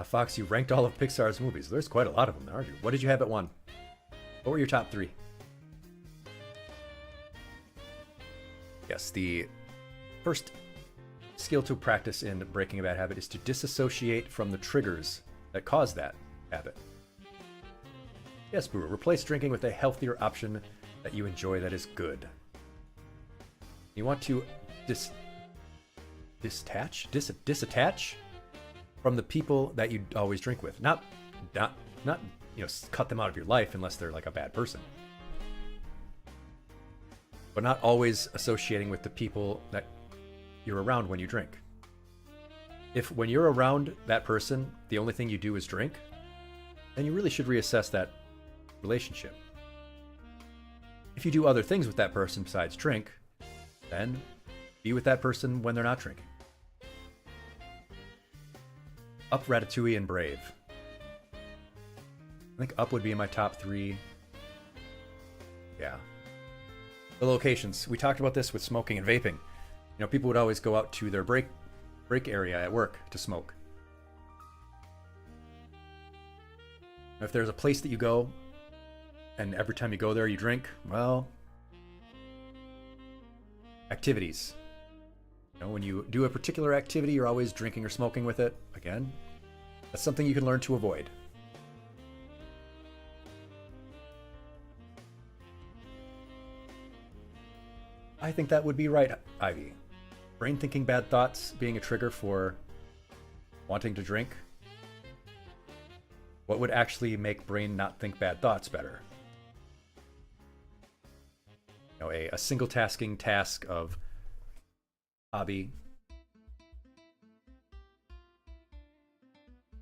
Fox, you ranked all of Pixar's movies. There's quite a lot of them, aren't you? What did you have at 1? What were your top 3? Yes, the first skill to practice in breaking a bad habit is to disassociate from the triggers that cause that habit. Yes, Brewer, replace drinking with a healthier option that you enjoy that is good. You want to disattach from the people that you always drink with. Not cut them out of your life unless they're like a bad person. But not always associating with the people that you're around when you drink. If when you're around that person, the only thing you do is drink, then you really should reassess that relationship. If you do other things with that person besides drink, then be with that person when they're not drinking. Up, Ratatouille, and Brave. I think Up would be in my top 3. Yeah. The locations. We talked about this with smoking and vaping. You know, people would always go out to their break area at work to smoke. If there's a place that you go, and every time you go there you drink, well, activities. You know, when you do a particular activity, you're always drinking or smoking with it. Again, that's something you can learn to avoid. I think that would be right, Ivy. Brain thinking bad thoughts being a trigger for wanting to drink. What would actually make brain not think bad thoughts better? You know, a single tasking task of hobby.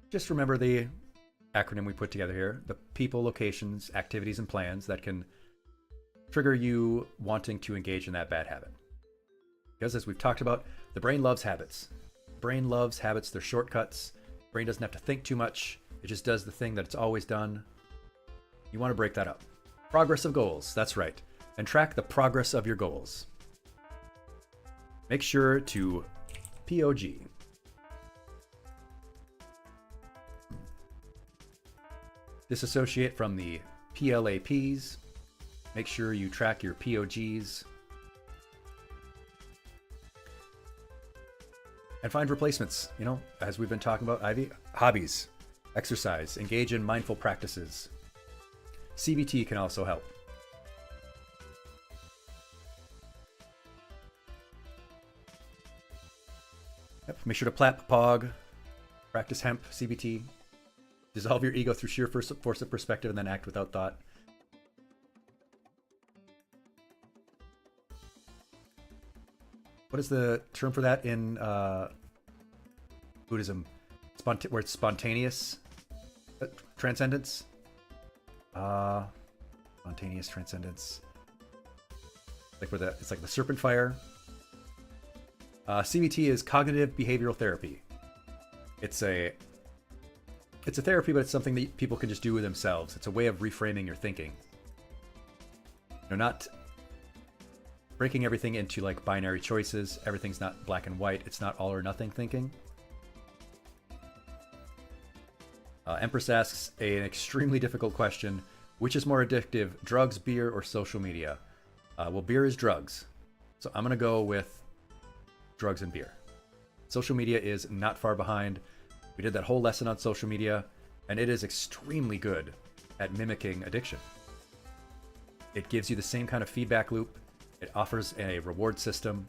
Just remember the acronym we put together here. The people, locations, activities, and plans that can trigger you wanting to engage in that bad habit. Because as we've talked about, the brain loves habits. Brain loves habits, they're shortcuts. Brain doesn't have to think too much. It just does the thing that it's always done. You want to break that up. Progress of goals, that's right. And track the progress of your goals. Make sure to POG. Disassociate from the PLAPs. Make sure you track your POGs. And find replacements. You know, as we've been talking about, Ivy, hobbies, exercise, engage in mindful practices. CBT can also help. Yep, make sure to plap, pog, practice hemp, CBT. Dissolve your ego through sheer force of perspective and then act without thought. What is the term for that in Buddhism? Where it's spontaneous transcendence? Spontaneous transcendence. Like where it's like the serpent fire. CBT is cognitive behavioral therapy. It's a therapy, but it's something that people can just do with themselves. It's a way of reframing your thinking. You're not breaking everything into like binary choices. Everything's not black and white. It's not all or nothing thinking. Empress asks an extremely difficult question. Which is more addictive, drugs, beer, or social media? Well, beer is drugs. So I'm going to go with drugs and beer. Social media is not far behind. We did that whole lesson on social media, and it is extremely good at mimicking addiction. It gives you the same kind of feedback loop. It offers a reward system.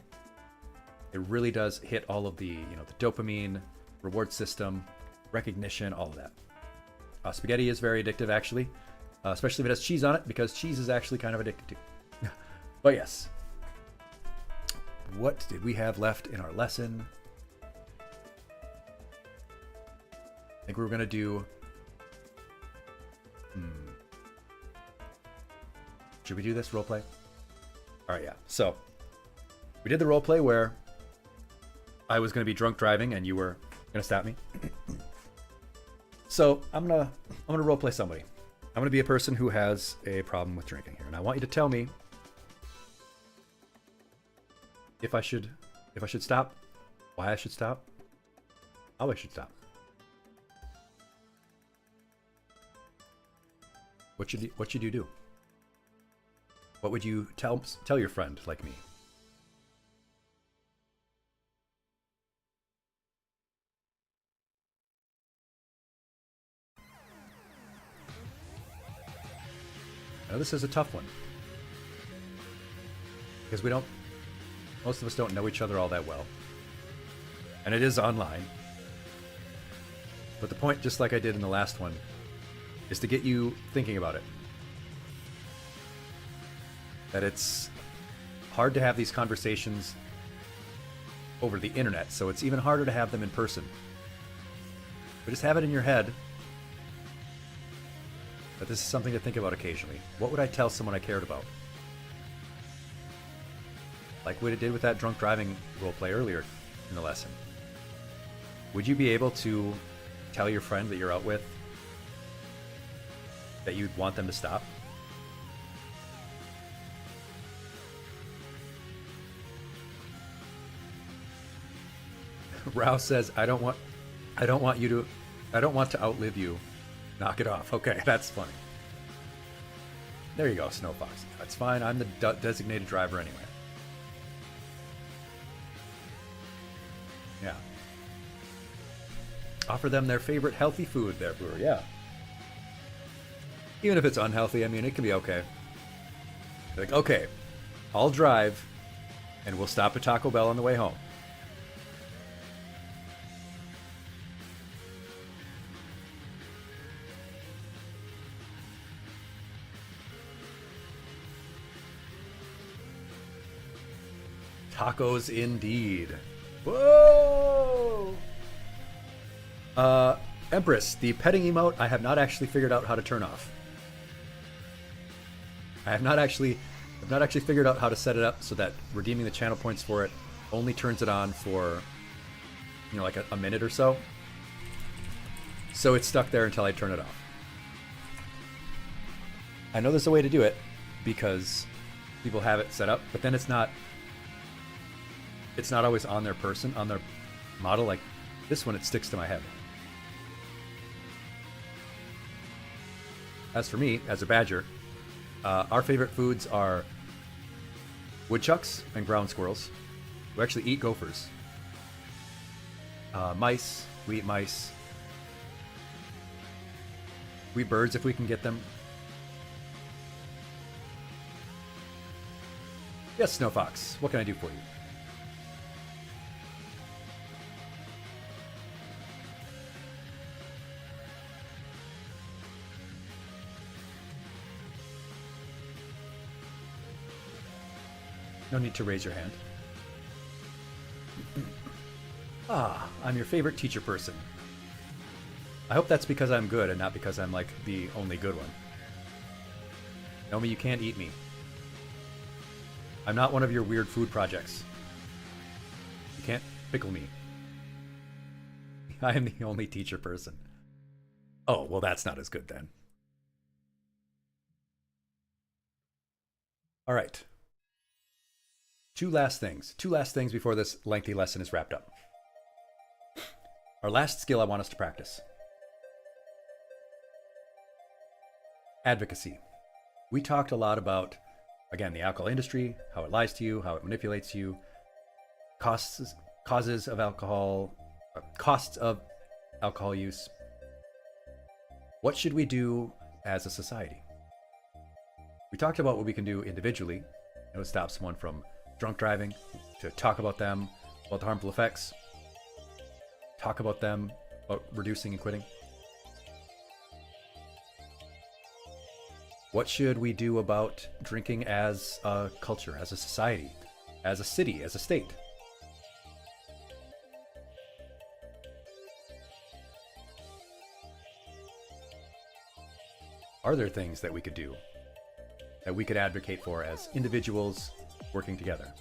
It really does hit all of the, the dopamine, reward system, recognition, all of that. Spaghetti is very addictive, actually, especially if it has cheese on it, because cheese is actually kind of addictive too. But yes. What did we have left in our lesson? I think we were going to do... Should we do this roleplay? All right, yeah. So, we did the roleplay where I was going to be drunk driving and you were going to stop me. So, I'm gonna roleplay somebody. I'm going to be a person who has a problem with drinking here. And I want you to tell me if I should stop, why I should stop, how I should stop. What should you do? What would you tell your friend like me? Now this is a tough one. Because most of us don't know each other all that well. And it is online. But the point, just like I did in the last one, is to get you thinking about it. That it's hard to have these conversations over the internet, so it's even harder to have them in person. But just have it in your head that this is something to think about occasionally. What would I tell someone I cared about? like what it did with that drunk driving roleplay earlier in the lesson. Would you be able to tell your friend that you're out with that you'd want them to stop? Rouse says, I don't want to outlive you. Knock it off. Okay, that's funny. There you go, Snow Fox. That's fine. I'm the designated driver anyway. Yeah. Offer them their favorite healthy food there, Brewer. Yeah. Even if it's unhealthy, I mean, it can be okay. Like, okay, I'll drive, and we'll stop at Taco Bell on the way home. Tacos indeed. Whoa! Empress, the petting emote I have not actually figured out how to turn off. I've not actually figured out how to set it up so that redeeming the channel points for it only turns it on for, you know, like a minute or so. So it's stuck there until I turn it off. I know there's a way to do it because people have it set up, but then it's not always on their person, on their model. Like this one, it sticks to my head. As for me, as a badger, our favorite foods are woodchucks and ground squirrels. We actually eat gophers. Mice, we eat mice. We eat birds if we can get them. Yes, Snow Fox, what can I do for you? No need to raise your hand. I'm your favorite teacher person. I hope that's because I'm good and not because I'm like the only good one. Nomi, you can't eat me. I'm not one of your weird food projects. You can't pickle me. I am the only teacher person. Oh, well, that's not as good then. All right. Two last things before this lengthy lesson is wrapped up. Our last skill I want us to practice. Advocacy. We talked a lot about, again, the alcohol industry, how it lies to you, how it manipulates you, costs of alcohol use. What should we do as a society? We talked about what we can do individually. It would stop someone from drunk driving, to talk about them, about the harmful effects, talk about them, about reducing and quitting. What should we do about drinking as a culture, as a society, as a city, as a state? Are there things that we could do, that we could advocate for as individuals working together?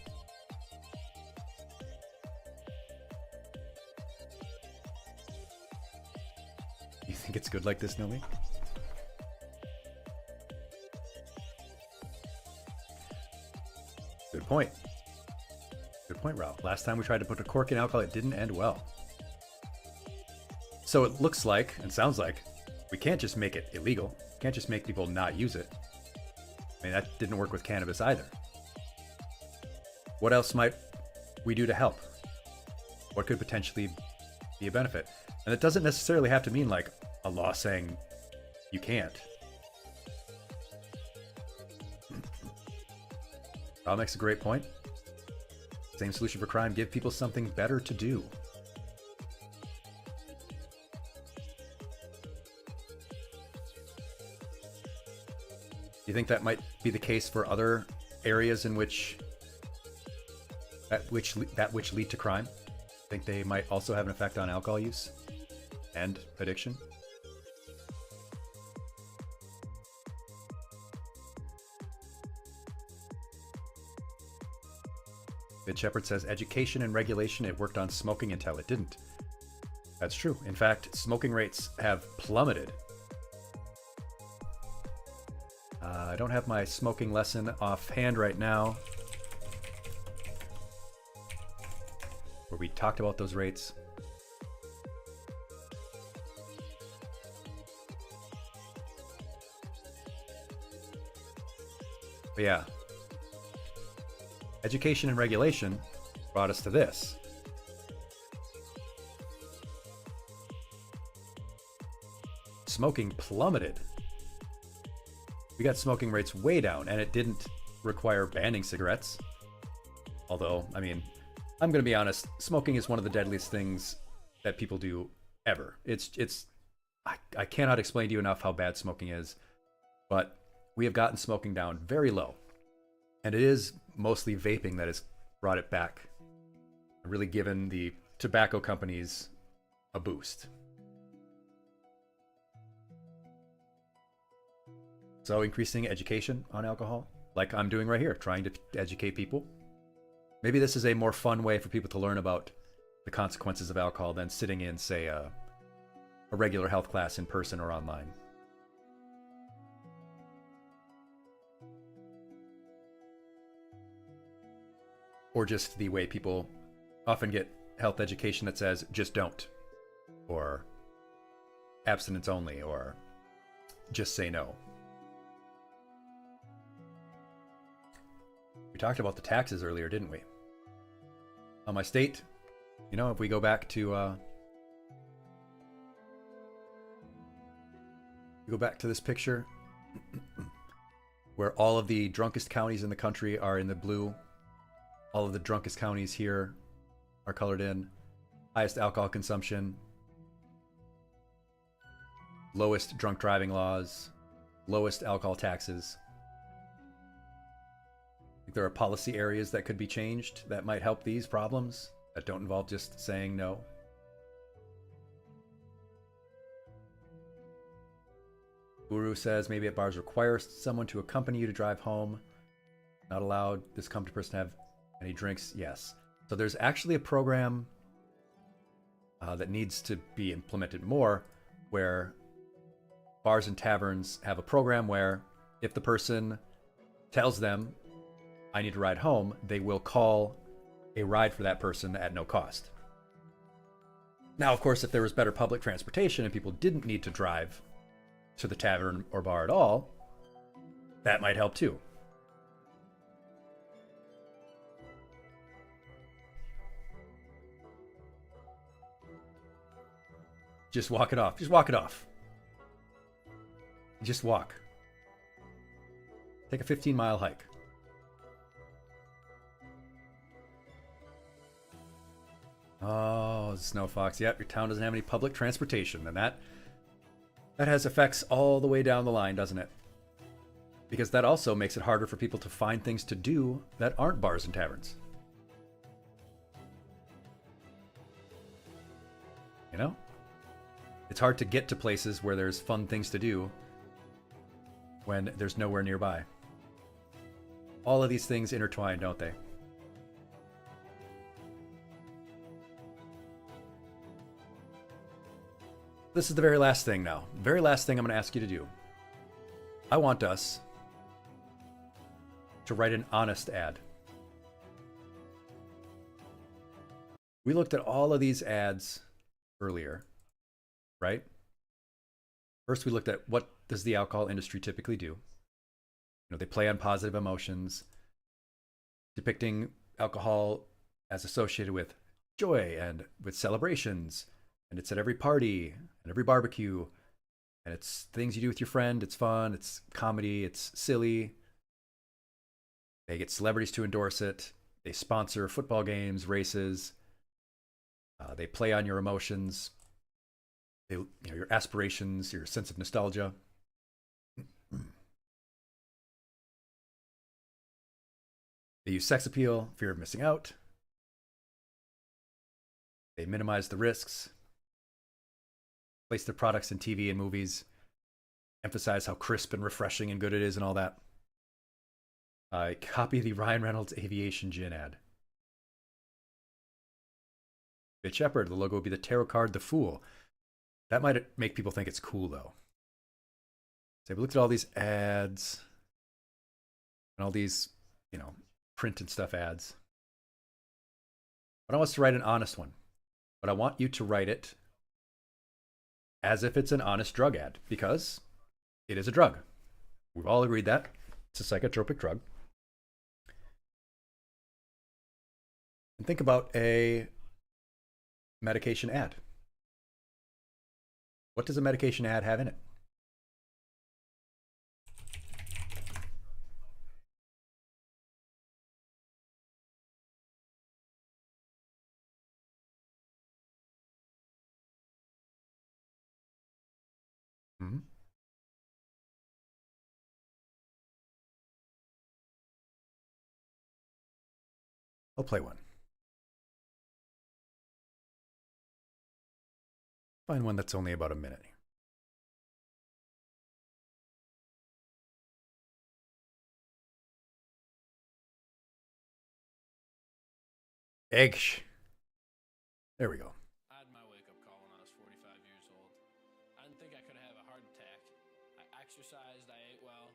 You think it's good like this, Nomi? Good point. Good point, Ralph. Last time we tried to put a cork in alcohol, it didn't end well. So it looks like, and sounds like, we can't just make it illegal. Can't just make people not use it. I mean, that didn't work with cannabis either. What else might we do to help? What could potentially be a benefit? And it doesn't necessarily have to mean like a law saying you can't. Rob makes a great point. Same solution for crime, give people something better to do. Do you think that might be the case for other areas in which that which lead to crime? Think they might also have an effect on alcohol use and addiction? Good Shepherd says, education and regulation, it worked on smoking until it didn't. That's true. In fact, smoking rates have plummeted. I don't have my smoking lesson offhand right now, where we talked about those rates. But yeah, education and regulation brought us to this. Smoking plummeted. We got smoking rates way down, and it didn't require banning cigarettes. Although, I mean, I'm going to be honest, smoking is one of the deadliest things that people do ever. I cannot explain to you enough how bad smoking is, but we have gotten smoking down very low. And it is mostly vaping that has brought it back, really given the tobacco companies a boost. So increasing education on alcohol, like I'm doing right here, trying to educate people. Maybe this is a more fun way for people to learn about the consequences of alcohol than sitting in, say, a regular health class in person or online. Or just the way people often get health education that says, just don't. Or abstinence only, or just say no. We talked about the taxes earlier, didn't we? On my state, you know, if we go back to this picture where all of the drunkest counties in the country are in the blue. All of the drunkest counties here are colored in. Highest alcohol consumption. Lowest drunk driving laws. Lowest alcohol taxes. I think there are policy areas that could be changed that might help these problems that don't involve just saying no. Guru says maybe at bars require someone to accompany you to drive home. Not allowed this company person to have any drinks. Yes. So there's actually a program that needs to be implemented more, where bars and taverns have a program where if the person tells them, I need to ride home, they will call a ride for that person at no cost. Now, of course, if there was better public transportation and people didn't need to drive to the tavern or bar at all, that might help too. Just walk it off. Just walk it off. Just walk. Take a 15-mile hike. Oh, Snow Fox. Yep, your town doesn't have any public transportation. And that has effects all the way down the line, doesn't it? Because that also makes it harder for people to find things to do that aren't bars and taverns. You know? It's hard to get to places where there's fun things to do when there's nowhere nearby. All of these things intertwine, don't they? This is the very last thing now. Very last thing I'm going to ask you to do. I want us to write an honest ad. We looked at all of these ads earlier, right? First, we looked at what does the alcohol industry typically do. You know, they play on positive emotions, depicting alcohol as associated with joy and with celebrations. And it's at every party and every barbecue. And it's things you do with your friend. It's fun. It's comedy. It's silly. They get celebrities to endorse it. They sponsor football games, races. They play on your emotions. They, you know, your aspirations, your sense of nostalgia. They use sex appeal, fear of missing out. They minimize the risks. Place their products in TV and movies. Emphasize how crisp and refreshing and good it is and all that. Copy the Ryan Reynolds aviation gin ad. Good Shepherd. The logo would be the tarot card, the Fool. That might make people think it's cool, though. So we looked at all these ads and all these, you know, print and stuff ads. But I want us to write an honest one. But I want you to write it as if it's an honest drug ad, because it is a drug. We've all agreed that. It's a psychotropic drug. And think about a medication ad. What does a medication ad have in it? Hmm? I'll play one. Find one that's only about a minute. Egg. There we go. I had my wake-up call when I was 45 years old. I didn't think I could have a heart attack. I exercised, I ate well,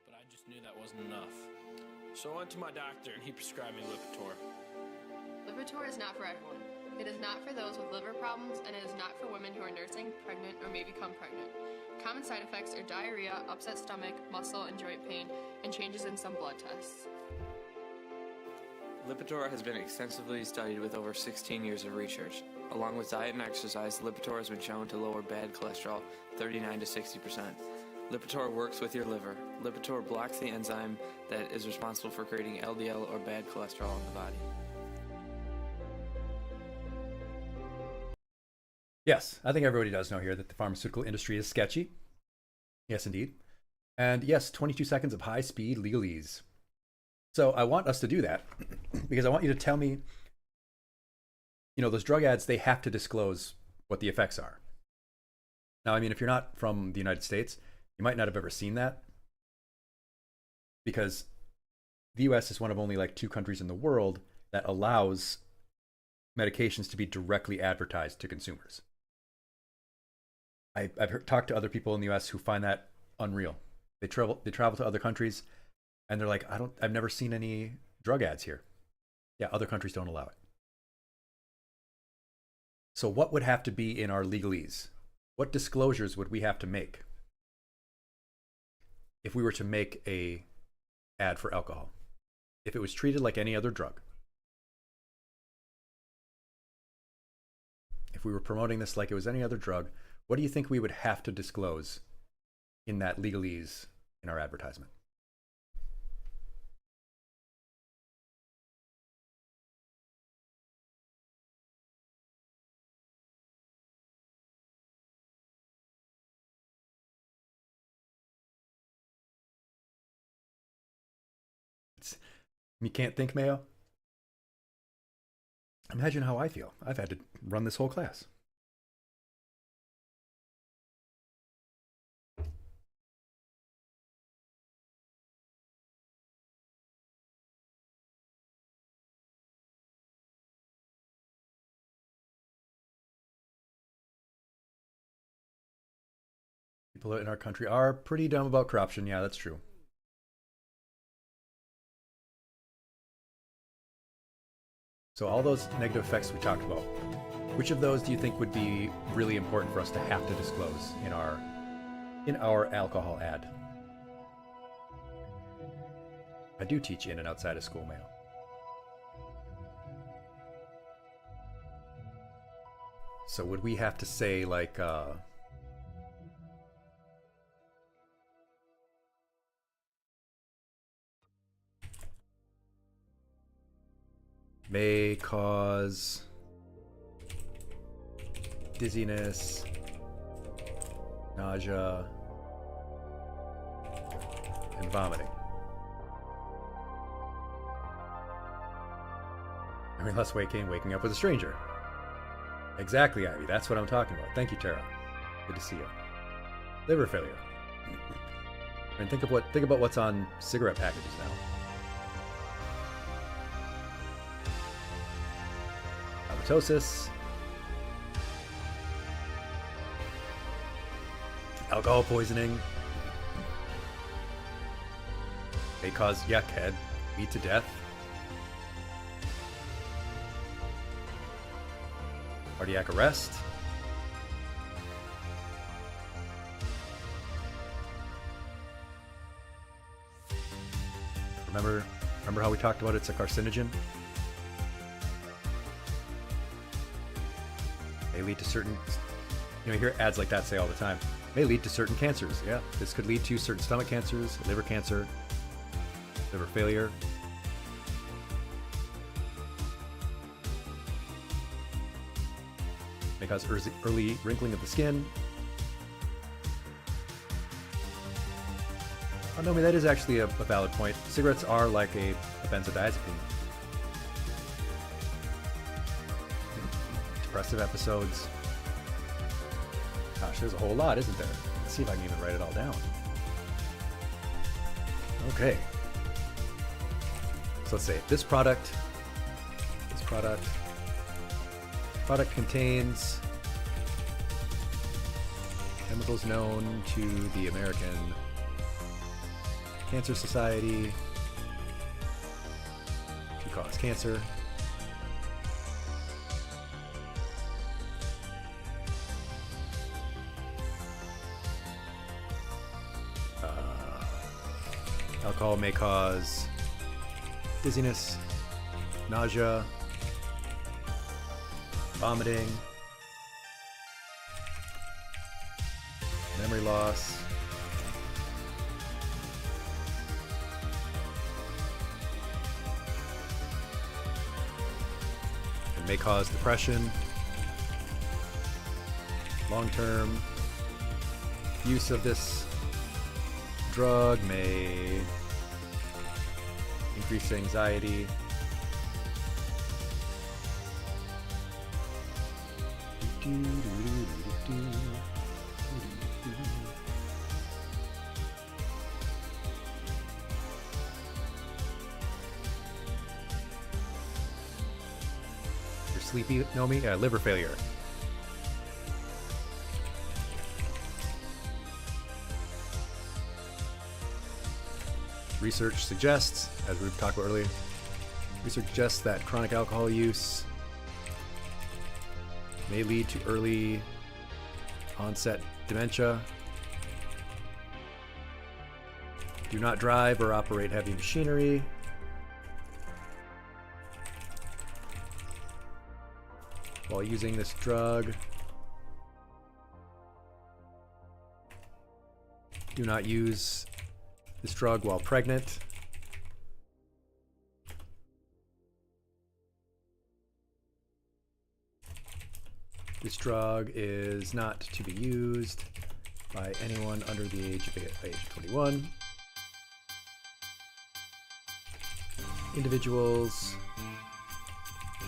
but I just knew that wasn't enough. So I went to my doctor and he prescribed me Lipitor. Lipitor is not for everyone. It is not for those with liver problems, and it is not for women who are nursing, pregnant, or may become pregnant. Common side effects are diarrhea, upset stomach, muscle and joint pain, and changes in some blood tests. Lipitor has been extensively studied with over 16 years of research. Along with diet and exercise, Lipitor has been shown to lower bad cholesterol 39 to 60%. Lipitor works with your liver. Lipitor blocks the enzyme that is responsible for creating LDL or bad cholesterol in the body. Yes, I think everybody does know here that the pharmaceutical industry is sketchy. Yes, indeed. And yes, 22 seconds of high-speed legalese. So I want us to do that because I want you to tell me, you know, those drug ads, they have to disclose what the effects are. Now, I mean, if you're not from the United States, you might not have ever seen that because the US is one of only like 2 countries in the world that allows medications to be directly advertised to consumers. I've talked to other people in the US who find that unreal. They travel to other countries and they're like, I've never seen any drug ads here. Yeah, other countries don't allow it. So what would have to be in our legalese? What disclosures would we have to make if we were to make a ad for alcohol? If it was treated like any other drug? If we were promoting this like it was any other drug, what do you think we would have to disclose in that legalese in our advertisement? You can't think, Mayo? Imagine how I feel. I've had to run this whole class. People in our country are pretty dumb about corruption. Yeah, that's true. So all those negative effects we talked about, which of those do you think would be really important for us to have to disclose in our alcohol ad? I do teach in and outside of school, Mayo. So would we have to say like may cause dizziness, nausea, and vomiting. I mean, less waking up with a stranger. Exactly, Ivy. That's what I'm talking about. Thank you, Tara. Good to see you. Liver failure. And think about what's on cigarette packages now. halitosis, alcohol poisoning, may cause yuckhead, lead to death, cardiac arrest, remember how we talked about it's a carcinogen? May lead to certain, you hear ads like that say all the time, may lead to certain cancers. Yeah, this could lead to certain stomach cancers, liver cancer, liver failure. May cause early wrinkling of the skin. Oh, no, that is actually a valid point. Cigarettes are like a benzodiazepine. Depressive episodes. Gosh, there's a whole lot, isn't there? Let's see if I can even write it all down. Okay. So let's say this product contains chemicals known to the American Cancer Society to cause cancer. Alcohol may cause dizziness, nausea, vomiting, memory loss, it may cause depression, long-term use of this drug may increase anxiety, you're sleepy, Nomi? Liver failure. Research suggests, as we've talked about earlier, research suggests that chronic alcohol use may lead to early onset dementia. Do not drive or operate heavy machinery. While using this drug. Do not use this drug while pregnant. This drug is not to be used by anyone under the age 21. Individuals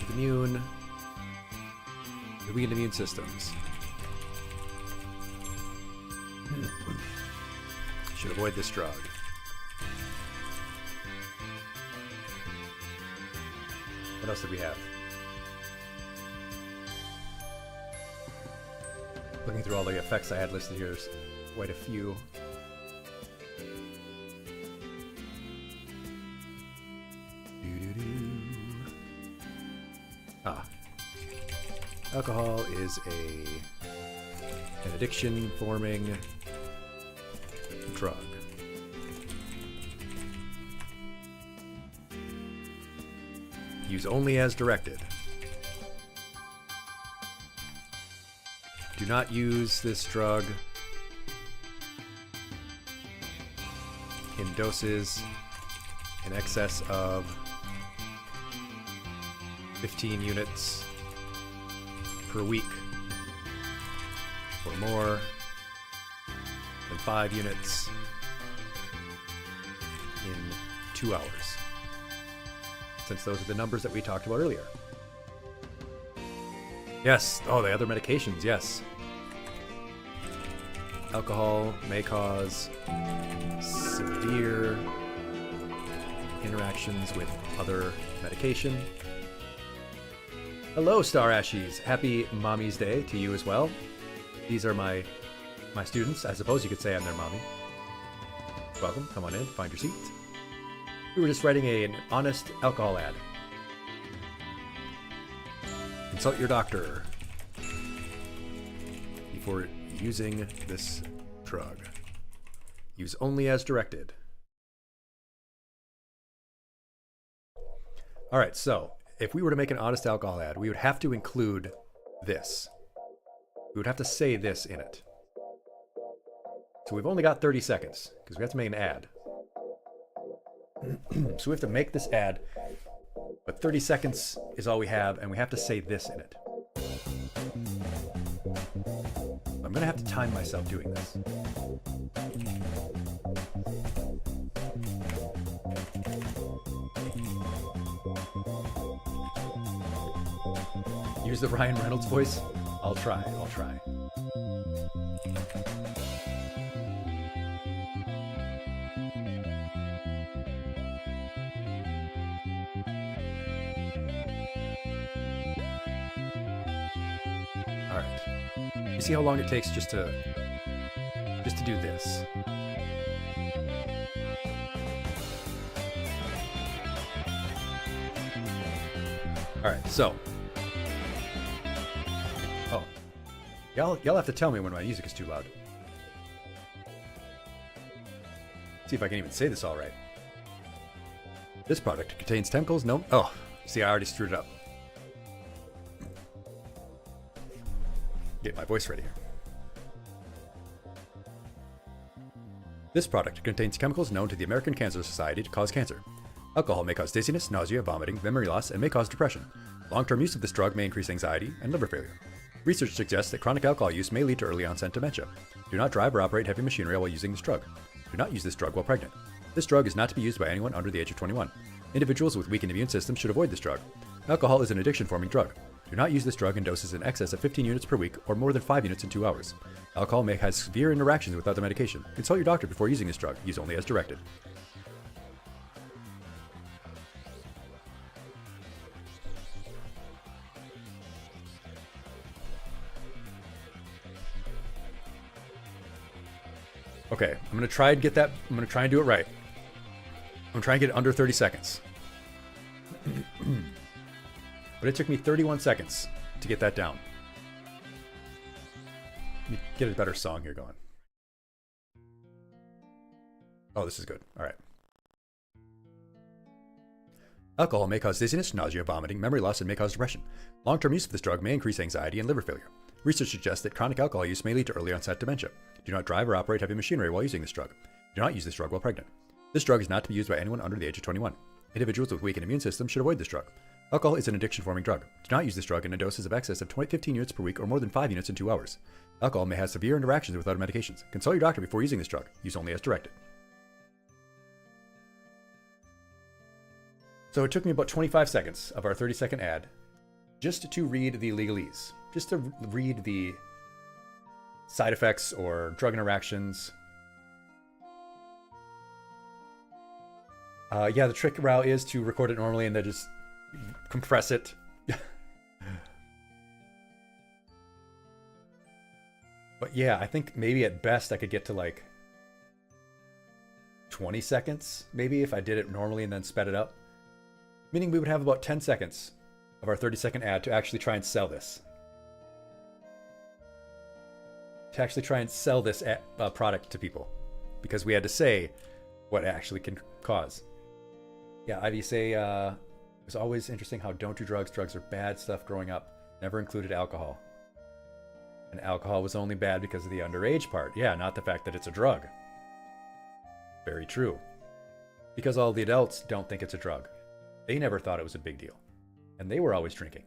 with weakened immune systems should avoid this drug. What else did we have? Looking through all the effects I had listed here, there's quite a few. Alcohol is an addiction-forming drug. Use only as directed. Do not use this drug in doses in excess of 15 units per week or more than 5 units in 2 hours, since those are the numbers that we talked about earlier. Yes, oh, the other medications, yes. Alcohol may cause severe interactions with other medication. Hello, Star Ashies. Happy Mommy's Day to you as well. These are my students. I suppose you could say I'm their mommy. Welcome. Come on in. Find your seat. We were just writing an honest alcohol ad. Consult your doctor before using this drug. Use only as directed. All right, so if we were to make an honest alcohol ad, we would have to include this. We would have to say this in it. So we've only got 30 seconds because we have to make an ad. So we have to make this ad, but 30 seconds is all we have, and we have to say this in it. I'm gonna have to time myself doing this. Use the Ryan Reynolds voice? I'll try. All right. You see how long it takes just to do this? All right, so. Oh. Y'all have to tell me when my music is too loud. See if I can even say this all right. This product contains chemicals known... Oh, see, I already screwed it up. Get my voice ready here. This product contains chemicals known to the American Cancer Society to cause cancer. Alcohol may cause dizziness, nausea, vomiting, memory loss, and may cause depression. Long-term use of this drug may increase anxiety and liver failure. Research suggests that chronic alcohol use may lead to early onset dementia. Do not drive or operate heavy machinery while using this drug. Do not use this drug while pregnant. This drug is not to be used by anyone under the age of 21. Individuals with weakened immune systems should avoid this drug. Alcohol is an addiction-forming drug. Do not use this drug in doses in excess of 15 units per week or more than 5 units in 2 hours. Alcohol may have severe interactions with other medication. Consult your doctor before using this drug. Use only as directed. Okay, I'm gonna try and get that. I'm gonna try and do it right. I'm gonna try and get it under 30 seconds. But it took me 31 seconds to get that down. Let me get a better song here going. Oh, this is good. All right. Alcohol may cause dizziness, nausea, vomiting, memory loss, and may cause depression. Long-term use of this drug may increase anxiety and liver failure. Research suggests that chronic alcohol use may lead to early onset dementia. Do not drive or operate heavy machinery while using this drug. Do not use this drug while pregnant. This drug is not to be used by anyone under the age of 21. Individuals with weakened immune systems should avoid this drug. Alcohol is an addiction-forming drug. Do not use this drug in doses of excess of 15 units per week or more than 5 units in 2 hours. Alcohol may have severe interactions with other medications. Consult your doctor before using this drug. Use only as directed. So it took me about 25 seconds of our 30-second ad just to read the legalese, just to read the side effects or drug interactions. Yeah, the trick route is to record it normally and then just compress it. But yeah, I think maybe at best I could get to like 20 seconds, maybe if I did it normally and then sped it up. Meaning we would have about 10 seconds of our 30-second ad to actually try and sell this. To actually try and sell this product to people. Because we had to say what it actually can cause. Yeah, Ivy say, it was always interesting how don't do drugs. Drugs are bad stuff growing up. Never included alcohol. And alcohol was only bad because of the underage part. Yeah, not the fact that it's a drug. Very true. Because all the adults don't think it's a drug. They never thought it was a big deal. And they were always drinking.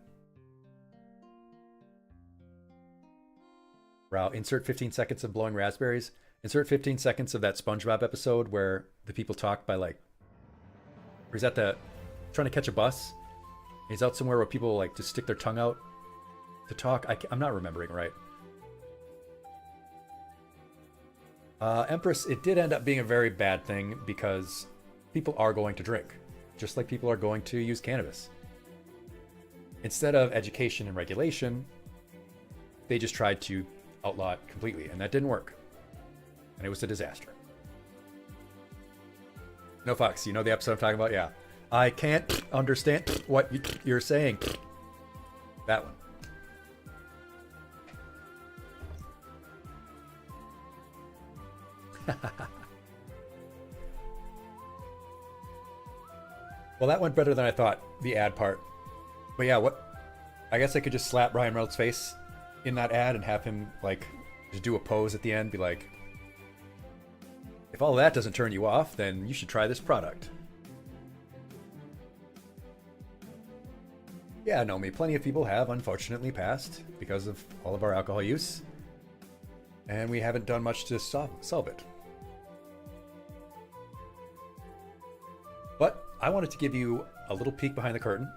Wow, insert 15 seconds of blowing raspberries. Insert 15 seconds of that SpongeBob episode where the people talk by like... Or he's at the... trying to catch a bus. He's out somewhere where people like to stick their tongue out to talk. I'm not remembering right. Empress, it did end up being a very bad thing because people are going to drink. Just like people are going to use cannabis. instead of education and regulation, they just tried to outlaw it completely, and that didn't work. And it was a disaster. No, Fox, you know the episode I'm talking about? Yeah. I can't understand what you're saying. That one. Well, that went better than I thought, the ad part. But yeah, what? I guess I could just slap Ryan Reynolds' face in that ad and have him, like, just do a pose at the end, be like, if all of that doesn't turn you off, then you should try this product. Yeah, Nomi, plenty of people have unfortunately passed because of all of our alcohol use, and we haven't done much to solve it. But I wanted to give you a little peek behind the curtain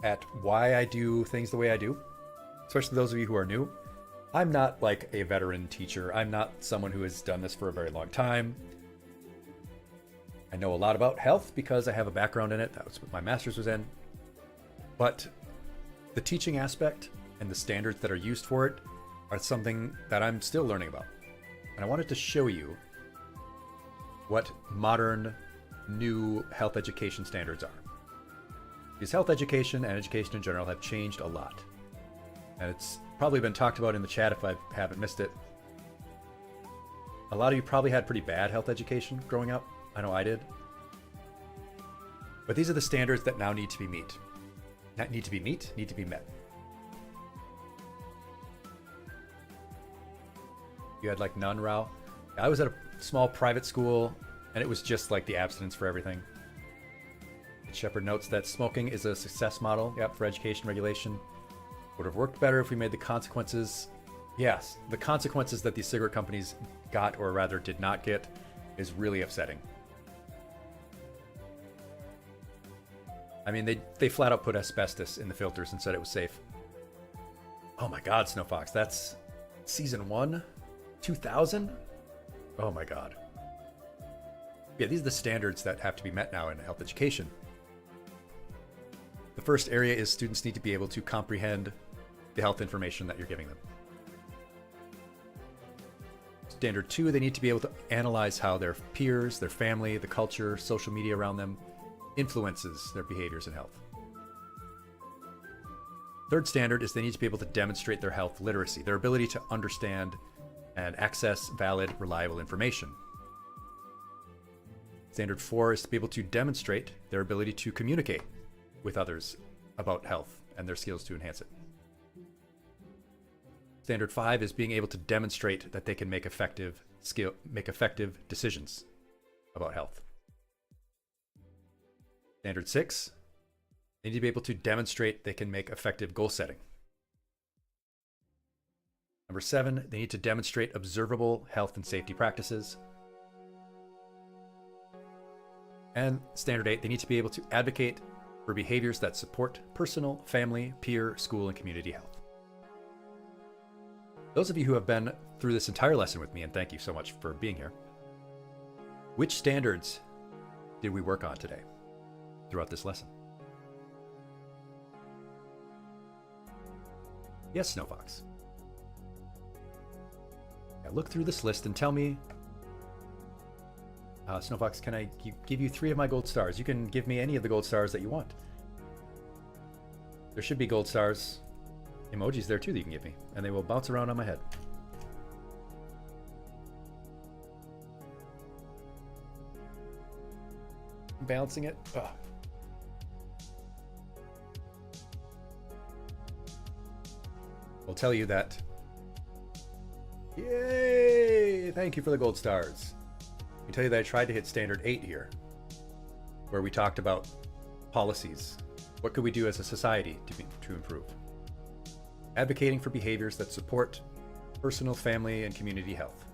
at why I do things the way I do, especially those of you who are new. I'm not like a veteran teacher. I'm not someone who has done this for a very long time. I know a lot about health because I have a background in it. That was what my master's was in. But the teaching aspect and the standards that are used for it are something that I'm still learning about. And I wanted to show you what modern, new health education standards are. Because health education and education in general have changed a lot. And it's probably been talked about in the chat if I haven't missed it. A lot of you probably had pretty bad health education growing up. I know I did. But these are the standards that now need to be met. Not need to be met. You had like none, Rao? I was at a small private school, and it was just like the abstinence for everything. Shepard notes that smoking is a success model, yep, for education regulation. Would have worked better if we made the consequences. Yes, the consequences that these cigarette companies got, or rather did not get, is really upsetting. I mean, they flat out put asbestos in the filters and said it was safe. Oh my God, Snowfox, that's season 1, 2000? Oh my God. Yeah, these are the standards that have to be met now in health education. The first area is students need to be able to comprehend the health information that you're giving them. Standard 2, they need to be able to analyze how their peers, their family, the culture, social media around them influences their behaviors and health. Third standard is they need to be able to demonstrate their health literacy, their ability to understand and access valid, reliable information. Standard 4 is to be able to demonstrate their ability to communicate with others about health and their skills to enhance it. Standard 5 is being able to demonstrate that they can make effective decisions about health. Standard 6, they need to be able to demonstrate they can make effective goal setting. Number 7, they need to demonstrate observable health and safety practices. And Standard 8, they need to be able to advocate for behaviors that support personal, family, peer, school, and community health. Those of you who have been through this entire lesson with me, and thank you so much for being here, which standards did we work on today throughout this lesson? Yes, Snowfox. Now look through this list and tell me, Snowfox, can I give you 3 of my gold stars? You can give me any of the gold stars that you want. There should be gold stars emojis there too that you can give me, and they will bounce around on my head. Balancing it. Ugh. I'll tell you that. Yay! Thank you for the gold stars. I tell you that I tried to hit standard 8 here, where we talked about policies. What could we do as a society to improve? Advocating for behaviors that support personal, family, and community health.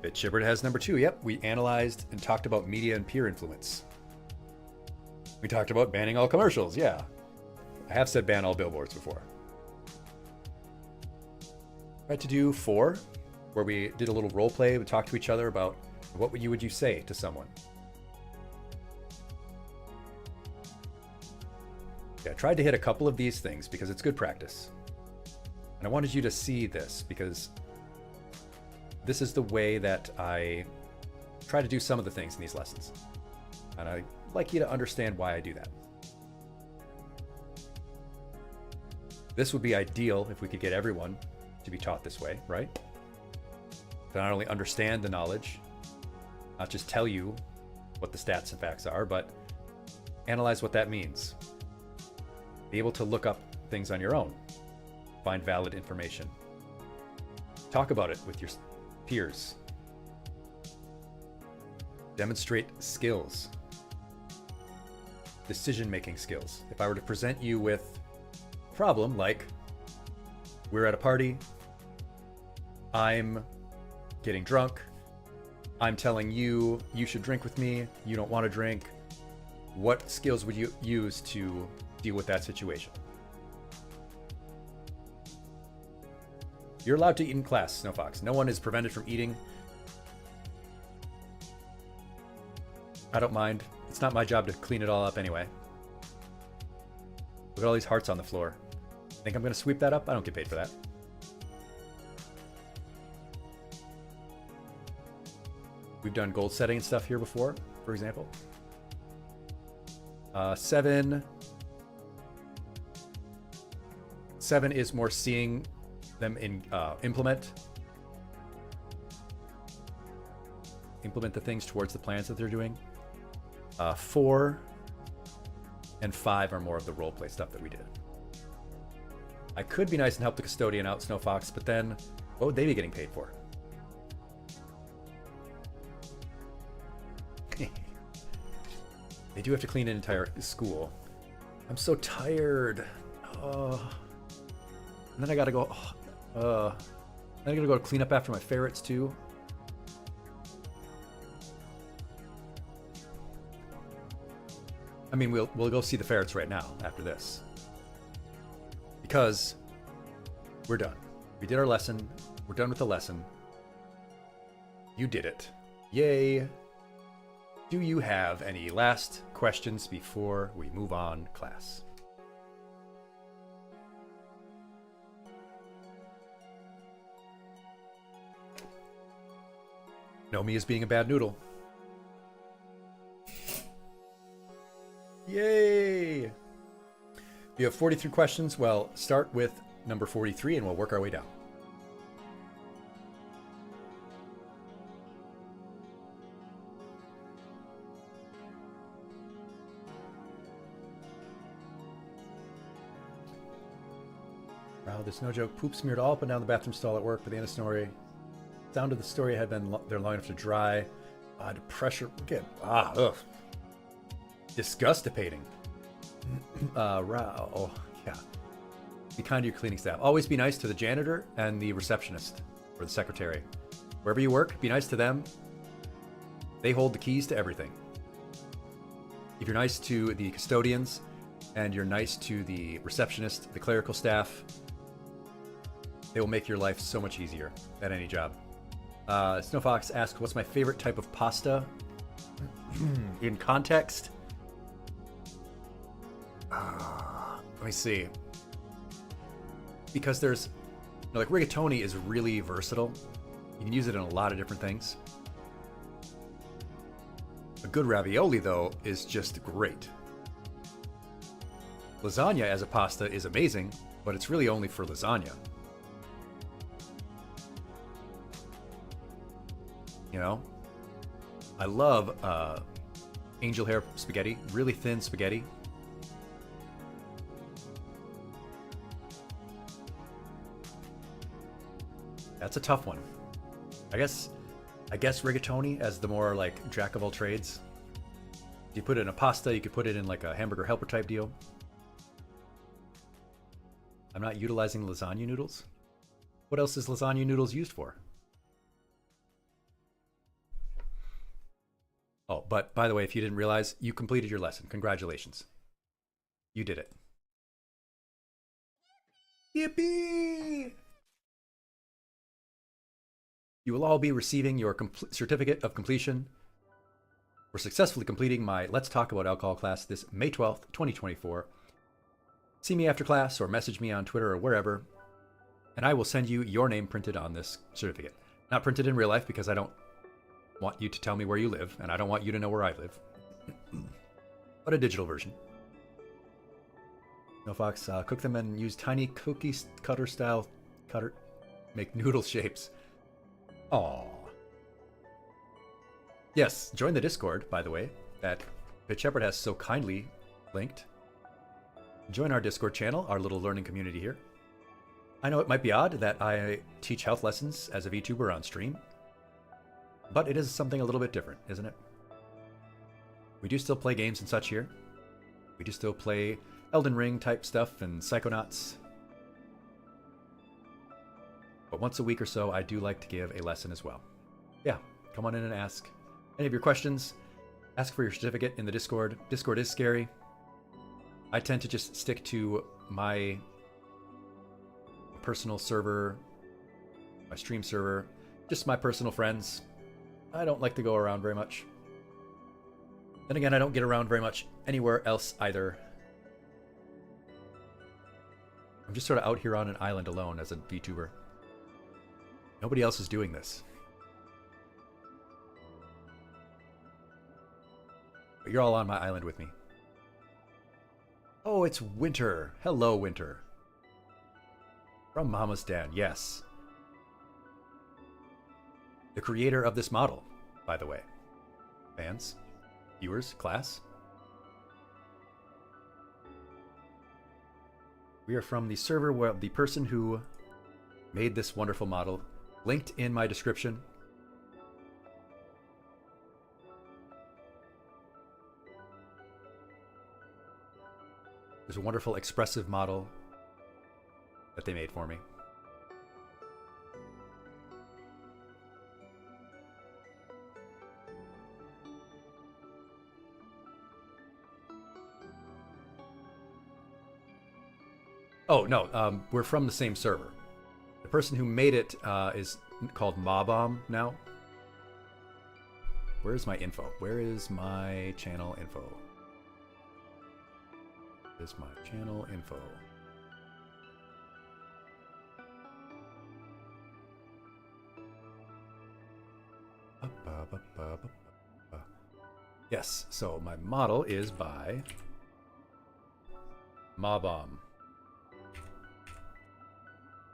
BitShibbert has number 2. Yep, we analyzed and talked about media and peer influence. We talked about banning all commercials. Yeah, I have said ban all billboards before. Right, to do 4, where we did a little role play. We talked to each other about what would you say to someone. Yeah, I tried to hit a couple of these things because it's good practice. And I wanted you to see this because this is the way that I try to do some of the things in these lessons. And I'd like you to understand why I do that. This would be ideal if we could get everyone to be taught this way, right? To not only understand the knowledge, not just tell you what the stats and facts are, but analyze what that means. Be able to look up things on your own, find valid information. Talk about it with your peers. Demonstrate skills. Decision-making skills. If I were to present you with a problem like, we're at a party, I'm getting drunk, I'm telling you, you should drink with me, you don't want to drink, what skills would you use to deal with that situation? You're allowed to eat in class, Snowfox. No one is prevented from eating. I don't mind. It's not my job to clean it all up anyway. Look at all these hearts on the floor. Think I'm going to sweep that up? I don't get paid for that. We've done goal setting and stuff here before, for example. 7 is more seeing them implement the things towards the plans that they're doing. 4 and 5 are more of the role play stuff that we did. I could be nice and help the custodian out, Snowfox, but then what would they be getting paid for? They do have to clean an entire school. I'm so tired. And then I gotta go. Then I gotta go clean up after my ferrets too. I mean, we'll go see the ferrets right now after this, because we're done. We did our lesson. We're done with the lesson. You did it. Yay. Do you have any last questions before we move on, class? Know me as being a bad noodle. Yay! You have 43 questions. Well, start with number 43 and we'll work our way down. Wow, there's no joke. Poop smeared all up and down the bathroom stall at work. By the end of the story, sound of the story had been there long enough to dry. The pressure. Again. Ugh. Disgustipating. Oh, yeah. Be kind to your cleaning staff. Always be nice to the janitor and the receptionist or the secretary. Wherever you work, be nice to them. They hold the keys to everything. If you're nice to the custodians and you're nice to the receptionist, the clerical staff, they will make your life so much easier at any job. Snowfox asked, what's my favorite type of pasta? In context? Let me see. Because there's, like, rigatoni is really versatile. You can use it in a lot of different things. A good ravioli, though, is just great. Lasagna as a pasta is amazing, but it's really only for lasagna. You know? I love angel hair spaghetti, really thin spaghetti. That's a tough one. I guess rigatoni as the more like jack of all trades. You put it in a pasta, you could put it in like a hamburger helper type deal. I'm not utilizing lasagna noodles. What else is lasagna noodles used for? Oh, but by the way, if you didn't realize, you completed your lesson. Congratulations. You did it. Yippee! You will all be receiving your certificate of completion for successfully completing my Let's Talk About Alcohol class this May 12th, 2024. See me after class or message me on Twitter or wherever, and I will send you your name printed on this certificate. Not printed in real life because I don't want you to tell me where you live, and I don't want you to know where I live, but a digital version. No Fox, cook them and use tiny cookie cutter style cutter, make noodle shapes. Aww. Yes, join the Discord, by the way, that Pitch Shepherd has so kindly linked. Join our Discord channel, our little learning community here. I know it might be odd that I teach health lessons as a VTuber on stream, but it is something a little bit different, isn't it? We do still play games and such here. We do still play Elden Ring type stuff and Psychonauts. But once a week or so, I do like to give a lesson as well. Yeah, come on in and ask any of your questions. Ask for your certificate in the Discord. Discord is scary. I tend to just stick to my personal server, my stream server, just my personal friends. I don't like to go around very much. Then again, I don't get around very much anywhere else either. I'm just sort of out here on an island alone as a VTuber. Nobody else is doing this. But you're all on my island with me. Oh, it's Winter. Hello, Winter. From Mama's Den, yes. The creator of this model, by the way. Fans, viewers, class. We are from the server where the person who made this wonderful model, linked in my description. There's a wonderful expressive model that they made for me. Oh, no, we're from the same server. The person who made it is called Mobomb now. Where's my info? Where is my channel info? Is my channel info? Yes, so my model is by Mobomb.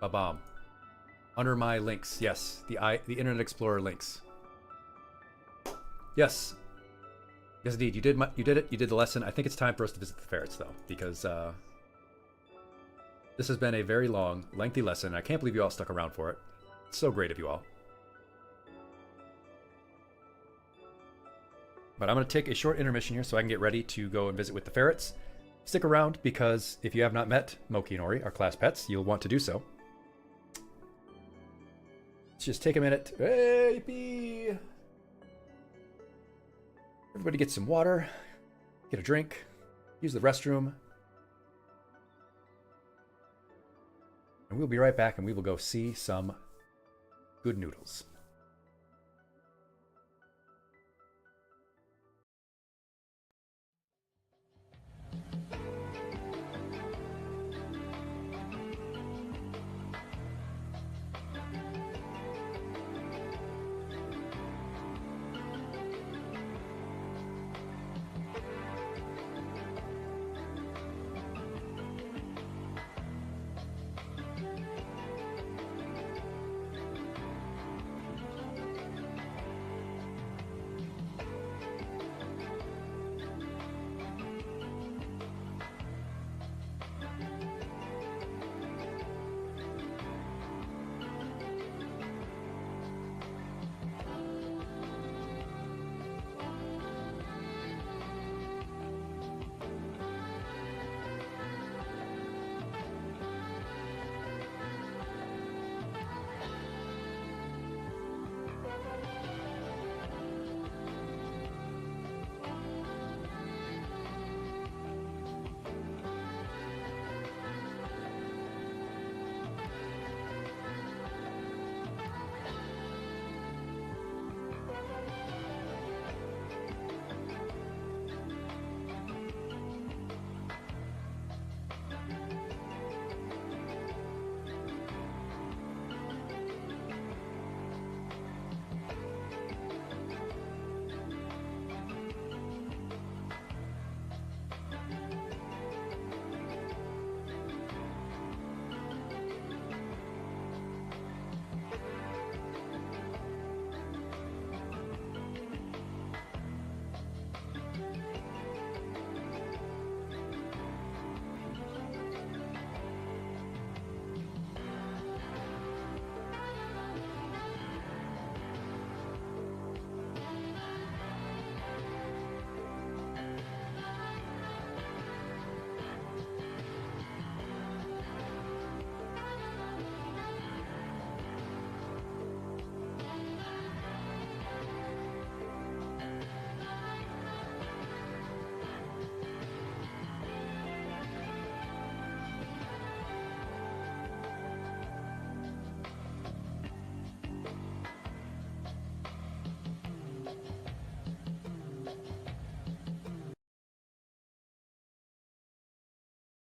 Babam. Under my links, yes, the Internet Explorer links. Yes, yes, indeed, you did it. You did the lesson. I think it's time for us to visit the ferrets, though, because this has been a very long, lengthy lesson. I can't believe you all stuck around for it. It's so great of you all. But I'm going to take a short intermission here so I can get ready to go and visit with the ferrets. Stick around, because if you have not met Moki and Ori, our class pets, you'll want to do so. Let's just take a minute. Hey, yippee! Everybody get some water, get a drink, use the restroom. And we'll be right back, and we will go see some good noodles.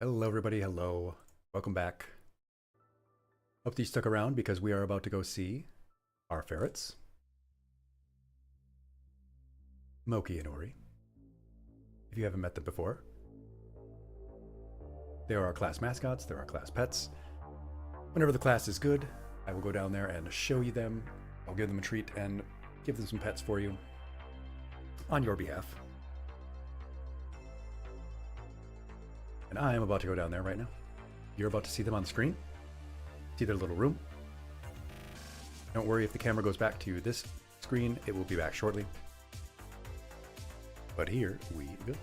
Hello, everybody. Hello. Welcome back. Hope that you stuck around because we are about to go see our ferrets, Moki and Ori. If you haven't met them before, they are our class mascots. They're our class pets. Whenever the class is good, I will go down there and show you them. I'll give them a treat and give them some pets for you on your behalf. And I am about to go down there right now. You're about to see them on the screen. See their little room. Don't worry if the camera goes back to this screen, it will be back shortly. But here we go.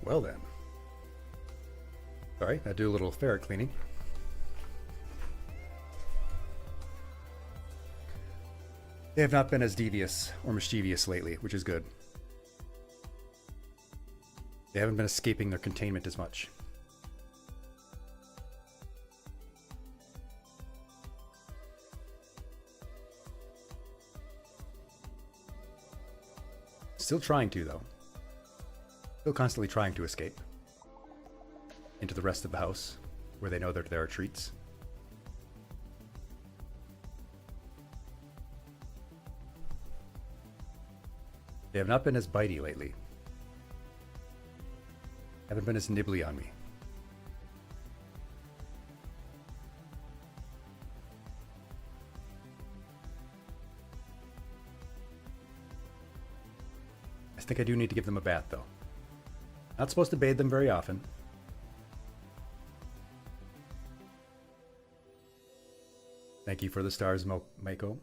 well then. Sorry, I do a little ferret cleaning. They have not been as devious or mischievous lately, which is good. They haven't been escaping their containment as much. Still trying to, though. Still constantly trying to escape. Into the rest of the house, where they know that there are treats. They have not been as bitey lately. Haven't been as nibbly on me. I think I do need to give them a bath, though. Not supposed to bathe them very often. Thank you for the stars, Maiko.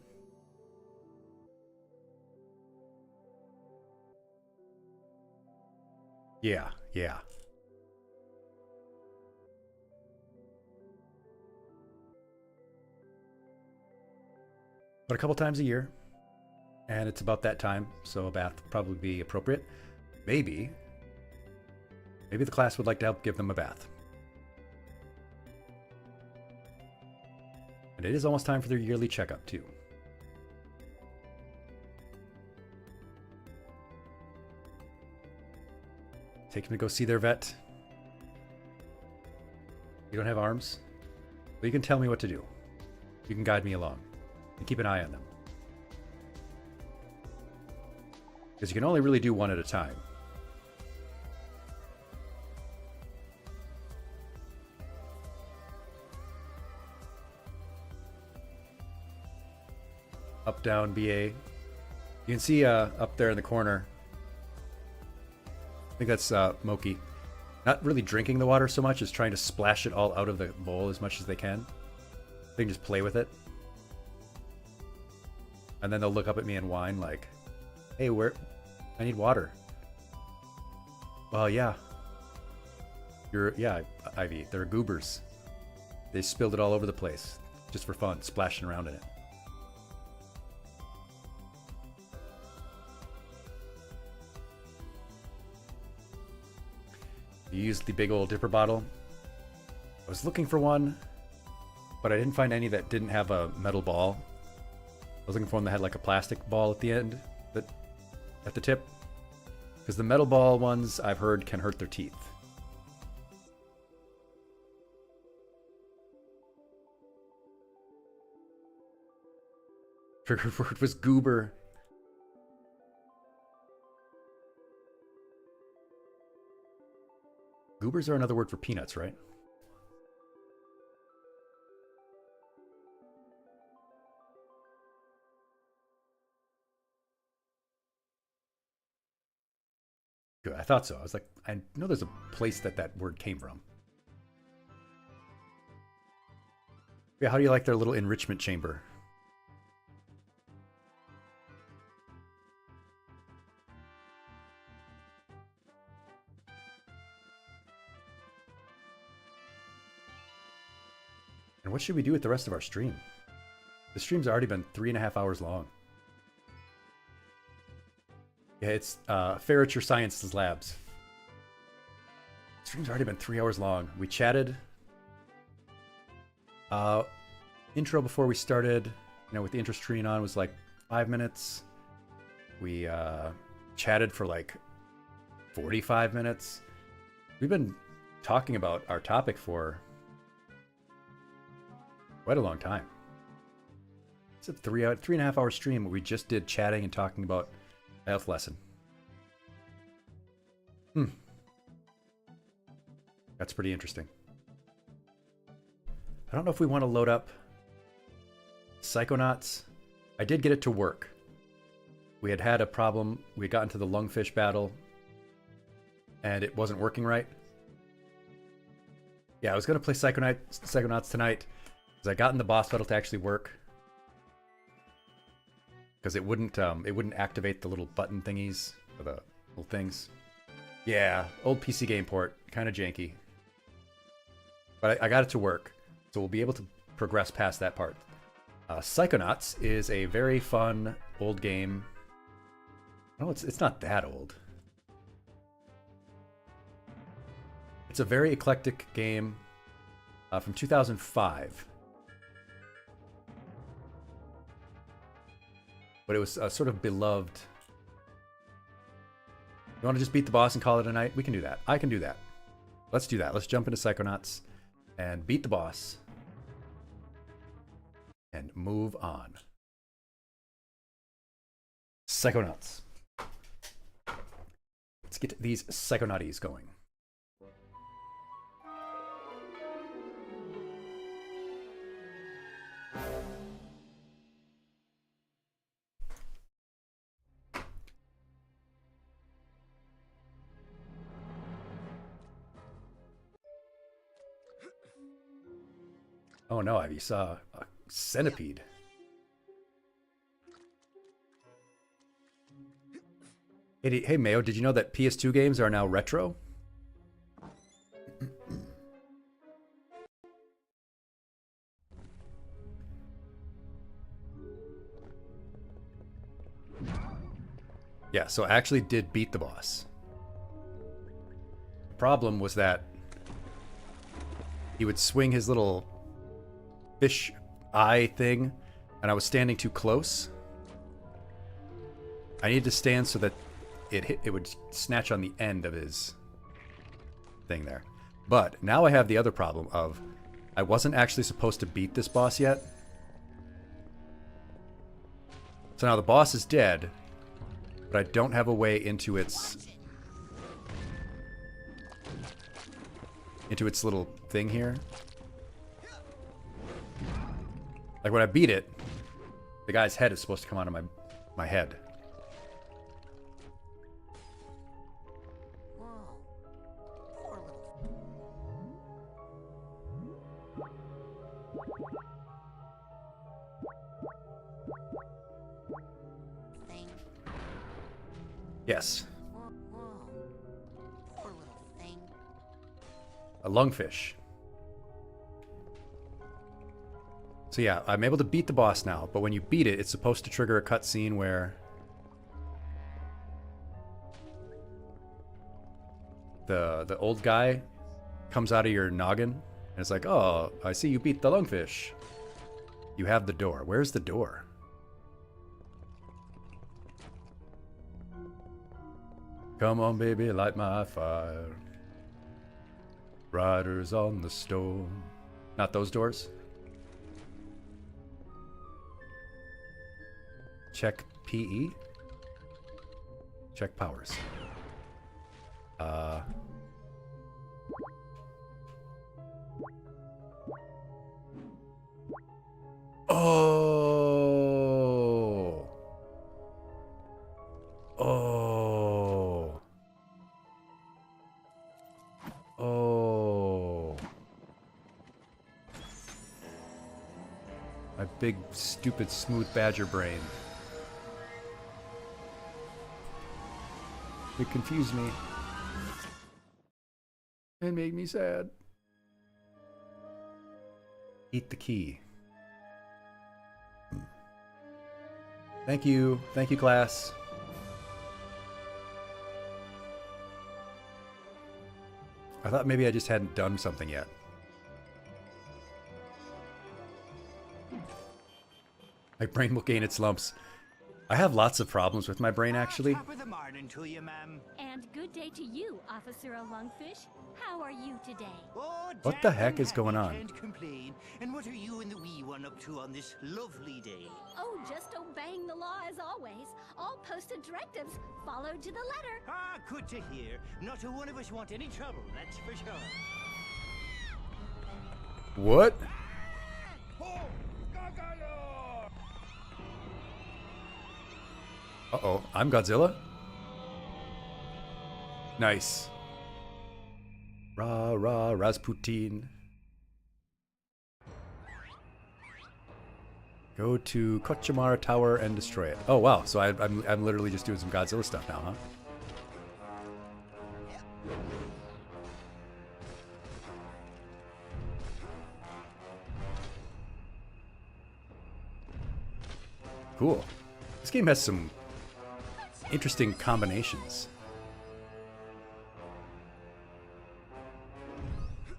Yeah, yeah. But a couple times a year. And it's about that time, so a bath would probably be appropriate. Maybe the class would like to help give them a bath. And it is almost time for their yearly checkup, too. Take them to go see their vet. You don't have arms? Well, you can tell me what to do. You can guide me along. And keep an eye on them. Because you can only really do one at a time. Up, down, BA. You can see up there in the corner. I think that's Moki. Not really drinking the water so much as trying to splash it all out of the bowl as much as they can. They can just play with it. And then they'll look up at me and whine like, hey, I need water. Well, yeah. Yeah, Ivy. They're goobers. They spilled it all over the place. Just for fun, splashing around in it. You used the big old dipper bottle. I was looking for one, but I didn't find any that didn't have a metal ball. I was looking for one that had like a plastic ball at the end, at the tip. Because the metal ball ones, I've heard, can hurt their teeth. Trigger word was goober. Goobers are another word for peanuts, right? Good, I thought so. I was like, I know there's a place that word came from. Yeah, how do you like their little enrichment chamber? And what should we do with the rest of our stream? The stream's already been 3.5 hours long. Yeah, it's Ferriture Sciences Labs. The stream's already been 3 hours long. We chatted. Intro before we started, with the intro screen on was like 5 minutes. We chatted for like 45 minutes. We've been talking about our topic for quite a long time. It's a 3.5 hour stream where we just did chatting and talking about a health lesson. That's pretty interesting. I don't know if we want to load up Psychonauts. I did get it to work. We had a problem. We got into the lungfish battle and it wasn't working right. Yeah, I was going to play Psychonauts tonight because I gotten the boss battle to actually work. Because it wouldn't activate the little button thingies, or the little things. Yeah, old PC game port. Kind of janky. But I got it to work. So we'll be able to progress past that part. Psychonauts is a very fun old game. Oh, it's not that old. It's a very eclectic game from 2005. But it was sort of beloved. You want to just beat the boss and call it a night? We can do that. I can do that. Let's do that. Let's jump into Psychonauts and beat the boss. And move on. Psychonauts. Let's get these Psychonauties going. Oh no, Ivy saw a centipede. Hey Mayo, did you know that PS2 games are now retro? Yeah, so I actually did beat the boss. The problem was that he would swing his little fish eye thing, and I was standing too close. I needed to stand so that it would snatch on the end of his thing there. But now I have the other problem of I wasn't actually supposed to beat this boss yet. So now the boss is dead, but I don't have a way into its little thing here. Like when I beat it, the guy's head is supposed to come out of my head. Yes. A lungfish. So yeah, I'm able to beat the boss now, but when you beat it, it's supposed to trigger a cutscene where the old guy comes out of your noggin, and it's like, oh, I see you beat the lungfish. You have the door. Where's the door? Come on, baby, light my fire. Riders on the storm. Not those doors. Check PE. Check powers. Oh. Oh. Oh. My big, stupid, smooth badger brain. It confused me. It made me sad. Eat the key. Thank you. Thank you, class. I thought maybe I just hadn't done something yet. My brain will gain its lumps. I have lots of problems with my brain, actually. Top of the morning to you, ma'am. And good day to you, Officer Lungfish. How are you today? Oh, what the heck is going on? Can't complain. And what are you and the wee one up to on this lovely day? Oh, just obeying the law as always. All posted directives followed to the letter. Ah, good to hear. Not a one of us want any trouble, that's for sure. What? Uh-oh, I'm Godzilla? Nice. Rah, rah, Rasputin. Go to Kochimara Tower and destroy it. Oh, wow, so I'm literally just doing some Godzilla stuff now, huh? Cool. This game has some interesting combinations.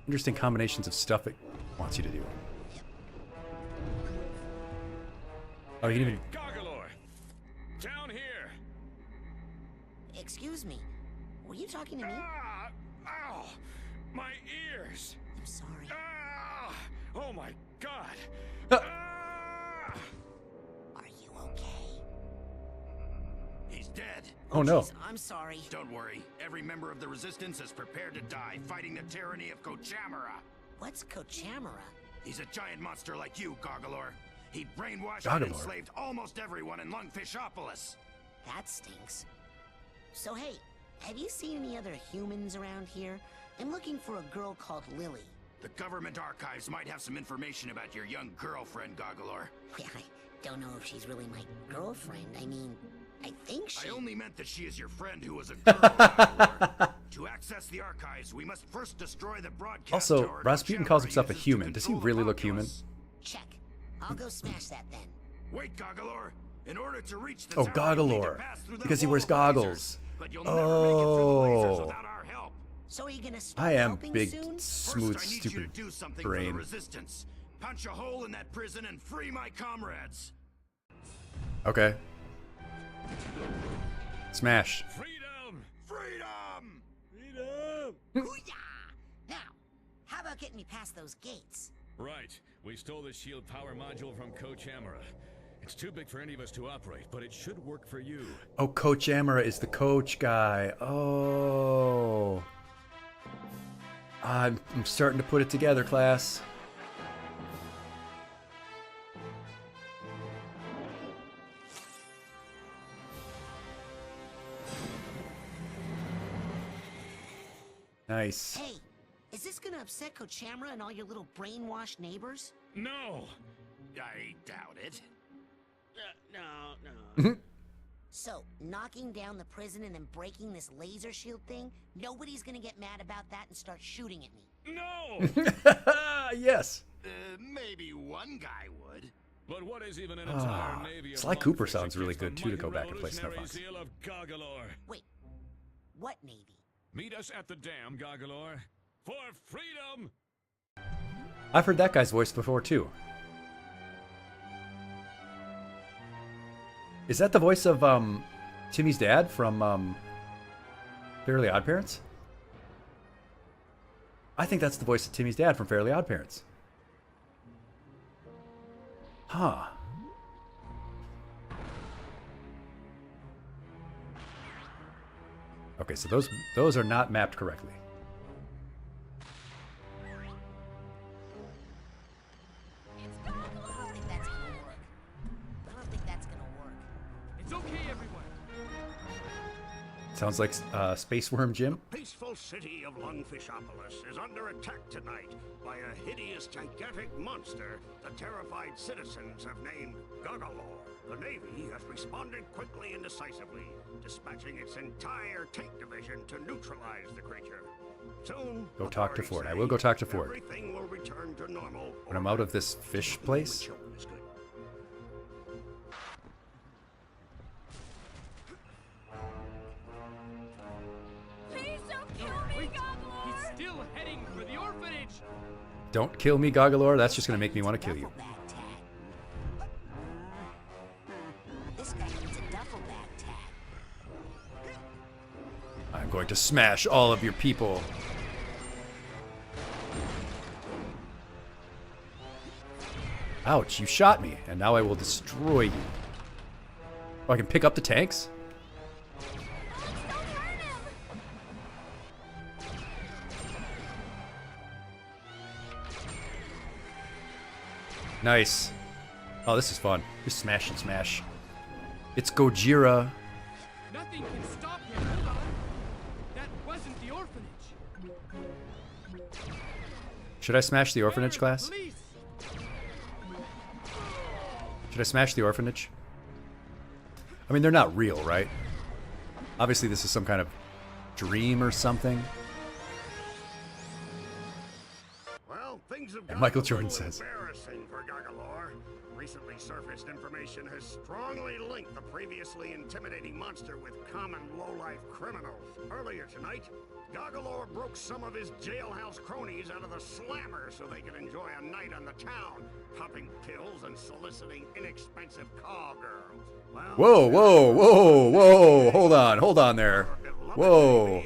Interesting combinations of stuff it wants you to do. Oh, you can even... Goggalor! Down here! Excuse me. Were you talking to me? Ah! Ow! My ears! I'm sorry. Ah! Oh my god! Are you okay? He's dead. Oh no. Geez, I'm sorry. Don't worry. Every member of the Resistance is prepared to die fighting the tyranny of Kochamara. What's Kochamara? He's a giant monster like you, Goggalor. He brainwashed Goggalor. and enslaved almost everyone in Lungfishopolis. That stinks. So hey, have you seen any other humans around here? I'm looking for a girl called Lily. The government archives might have some information about your young girlfriend, Goggalor. Well, I don't know if she's really my girlfriend. I mean, I think she... I only meant that she is your friend who was a girl, Goggalor. To access the archives, we must first destroy the broadcast Also, tower Rasputin Kochamara calls himself a uses to human. Does he control the really look human? populace. Check. I'll go smash that then. Wait, Goggalor. In order to reach the Oh, tower, you need to Goggalor. pass through that Because he wall wears of lasers. goggles. But you'll never make it through the lasers Oh. without our help. So are you gonna start I am helping big, soon? smooth, First, I need stupid you to do something for brain. the Resistance. Punch a hole in that prison and free my comrades. Okay. Smash. Freedom! Freedom! Freedom! Hoo-yah! Now, how about getting me past those gates? Right. We stole the shield power module from Kochamara. It's too big for any of us to operate, but it should work for you. Oh, Coach Amara is the coach guy. Oh. I'm starting to put it together, class. Nice. Hey, is this gonna upset Kochamara and all your little brainwashed neighbors? No! I doubt it. No. So, knocking down the prison and then breaking this laser shield thing, nobody's gonna get mad about that and start shooting at me. No! Yes. Maybe one guy would. But what is even an entire Ah, navy of Sly Cooper lungfish sounds really against good the too to go mighty back and play Snow revolutionary Fox. zeal of Goggalor. Wait, what navy? Meet us at the dam, Goggalor, for freedom! I've heard that guy's voice before too. Is that the voice of Timmy's dad from Fairly Odd Parents? I think that's the voice of Timmy's dad from Fairly Odd Parents. Huh. Okay, so those are not mapped correctly. I don't think that's gonna work. I don't think that's gonna work. It's okay, everyone. Sounds like Space Worm Jim. Peaceful city of Lungfishopolis is under attack tonight by a hideous, gigantic monster the terrified citizens have named Goggalor. The Navy has responded quickly and decisively, dispatching its entire tank division to neutralize the creature. Soon, Go talk to authorities Ford. I say will go talk to Ford. Everything will return to normal. When I'm out of this fish place. Children is good. Please don't kill me, Goggalor! He's still heading for the orphanage. Don't kill me, Goggalor. That's just going to make me want to kill you. Duffel bag tag. This guy needs a duffel bag tag. I'm going to smash all of your people. Ouch, you shot me, and now I will destroy you. Oh, I can pick up the tanks? Nice. Oh, this is fun. Just smash and smash. It's Gojira. Nothing can stop him. Hold on. That wasn't the orphanage. Should I smash the orphanage, class? Police. Should I smash the orphanage? I mean, they're not real, right? Obviously, this is some kind of dream or something. Well, things have And Michael gotten a Jordan little says, embarrassing for Gagalor. Recently surfaced information has strongly linked the previously intimidating monster with common low-life criminals. Earlier tonight, Gagalor broke some of his jailhouse cronies out of the slammer so they could enjoy a night on the town, popping pills and soliciting inexpensive call girls. Well, whoa, whoa, whoa, whoa, hold on there. Whoa.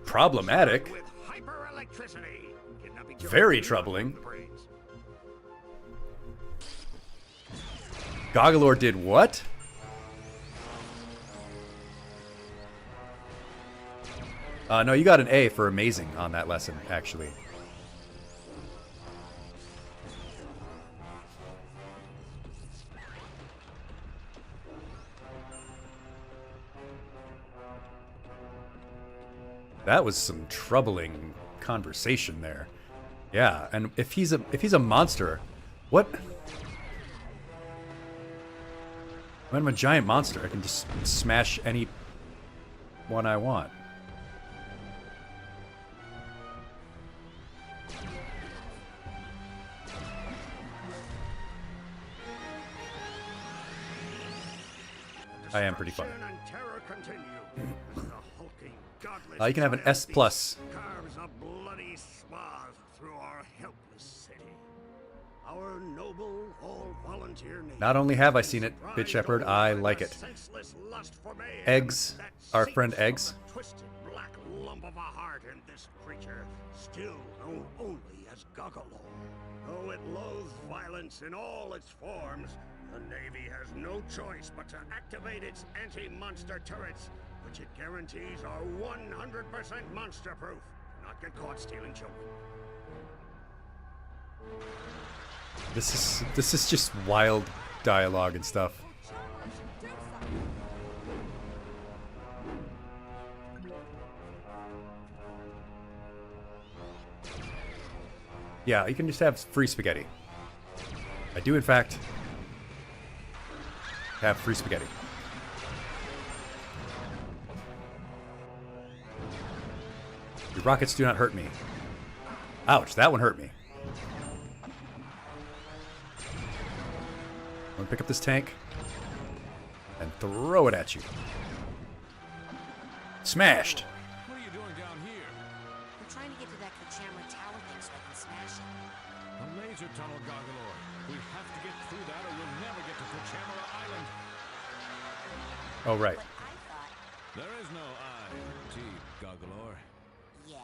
Problematic. With hyper-electricity. Very troubling. Gagalor did what? No, you got an A for amazing on that lesson, actually. That was some troubling conversation there. Yeah, and if he's a monster, what? When I'm a giant monster, I can just smash any one I want. I am pretty funny. You can have an S+. Carves a bloody swath through our helpless city. Our noble, all-volunteer nation. Not only have I seen it, Bit Shepherd, I like it. Eggs, our friend Eggs. Twisted black lump of a heart in this creature, still known only as Gagalor. Though it loathes violence in all its forms, the Navy has no choice but to activate its anti-monster turrets, which it guarantees are 100% monster-proof. Not get caught stealing children. This is just wild dialogue and stuff. Yeah, you can just have free spaghetti. I do, in fact, have free spaghetti. Your rockets do not hurt me. Ouch, that one hurt me. I'm gonna pick up this tank and throw it at you. Smashed. What are you doing down here? We're trying to get to that Kachamra tower thing so I can smash it. A laser tunnel, Gagalor. We have to get through that or we'll never get to Kachamra Island. Oh, right. There is no I in T, Gagalor. Yeah,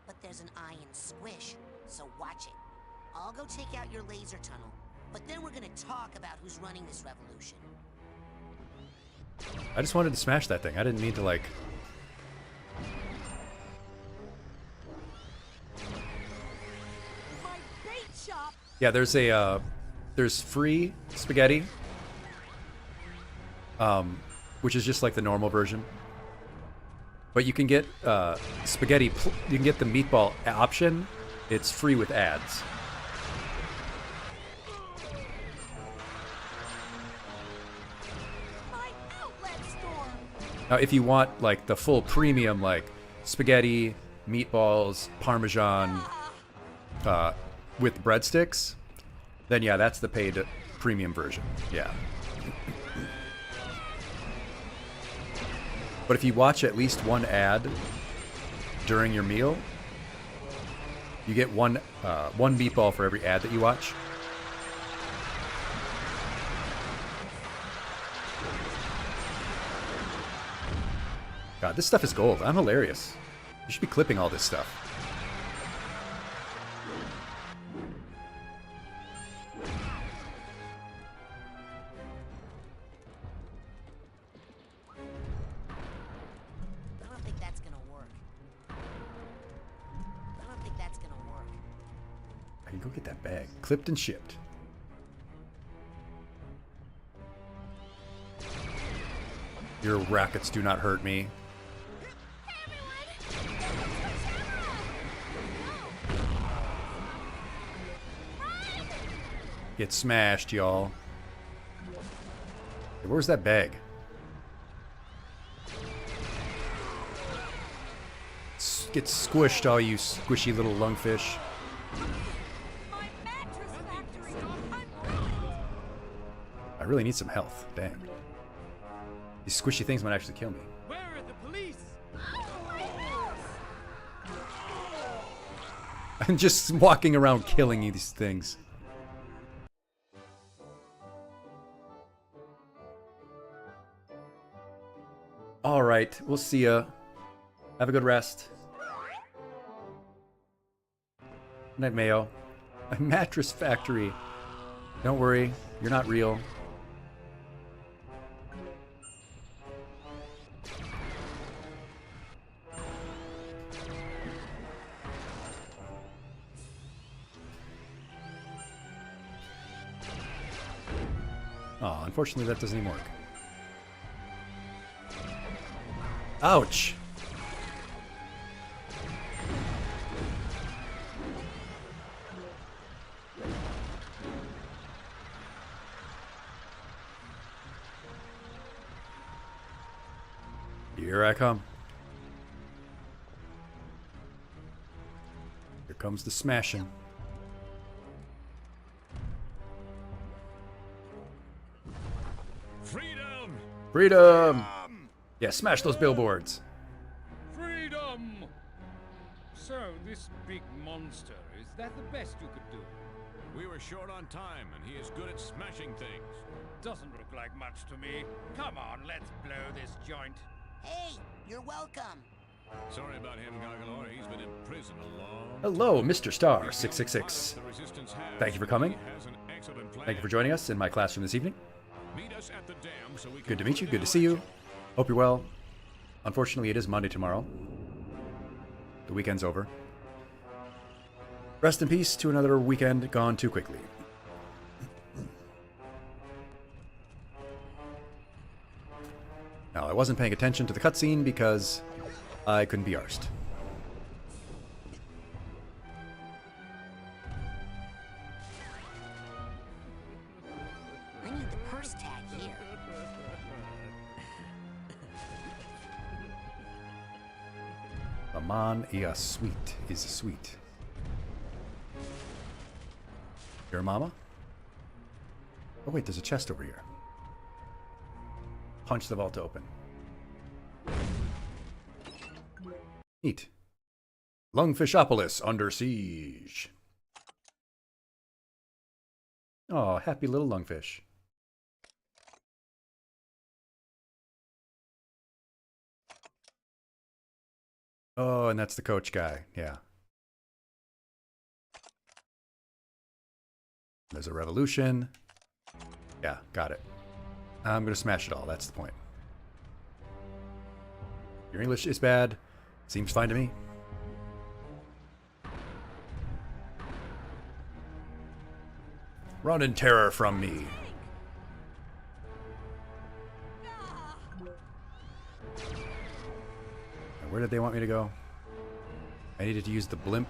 but there's an I in squish, so watch it. I'll go take out your laser tunnel, but then we're gonna talk about who's running this revolution. I just wanted to smash that thing. I didn't mean to, like... My bait shop. Yeah, there's free spaghetti, which is just like the normal version. But you can get spaghetti. You can get the meatball option. It's free with ads. My outlet store. Now, if you want like the full premium, like spaghetti, meatballs, Parmesan, with breadsticks, then yeah, that's the paid premium version. Yeah. But if you watch at least one ad during your meal, you get one meatball for every ad that you watch. God, this stuff is gold. I'm hilarious. You should be clipping all this stuff. I don't think that's gonna work. I don't think that's gonna work. I can go get that bag. Clipped and shipped. Your rackets do not hurt me. Get smashed, y'all. Hey, where's that bag? Get squished, all you squishy little lungfish. I really need some health. Dang. These squishy things might actually kill me. Where are the police? I'm just walking around killing these things. Alright, we'll see ya. Have a good rest. Good night, Mayo. A mattress factory. Don't worry, you're not real. Oh, unfortunately that doesn't even work. Ouch! Here I come. Here comes the smashing. Freedom! Freedom! Yeah, smash those billboards. Freedom! So, this big monster, is that the best you could do? We were short on time, and he is good at smashing things. Doesn't look like much to me. Come on, let's blow this joint. Hey, you're welcome. Sorry about him, Gargalor. He's been in prison a long time. Hello, Mr. Star 666. Thank you for coming. Thank you for joining us in my classroom this evening. Good to meet you. Good to see you. Hope you're well. Unfortunately, it is Monday tomorrow. The weekend's over. Rest in peace to another weekend gone too quickly. Now, I wasn't paying attention to the cutscene because I couldn't be arsed. I need the purse tag here. Aman is sweet. Is sweet. Your mama? Oh wait, there's a chest over here. Punch the vault to open. Neat. Lungfishopolis under siege. Oh, happy little lungfish. Oh, and that's the coach guy. Yeah. There's a revolution. Yeah, got it. I'm gonna smash it all. That's the point. Your English is bad. Seems fine to me. Run in terror from me. Now, where did they want me to go? I needed to use the blimp.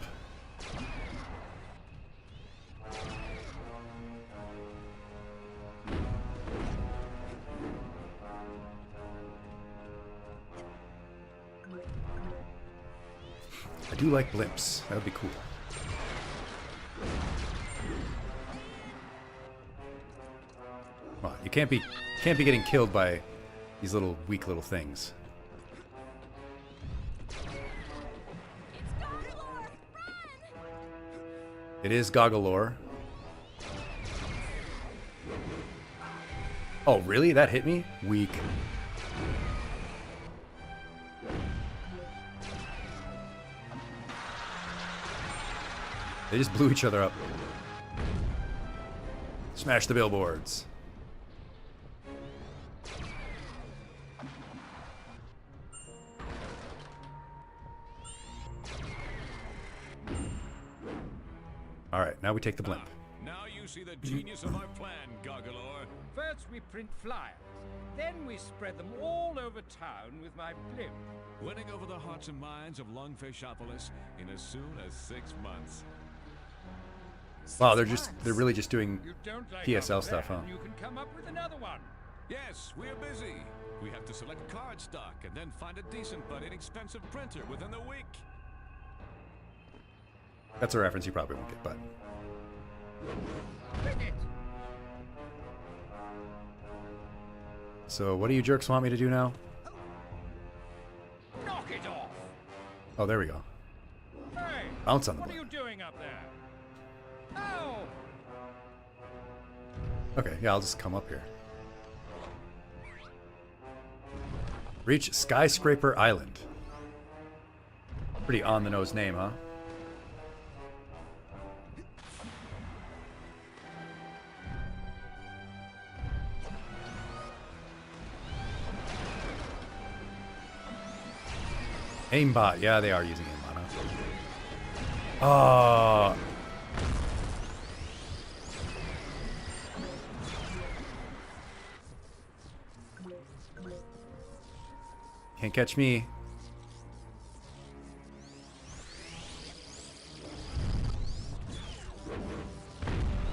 I do like blimps. That would be cool. Well, you can't be getting killed by these little weak little things. It is Goggalore. Oh, really? That hit me? Weak. They just blew each other up. Smash the billboards. Alright, now we take the blimp. Now you see the genius of our plan, Gargalor. First we print flyers, then we spread them all over town with my blimp. Winning over the hearts and minds of Lungfishopolis in as soon as 6 months. Wow, they're really just doing You don't like PSL our stuff, huh? plan, you can come up with another one. Yes, we're busy. We have to select card stock and then find a decent but inexpensive printer within the week. That's a reference you probably won't get, but... So, what do you jerks want me to do now? Knock it off! Oh, there we go. Hey! Bounce on the What are board. you doing up there? Oh! Okay, yeah, I'll just come up here. Reach Skyscraper Island. Pretty on-the-nose name, huh? Aimbot. Yeah, they are using aimbot, huh? Oh. Can't catch me.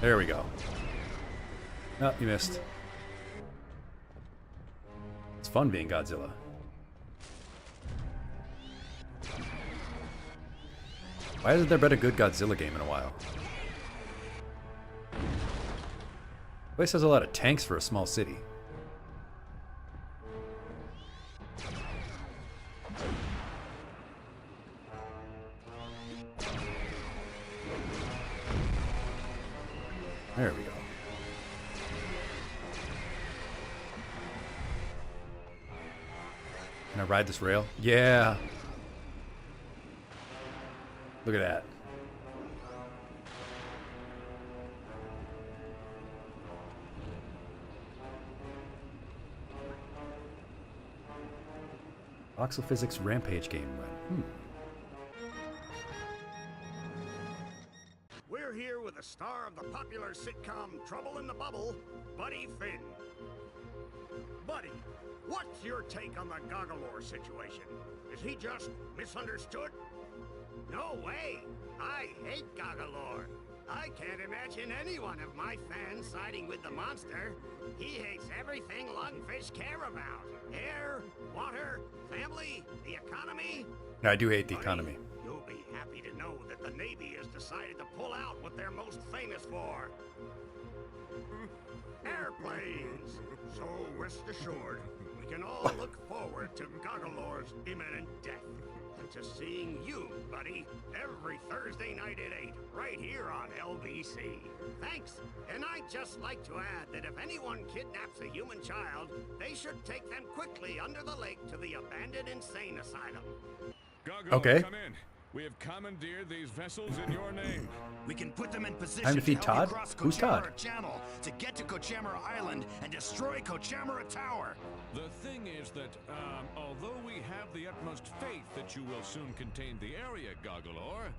There we go. Oh, you missed. It's fun being Godzilla. Why hasn't there been a good Godzilla game in a while? This place has a lot of tanks for a small city. There we go. Can I ride this rail? Yeah. Look at that. Voxel Physics Rampage game run. We're here with the star of the popular sitcom Trouble in the Bubble, Buddy Finn. Buddy, what's your take on the Goggalore situation? Is he just misunderstood? No way! I hate Goggalore. I can't imagine any one of my fans siding with the monster. He hates everything lungfish care about. Air, water, family, the economy. I do hate the economy. You'll be happy to know that the Navy has decided to pull out what they're most famous for. Airplanes. So rest assured, we can all look forward to Goggalore's imminent death. And to seeing you, buddy, every Thursday night at 8, right here on LBC. Thanks. And I'd just like to add that if anyone kidnaps a human child, they should take them quickly under the lake to the abandoned insane asylum. Goggalore, Okay. come in. We have commandeered these vessels in your name. We can put them in position Time to feed help you Todd? cross Who's Todd? Kochamara Channel to get to Kochamara Island and destroy Kochamara Tower. The thing is that, although we have the utmost faith that you will soon contain the area, Goggalore,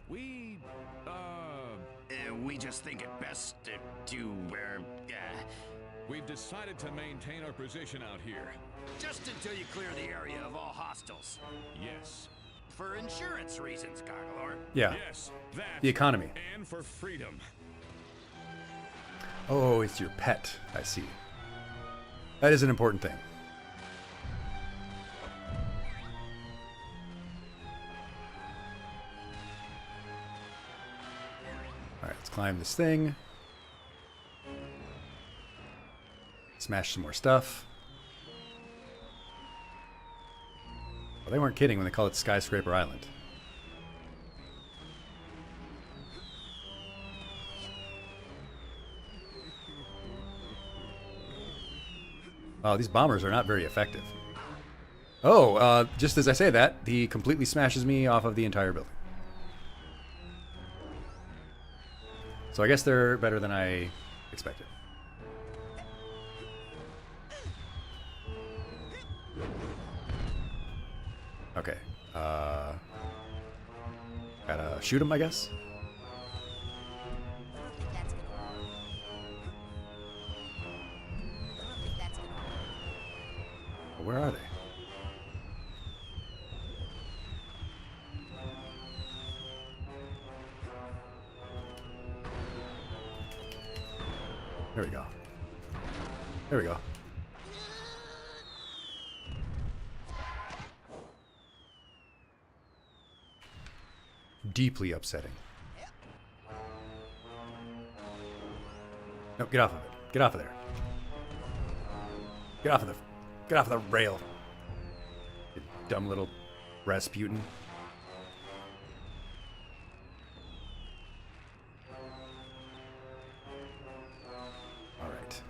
we just think it best we've decided to maintain our position out here. just until you clear the area of all hostiles. Yes. For insurance reasons, Goggalore. Yeah. Yes, that. The economy. And for freedom. Oh, it's your pet. I see. That is an important thing. Alright, let's climb this thing. Smash some more stuff. Well, they weren't kidding when they called it Skyscraper Island. Oh, these bombers are not very effective. Oh, just as I say that, he completely smashes me off of the entire building. So I guess they're better than I expected. Okay. Gotta shoot him, I guess. Where are they? There we go. There we go. Deeply upsetting. No, get off of it. Get off of there. Get off of the rail. You dumb little Rasputin. All right.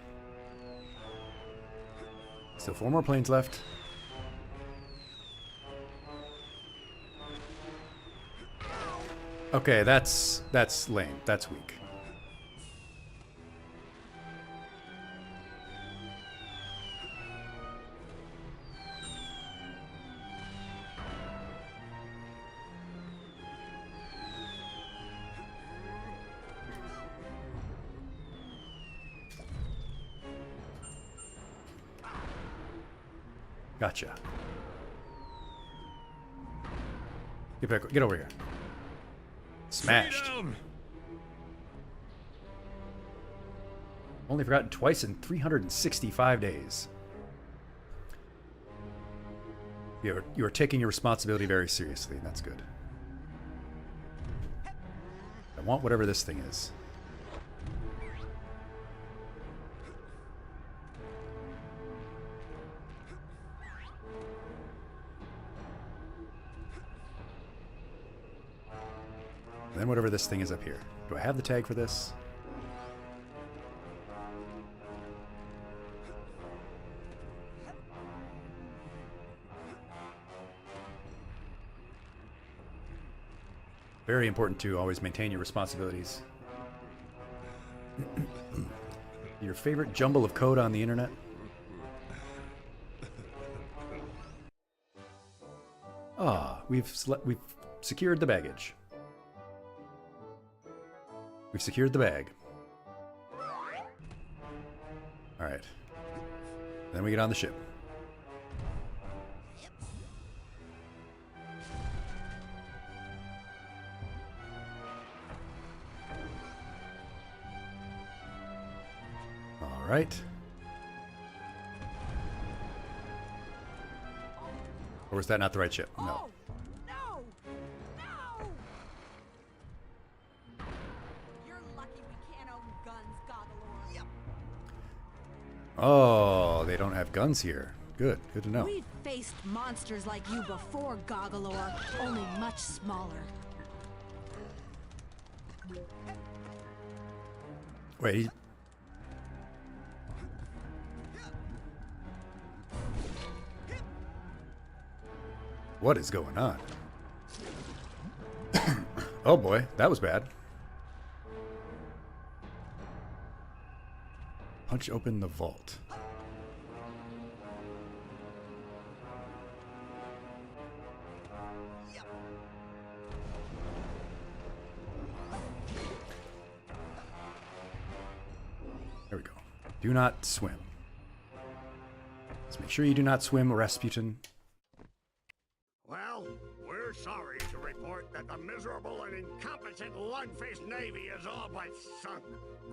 Still 4 more planes left. Okay, that's lame. That's weak. Gotcha. Get over here. Smashed. Only forgotten twice in 365 days. You are taking your responsibility very seriously, and that's good. I want whatever this thing is. And then whatever this thing is up here. Do I have the tag for this? Very important to always maintain your responsibilities. Your favorite jumble of code on the internet? Ah, we've secured the baggage. We've secured the bag. All right. Then we get on the ship. All right. Or was that not the right ship? No. Oh, they don't have guns here. Good to know. We've faced monsters like you before, Goggalor, only much smaller. Wait. What is going on? Oh boy, that was bad. Punch open the vault. There we go. Do not swim. Let's make sure you do not swim, Rasputin. Well, we're sorry to report that the miserable and incompetent lung-faced Navy is all but sunk.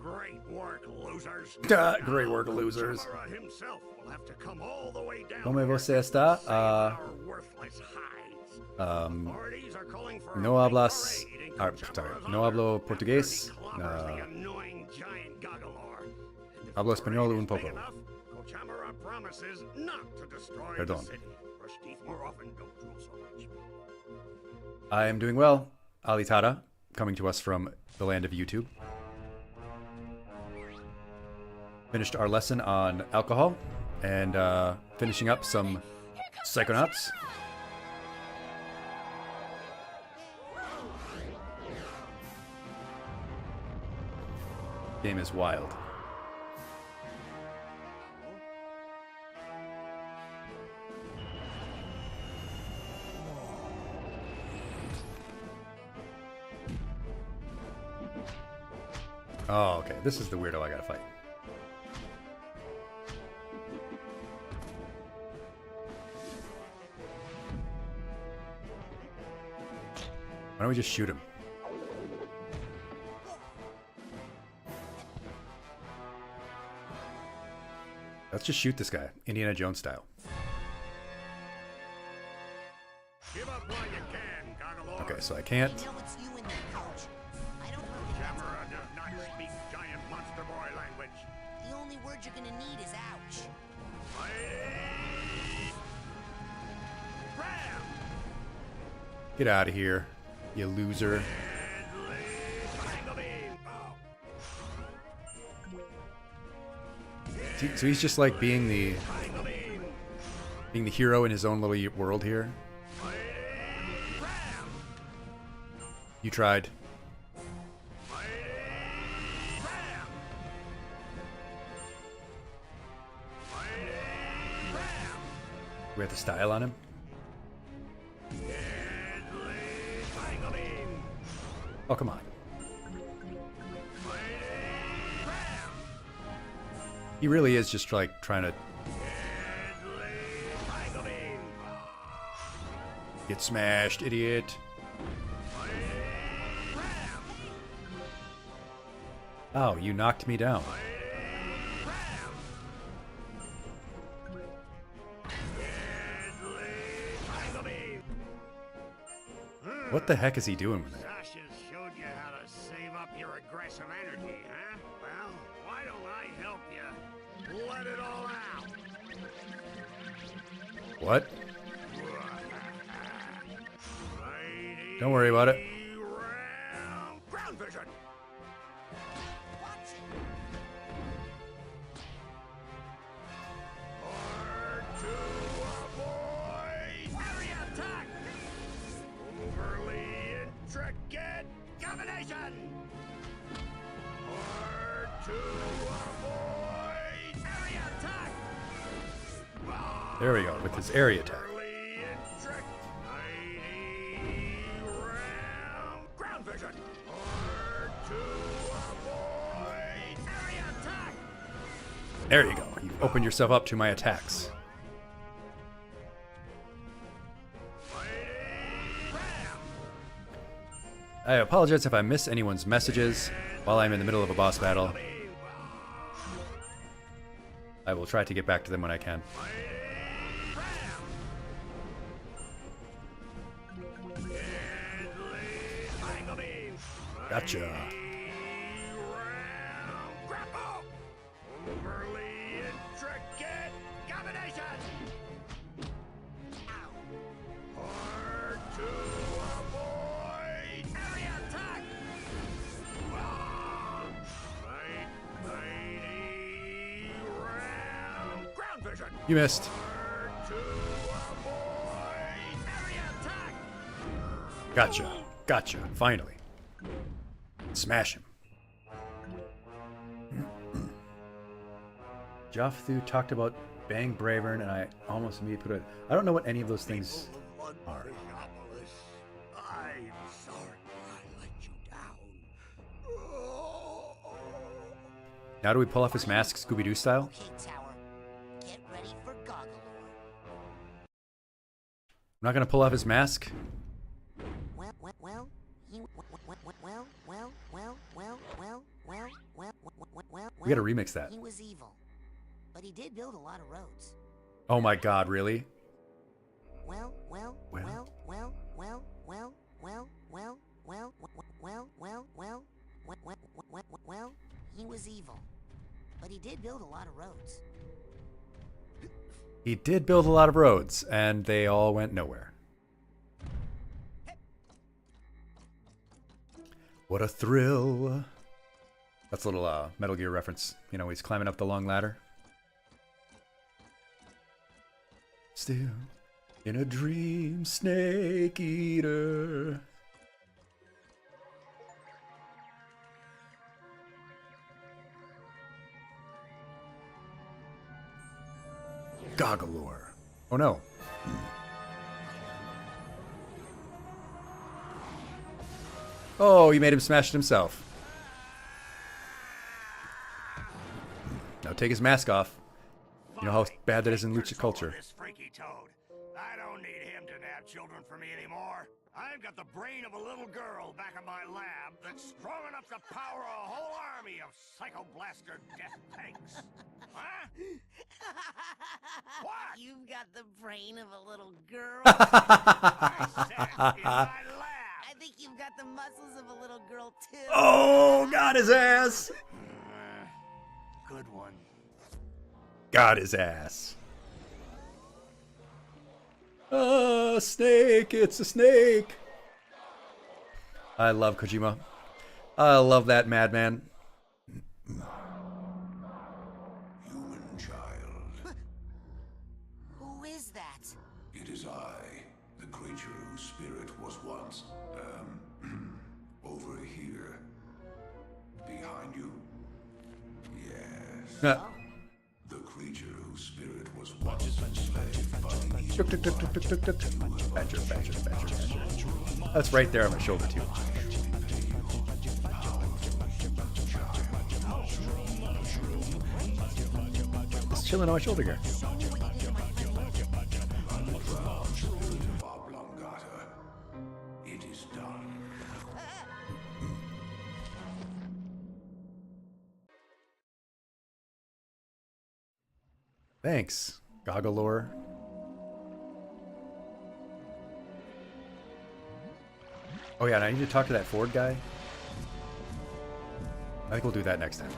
Great work, losers. Great work, losers. Chamara himself will have to come all the way down ¿Cómo here você está? to save our worthless hides. Authorities are calling for No a big hablas. parade in Sorry, Chamara's no honor hablo after he portugués. clobbers the annoying giant Goggalor. And if Hablo the español parade un is big poco. enough, Chamara promises not to destroy Perdón. the city. Brush teeth more often, don't drool so much. I am doing well. Alitada, coming to us from the land of YouTube. Finished our lesson on alcohol and finishing up some Psychonauts. Game is wild. Oh, okay. This is the weirdo I gotta fight. Why don't we just shoot him? Let's just shoot this guy, Indiana Jones style. Give up while you can, Goggalor. Okay, so I can't. Chamara does not speak giant monster boy language. Get out of here, you loser. So he's just like being the hero in his own little world here. You tried. We have the style on him. Oh, come on. He really is just like trying to get smashed, idiot. Oh, you knocked me down. What the heck is he doing with it? Sasha showed you how to save up your aggressive energy, huh? Well, why don't I help you let it all out? What? Don't worry about it. Ground vision. Intricate combination! R2 avoid area attack! There we go, with his area attack. Ground vision! R2 avoid area attack! There you go. You opened yourself up to my attacks. I apologize if I miss anyone's messages while I'm in the middle of a boss battle. I will try to get back to them when I can. Gotcha. Overly intricate combination! R2 avoid area attack! Ground vision! You missed. R2 avoid area attack! Gotcha. Gotcha. Finally. Smash him. Jofthu talked about Bang Bravern, and I almost immediately put it. I don't know what any of those things are. I'm sorry I let you down. Now do we pull off his mask Scooby-Doo style? Get ready for Goggle. I'm not gonna pull off his mask. We gotta remix that. He was evil, but he did build a lot of roads. Oh my god, really? Well, he was evil, but he did build a lot of roads. He did build a lot of roads, and they all went nowhere. What a thrill. That's a little Metal Gear reference. You know, he's climbing up the long ladder. Still in a dream, Snake Eater. Goggalore. Oh no. Oh, you made him smash it himself. Now take his mask off. You know how bad that is in lucha culture. This freaky toad. I don't need him to nab children for me anymore. I've got the brain of a little girl back in my lab that's strong enough to power a whole army of Psycho Blaster death tanks. Huh? What? You've got the brain of a little girl. I said in my lab. I think you've got the muscles of a little girl too. Oh, got his ass. Good one. Got his ass. Snake, it's a snake. I love Kojima. I love that madman. Human child. Who is that? It is I, the creature whose spirit was once, over here. Behind you? Yes. The creature whose spirit was once enslaved by the evil Badger. That's right there on my shoulder, too. It's chilling on my shoulder here. It is done. Thanks, Goggalore. Oh yeah, and I need to talk to that Ford guy. I think we'll do that next time.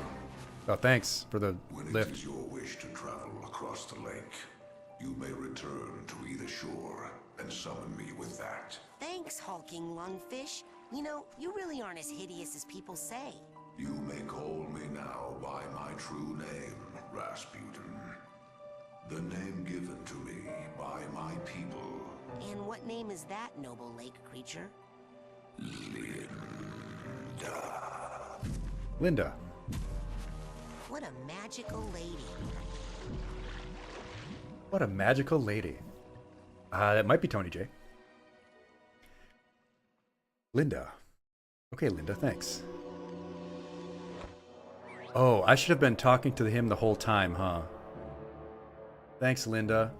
Oh, thanks for the lift. It is your wish to travel across the lake. You may return to either shore and summon me with that. Thanks, hulking lungfish. You know, you really aren't as hideous as people say. You may call me now by my true name, Rasputin. The name given to me by my people. And what name is that, noble lake creature? Linda. What a magical lady. What a magical lady. That might be Tony J. Linda. Okay, Linda, thanks. Oh, I should have been talking to him the whole time, huh? Thanks, Linda.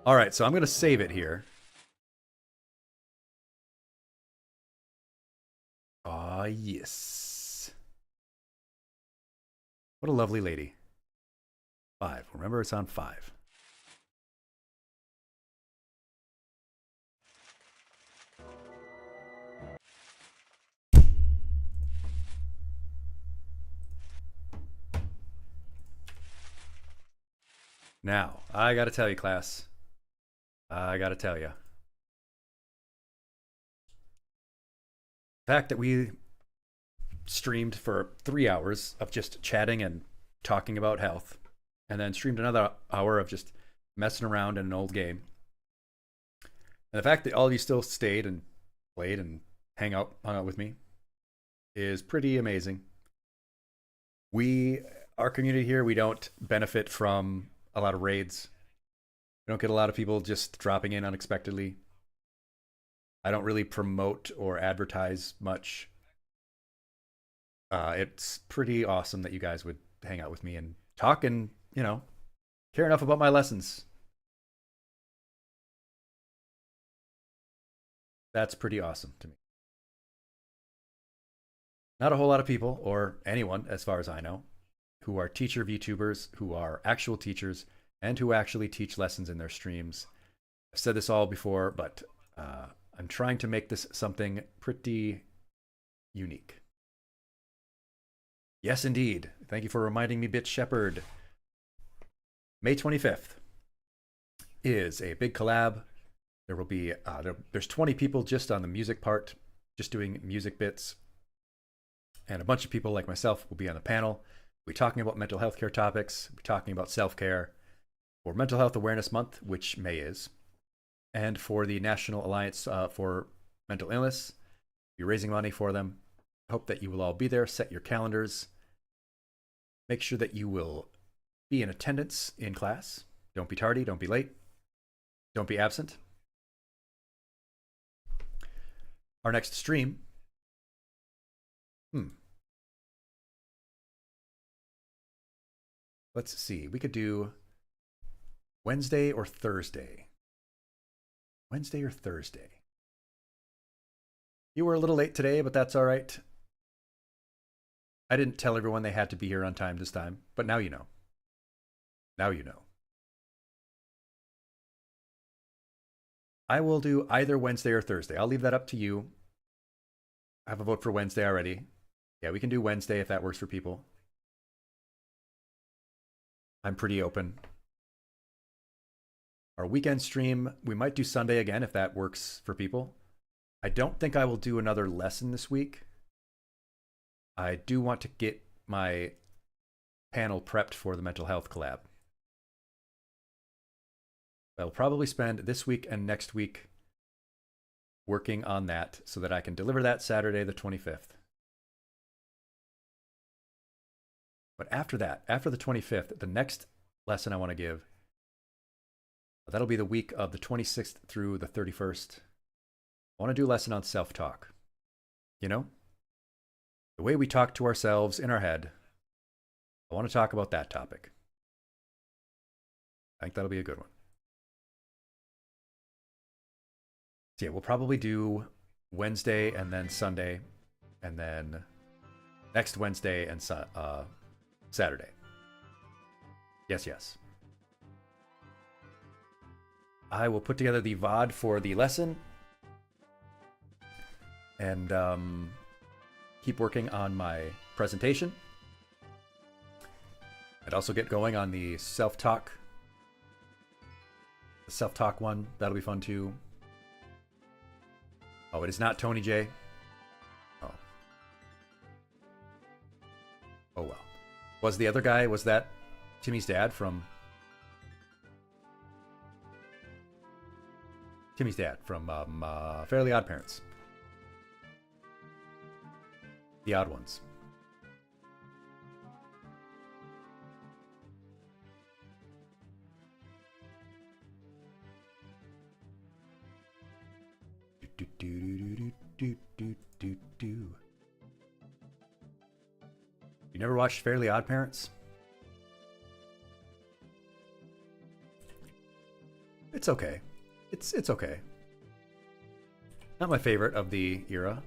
Alright, so I'm going to save it here. Ah, yes. What a lovely lady. 5. Remember, it's on 5. Now, I gotta tell you, class. I gotta tell you. The fact that we streamed for 3 hours of just chatting and talking about health, and then streamed another hour of just messing around in an old game. And the fact that all of you still stayed and played and hung out with me is pretty amazing. Our community here, we don't benefit from a lot of raids. We don't get a lot of people just dropping in unexpectedly. I don't really promote or advertise much. It's pretty awesome that you guys would hang out with me and talk and, you know, care enough about my lessons. That's pretty awesome to me. Not a whole lot of people, or anyone, as far as I know, who are teacher VTubers, who are actual teachers, and who actually teach lessons in their streams. I've said this all before, but I'm trying to make this something pretty unique. Yes, indeed. Thank you for reminding me, Bitch Shepherd. May 25th is a big collab. There will be, there's 20 people just on the music part, just doing music bits. And a bunch of people like myself will be on the panel. We'll be talking about mental health care topics. We'll be talking about self-care for Mental Health Awareness Month, which May is. And for the National Alliance for Mental Illness. We'll be raising money for them. Hope that you will all be there. Set your calendars. Make sure that you will be in attendance in class. Don't be tardy. Don't be late. Don't be absent. Our next stream. Let's see. We could do Wednesday or Thursday. Wednesday or Thursday. You were a little late today, but that's all right. I didn't tell everyone they had to be here on time this time, but now you know. Now you know. I will do either Wednesday or Thursday. I'll leave that up to you. I have a vote for Wednesday already. Yeah, we can do Wednesday if that works for people. I'm pretty open. Our weekend stream, we might do Sunday again if that works for people. I don't think I will do another lesson this week. I do want to get my panel prepped for the mental health collab. I'll probably spend this week and next week working on that so that I can deliver that Saturday the 25th. But after that, after the 25th, the next lesson I want to give, that'll be the week of the 26th through the 31st. I want to do a lesson on self-talk. You know? The way we talk to ourselves in our head. I want to talk about that topic. I think that'll be a good one. So yeah, we'll probably do Wednesday and then Sunday, and then next Wednesday and Saturday. Yes, yes. I will put together the VOD for the lesson and keep working on my presentation. I'd also get going on the self-talk. The self-talk one, that'll be fun too. Oh, it is not Tony J. Oh. Oh well. Was the other guy, was that Timmy's dad from... Timmy's dad from Fairly Odd Parents. The Odd Ones. You never watched Fairly Odd Parents? It's okay. It's okay. Not my favorite of the era.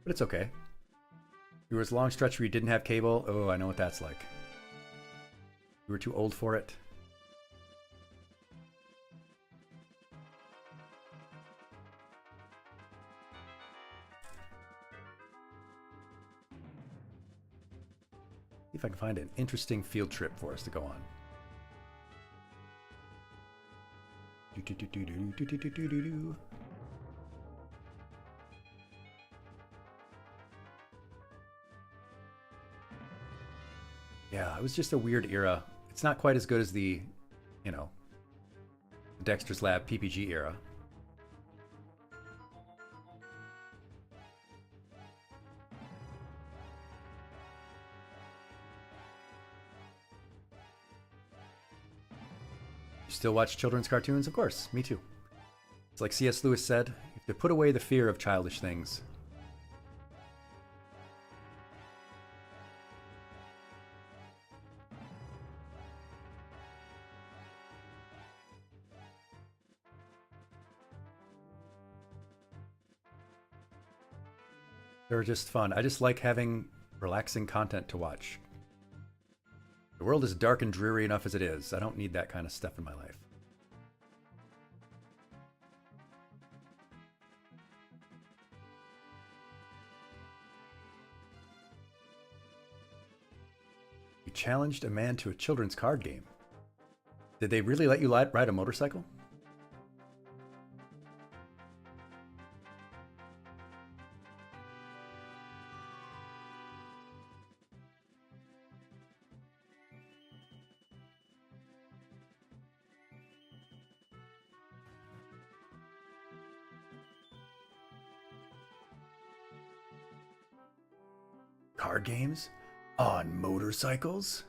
But it's okay. There was a long stretch where you didn't have cable. Oh, I know what that's like. You were too old for it. See if I can find an interesting field trip for us to go on. Yeah, it was just a weird era. It's not quite as good as the, you know, Dexter's Lab PPG era. You still watch children's cartoons? Of course, me too. It's like C.S. Lewis said, you have to put away the fear of childish things. They're just fun. I just like having relaxing content to watch. The world is dark and dreary enough as it is. I don't need that kind of stuff in my life. You challenged a man to a children's card game. Did they really let you ride a motorcycle? Card games? On motorcycles?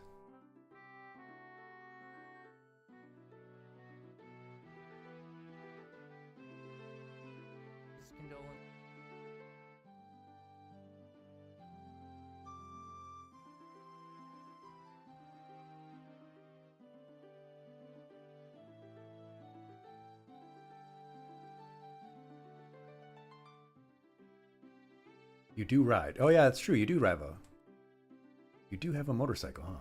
You do ride. Oh yeah, that's true. You do have a motorcycle, huh?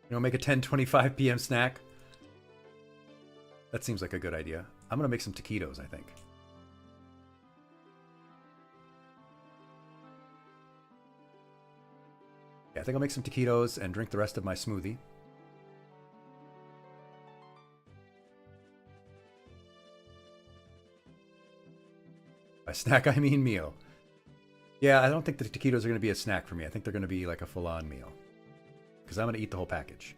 You know, make a 10:25 p.m. snack. That seems like a good idea. I'm gonna make some taquitos, I think. Yeah, I think I'll make some taquitos and drink the rest of my smoothie. By snack, I mean meal. Yeah, I don't think the taquitos are going to be a snack for me. I think they're going to be like a full-on meal. Because I'm going to eat the whole package.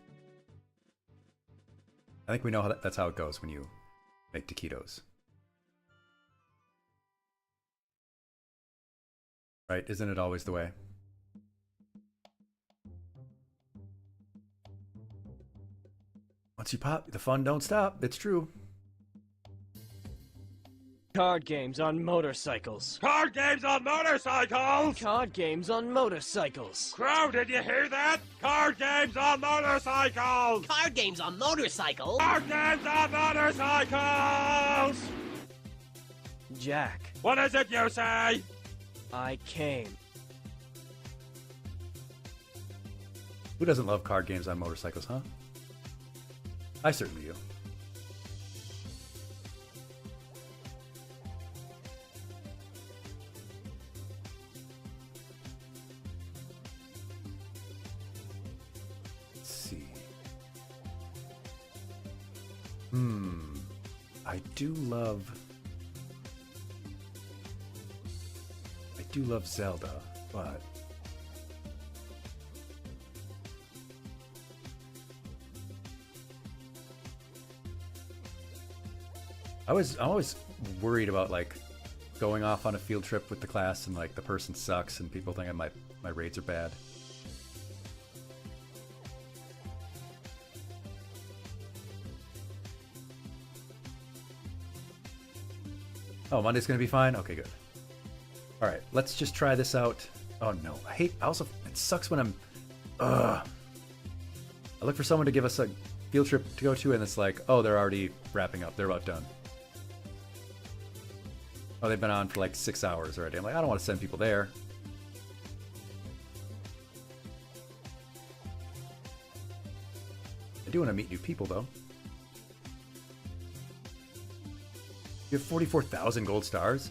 I think we know that's how it goes when you make taquitos. Right? Isn't it always the way? Once you pop, the fun don't stop. It's true. Card games on motorcycles. Card games on motorcycles! Card games on motorcycles. Crow, did you hear that? Card games on motorcycles! Card games on motorcycles? Card games on motorcycles! Jack. What is it you say? I came. Who doesn't love card games on motorcycles, huh? I certainly do. Let's see. I do love Zelda, but I'm always worried about like going off on a field trip with the class and like the person sucks and people think my raids are bad. Oh, Monday's gonna be fine? Okay, good. Alright, let's just try this out. Oh no, it sucks when I look for someone to give us a field trip to go to and it's like, oh, they're already wrapping up, they're about done. Oh, they've been on for like 6 hours already. I'm like, I don't want to send people there. I do want to meet new people though. You have 44,000 gold stars?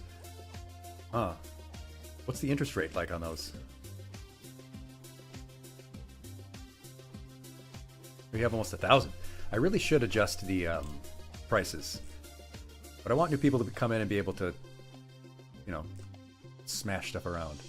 Huh. What's the interest rate like on those? We have almost 1,000. I really should adjust the prices. But I want new people to come in and be able to, you know, smash stuff around.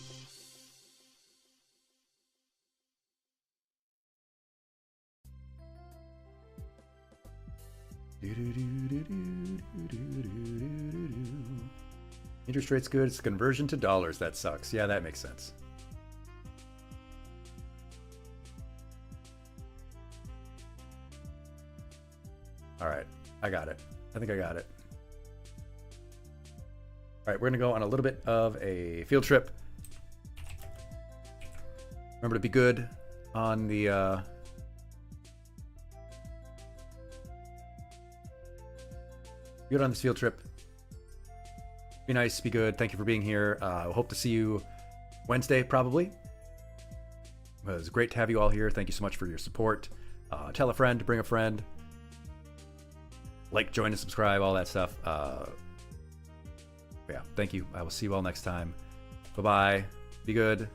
Interest rate's good. It's conversion to dollars. That sucks. Yeah, that makes sense. All right. I got it. I think I got it. All right. We're going to go on a little bit of a field trip. Remember to be good on the... Good on this field trip. Be nice, be good. Thank you for being here. Hope to see you Wednesday, probably. It was great to have you all here. Thank you so much for your support. Tell a friend, bring a friend. Like, join, and subscribe, all that stuff. Yeah, thank you. I will see you all next time. Bye-bye. Be good.